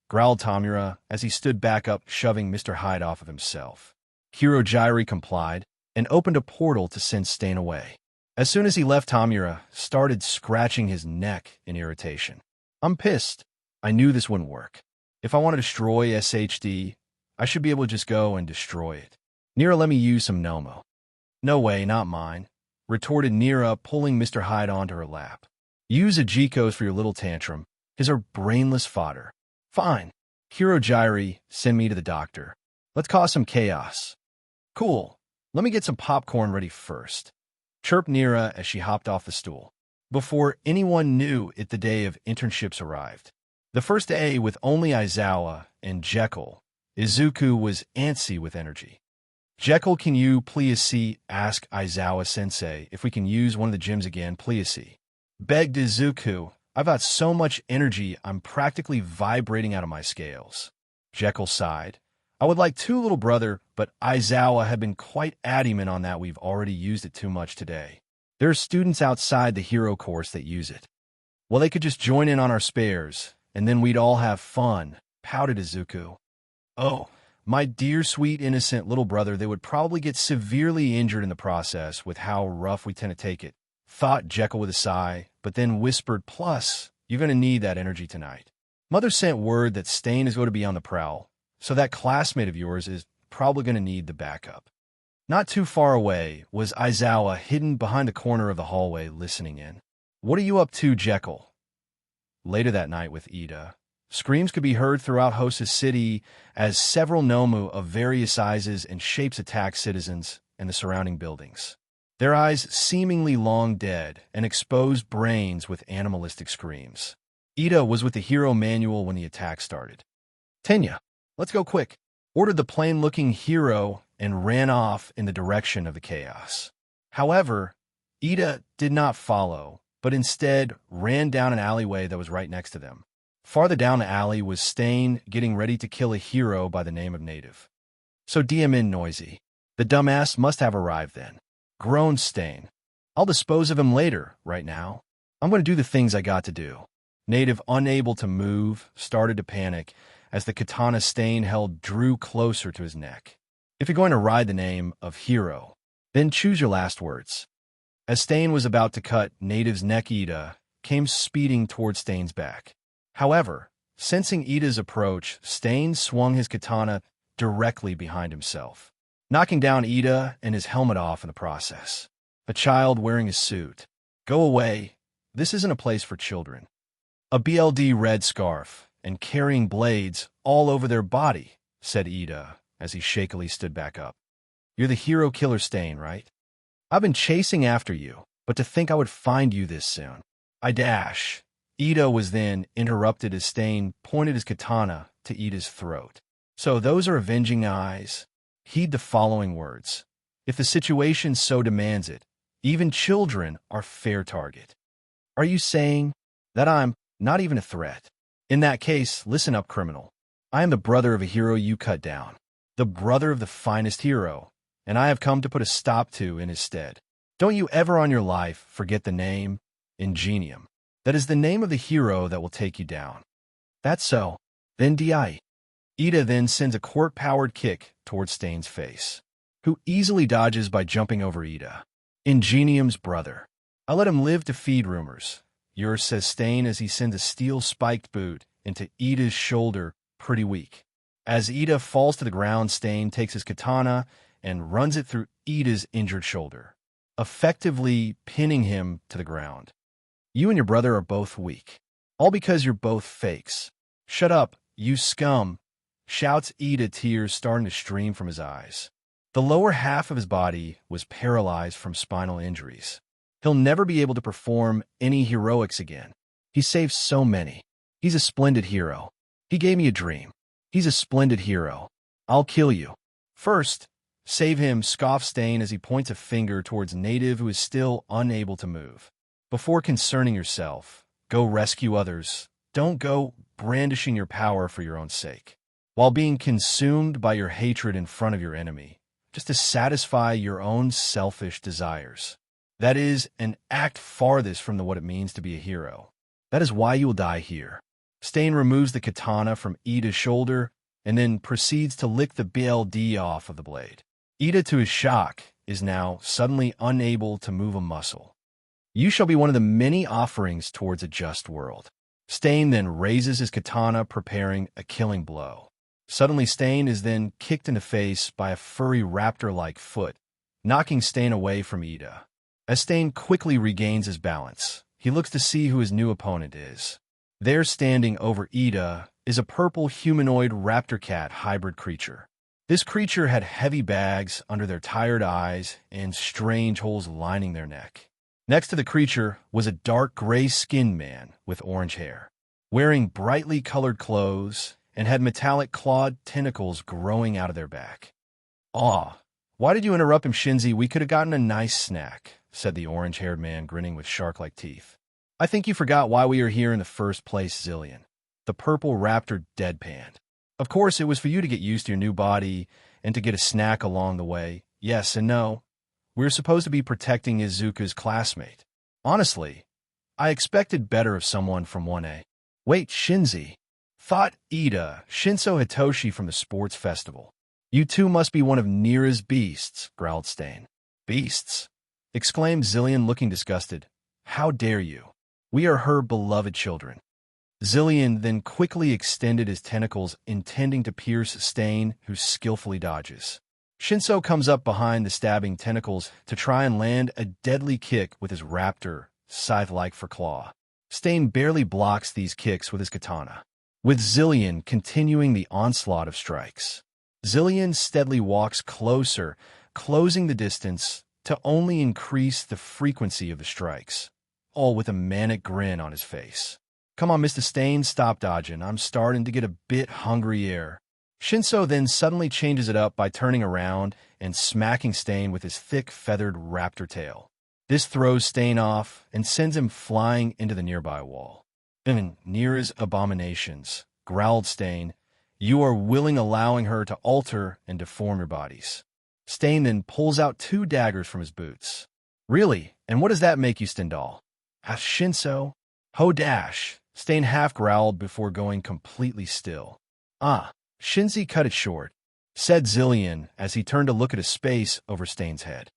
Speaker 1: growled Tamura as he stood back up, shoving Mr. Hyde off of himself. Kirojiri complied and opened a portal to send Stain away. As soon as he left, Tamura started scratching his neck in irritation. I'm pissed. I knew this wouldn't work. If I want to destroy SHD, I should be able to just go and destroy it. Nira, let me use some Nomu. No way, not mine, retorted Nira, pulling Mr. Hyde onto her lap. Use Ajiko's for your little tantrum. His are brainless fodder. Fine. Kirojiri, send me to the doctor. Let's cause some chaos. Cool. Let me get some popcorn ready first, chirped Nira as she hopped off the stool. Before anyone knew it, the day of internships arrived. The first day with only Aizawa and Jekyll. Izuku was antsy with energy. Jekyll, can you please see? Ask Aizawa-sensei if we can use one of the gyms again, please see. Begged Izuku. I've got so much energy, I'm practically vibrating out of my scales. Jekyll sighed. I would like to, little brother, but Aizawa had been quite adamant on that. We've already used it too much today. There are students outside the hero course that use it. Well, they could just join in on our spares, and then we'd all have fun, pouted Izuku. Oh, my dear, sweet, innocent little brother, they would probably get severely injured in the process with how rough we tend to take it, thought Jekyll with a sigh, but then whispered, plus, you're going to need that energy tonight. Mother sent word that Stain is going to be on the prowl, so that classmate of yours is probably going to need the backup. Not too far away was Aizawa, hidden behind the corner of the hallway, listening in. What are you up to, Jekyll? Later that night with Ida, screams could be heard throughout Hosa City as several Nomu of various sizes and shapes attack citizens and the surrounding buildings. Their eyes seemingly long dead and exposed brains with animalistic screams. Ida was with the hero manual when the attack started. Tenya, let's go quick, ordered the plain-looking hero and ran off in the direction of the chaos. However, Ida did not follow, but instead ran down an alleyway that was right next to them. Farther down the alley was Stain getting ready to kill a hero by the name of Native. So DM in, Noisy. The dumbass must have arrived then. Groaned Stain. I'll dispose of him later, right now. I'm going to do the things I got to do. Native, unable to move, started to panic as the katana Stain held drew closer to his neck. If you're going to ride the name of hero, then choose your last words. As Stain was about to cut Native's neck, Ida came speeding toward Stain's back. However, sensing Ida's approach, Stain swung his katana directly behind himself, knocking down Ida and his helmet off in the process. A child wearing a suit. Go away. This isn't a place for children. A BLD red scarf and carrying blades all over their body, said Ida as he shakily stood back up. You're the hero killer Stain, right? I've been chasing after you, but to think I would find you this soon. I dash. Ida was then interrupted as Stain pointed his katana to Ida's throat. So those are avenging eyes. Heed the following words. If the situation so demands it, even children are fair target. Are you saying that I'm not even a threat? In that case, listen up, criminal. I am the brother of a hero you cut down, the brother of the finest hero, and I have come to put a stop to in his stead. Don't you ever on your life forget the name Ingenium. That is the name of the hero that will take you down. That's so. Then di. Ida then sends a quirk-powered kick towards Stain's face, who easily dodges by jumping over Ida. Ingenium's brother. I let him live to feed rumors. Yours, says Stain as he sends a steel-spiked boot into Ida's shoulder, pretty weak. As Ida falls to the ground, Stain takes his katana and runs it through Ida's injured shoulder, effectively pinning him to the ground. You and your brother are both weak, all because you're both fakes. Shut up, you scum, shouts Ida, tears starting to stream from his eyes. The lower half of his body was paralyzed from spinal injuries. He'll never be able to perform any heroics again. He saved so many. He's a splendid hero. He gave me a dream. He's a splendid hero. I'll kill you. First, save him, scoffs Stain as he points a finger towards Native who is still unable to move. Before concerning yourself, go rescue others. Don't go brandishing your power for your own sake, while being consumed by your hatred in front of your enemy, just to satisfy your own selfish desires. That is an act farthest from what it means to be a hero. That is why you will die here. Stain removes the katana from Ida's shoulder and then proceeds to lick the BLD off of the blade. Ida, to his shock, is now suddenly unable to move a muscle. You shall be one of the many offerings towards a just world. Stain then raises his katana, preparing a killing blow. Suddenly, Stain is then kicked in the face by a furry raptor-like foot, knocking Stain away from Ida. As Stain quickly regains his balance, he looks to see who his new opponent is. There, standing over Ida, is a purple humanoid raptor cat hybrid creature. This creature had heavy bags under their tired eyes and strange holes lining their neck. Next to the creature was a dark gray-skinned man with orange hair, wearing brightly colored clothes and had metallic clawed tentacles growing out of their back. "Aw, why did you interrupt him, Shinzi? We could have gotten a nice snack," said the orange-haired man, grinning with shark-like teeth. "I think you forgot why we are here in the first place, Zillion." The purple raptor deadpanned. "Of course, it was for you to get used to your new body and to get a snack along the way. Yes and no. We're supposed to be protecting Izuku's classmate. Honestly, I expected better of someone from 1A. Wait, Shinzi. Thought Ida, Shinso Hitoshi from the sports festival. You two must be one of Nira's beasts," growled Stain. "Beasts?" exclaimed Zillion, looking disgusted. "How dare you? We are her beloved children." Zillion then quickly extended his tentacles, intending to pierce Stain, who skillfully dodges. Shinso comes up behind the stabbing tentacles to try and land a deadly kick with his raptor, scythe-like for claw. Stain barely blocks these kicks with his katana, with Zillion continuing the onslaught of strikes. Zillion steadily walks closer, closing the distance to only increase the frequency of the strikes, all with a manic grin on his face. "Come on, Mr. Stain, stop dodging. I'm starting to get a bit hungry here." Shinso then suddenly changes it up by turning around and smacking Stain with his thick, feathered raptor tail. This throws Stain off and sends him flying into the nearby wall. "Nira's abominations," growled Stain. "You are willing allowing her to alter and deform your bodies." Stain then pulls out 2 daggers from his boots. "Really? And what does that make you, Stendhal?" asked Shinso. "Ho dash," Stain half growled before going completely still. "Ah." Shinzi cut it short, said Zillion as he turned to look at a space over Stain's head.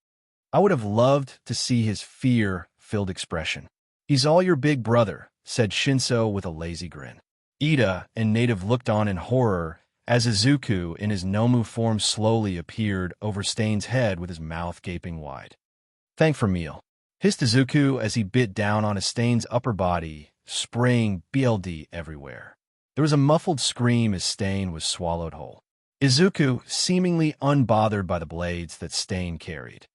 Speaker 1: I would have loved to see his fear-filled expression. "He's all your big brother," said Shinso with a lazy grin. Ida and Native looked on in horror as Izuku in his Nomu form slowly appeared over Stain's head with his mouth gaping wide. "Thank for meal," hissed Izuku as he bit down on Stain's upper body, spraying BLD everywhere. There was a muffled scream as Stain was swallowed whole. Izuku, seemingly unbothered by the blades that Stain carried,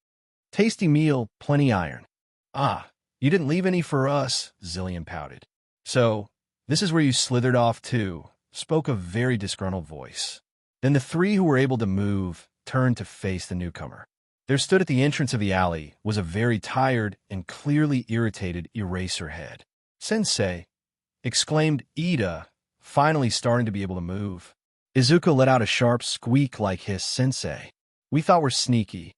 Speaker 1: Tasty meal, plenty iron. Ah, you didn't leave any for us, Zillion pouted. So, this is where you slithered off too, spoke a very disgruntled voice. Then the three who were able to move turned to face the newcomer. There stood at the entrance of the alley was a very tired and clearly irritated Eraserhead. Sensei, exclaimed Ida, finally starting to be able to move. Izuku let out a sharp squeak like his Sensei. We thought we're sneaky.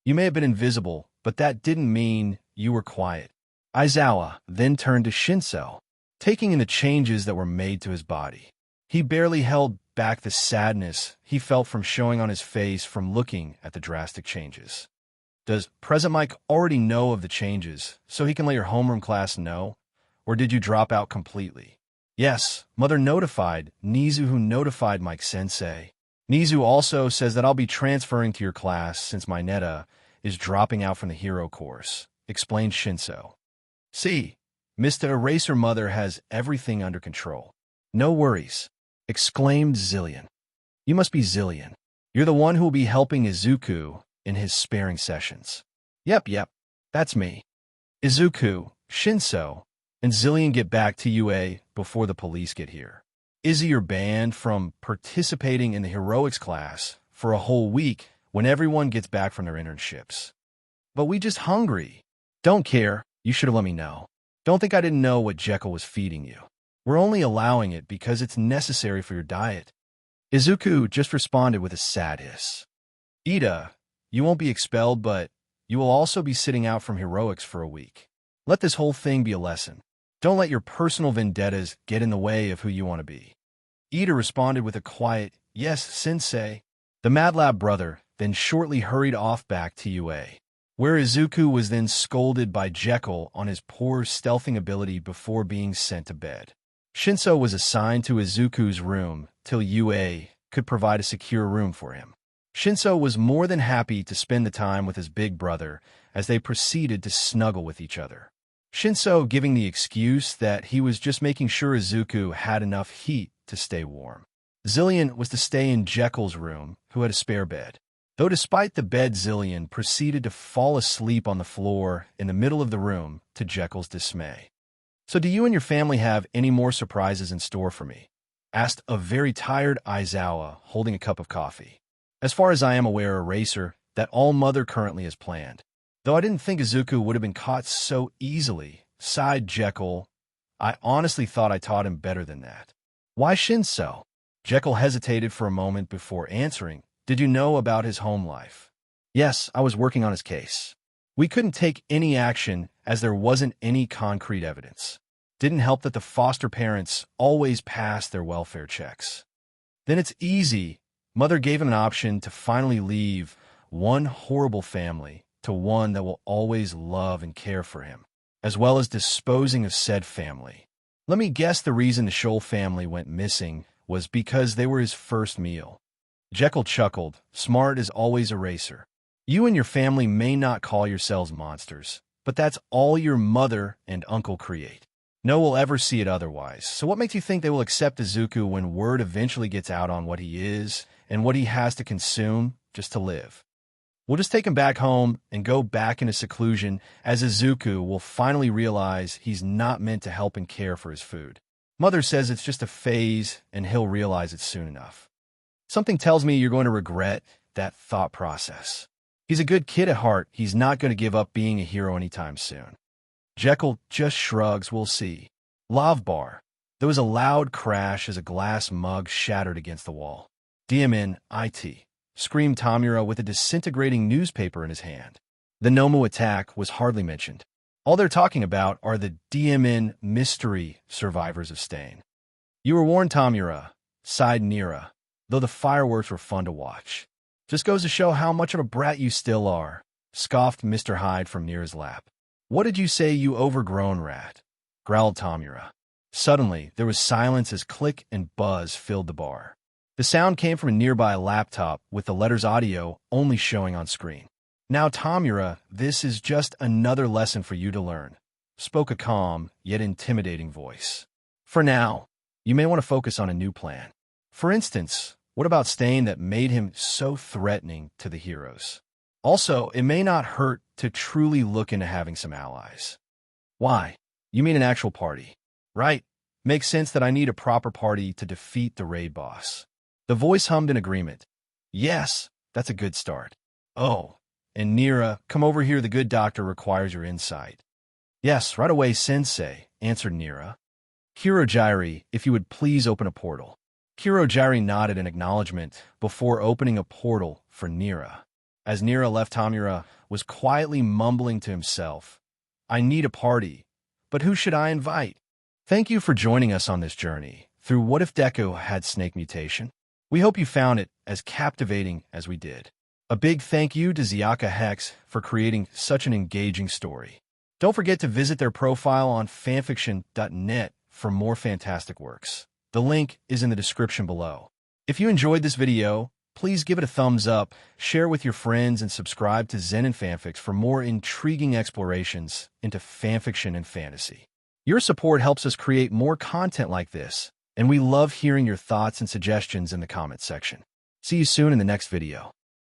Speaker 1: You may have been invisible, but that didn't mean you were quiet. Aizawa then turned to Shinso, taking in the changes that were made to his body. He barely held back the sadness he felt from showing on his face from looking at the drastic changes. Does Present Mike already know of the changes, so he can let your homeroom class know? Or did you drop out completely? Yes, Mother notified Nizu, who notified Mike Sensei. Nizu also says that I'll be transferring to your class since my Neta is dropping out from the hero course, explained Shinso. See, Mr. Eraser Mother has everything under control. No worries, exclaimed Zillion. You must be Zillion. You're the one who will be helping Izuku in his sparing sessions. Yep, that's me. Izuku, Shinso, and Zillion get back to UA before the police get here. Izzy are banned from participating in the heroics class for a whole week when everyone gets back from their internships. But we just hungry. Don't care, you should have let me know. Don't think I didn't know what Jekyll was feeding you. We're only allowing it because it's necessary for your diet. Izuku just responded with a sad hiss. Ida, you won't be expelled, but you will also be sitting out from heroics for a week. Let this whole thing be a lesson. Don't let your personal vendettas get in the way of who you want to be. Ida responded with a quiet, yes, Sensei. The Mad Lab brother then shortly hurried off back to UA, where Izuku was then scolded by Jekyll on his poor stealthing ability before being sent to bed. Shinso was assigned to Izuku's room till UA could provide a secure room for him. Shinso was more than happy to spend the time with his big brother as they proceeded to snuggle with each other. Shinso giving the excuse that he was just making sure Izuku had enough heat to stay warm. Zillion was to stay in Jekyll's room, who had a spare bed. Though despite the bed, Zillion proceeded to fall asleep on the floor in the middle of the room to Jekyll's dismay. So do you and your family have any more surprises in store for me? Asked a very tired Aizawa, holding a cup of coffee. As far as I am aware, Eraser, that all Mother currently has planned. Though I didn't think Izuku would have been caught so easily, sighed Jekyll. I honestly thought I taught him better than that. Why Shinso? Jekyll hesitated for a moment before answering. Did you know about his home life? Yes, I was working on his case. We couldn't take any action as there wasn't any concrete evidence. Didn't help that the foster parents always passed their welfare checks. Then it's easy. Mother gave him an option to finally leave one horrible family to one that will always love and care for him, as well as disposing of said family. Let me guess the reason the Scholl family went missing was because they were his first meal. Jekyll chuckled, smart as always, Eraser. You and your family may not call yourselves monsters, but that's all your mother and uncle create. No one will ever see it otherwise. So what makes you think they will accept Izuku when word eventually gets out on what he is and what he has to consume just to live? We'll just take him back home and go back into seclusion as Izuku will finally realize he's not meant to help and care for his food. Mother says it's just a phase and he'll realize it soon enough. Something tells me you're going to regret that thought process. He's a good kid at heart. He's not going to give up being a hero anytime soon. Jekyll just shrugs. We'll see. Love bar. There was a loud crash as a glass mug shattered against the wall. DMN, IT, screamed Tamura with a disintegrating newspaper in his hand. The Nomu attack was hardly mentioned. All they're talking about are the DMN mystery survivors of Stain. You were warned, Tamura, sighed Nira, though the fireworks were fun to watch. Just goes to show how much of a brat you still are, scoffed Mr. Hyde from Nira's lap. What did you say, you overgrown rat? Growled Tamura. Suddenly, there was silence as click and buzz filled the bar. The sound came from a nearby laptop with the letters audio only showing on screen. Now, Tamura, this is just another lesson for you to learn, spoke a calm yet intimidating voice. For now, you may want to focus on a new plan. For instance, what about Stain that made him so threatening to the heroes? Also, it may not hurt to truly look into having some allies. Why? You mean an actual party, right? Makes sense that I need a proper party to defeat the raid boss. The voice hummed in agreement. Yes, that's a good start. Oh, and Nira, come over here, the good doctor requires your insight. Yes, right away, Sensei, answered Nira. Hirojiri, if you would please open a portal. Hirojiri nodded in acknowledgement before opening a portal for Nira. As Nira left, Tamura was quietly mumbling to himself, I need a party, but who should I invite? Thank you for joining us on this journey through What If Deku Had Snake Mutation? We hope you found it as captivating as we did. A big thank you to XiyakaHex for creating such an engaging story. Don't forget to visit their profile on fanfiction.net for more fantastic works. The link is in the description below. If you enjoyed this video, please give it a thumbs up, share with your friends, and subscribe to Zenin Fanfics for more intriguing explorations into fanfiction and fantasy. Your support helps us create more content like this, and we love hearing your thoughts and suggestions in the comments section. See you soon in the next video.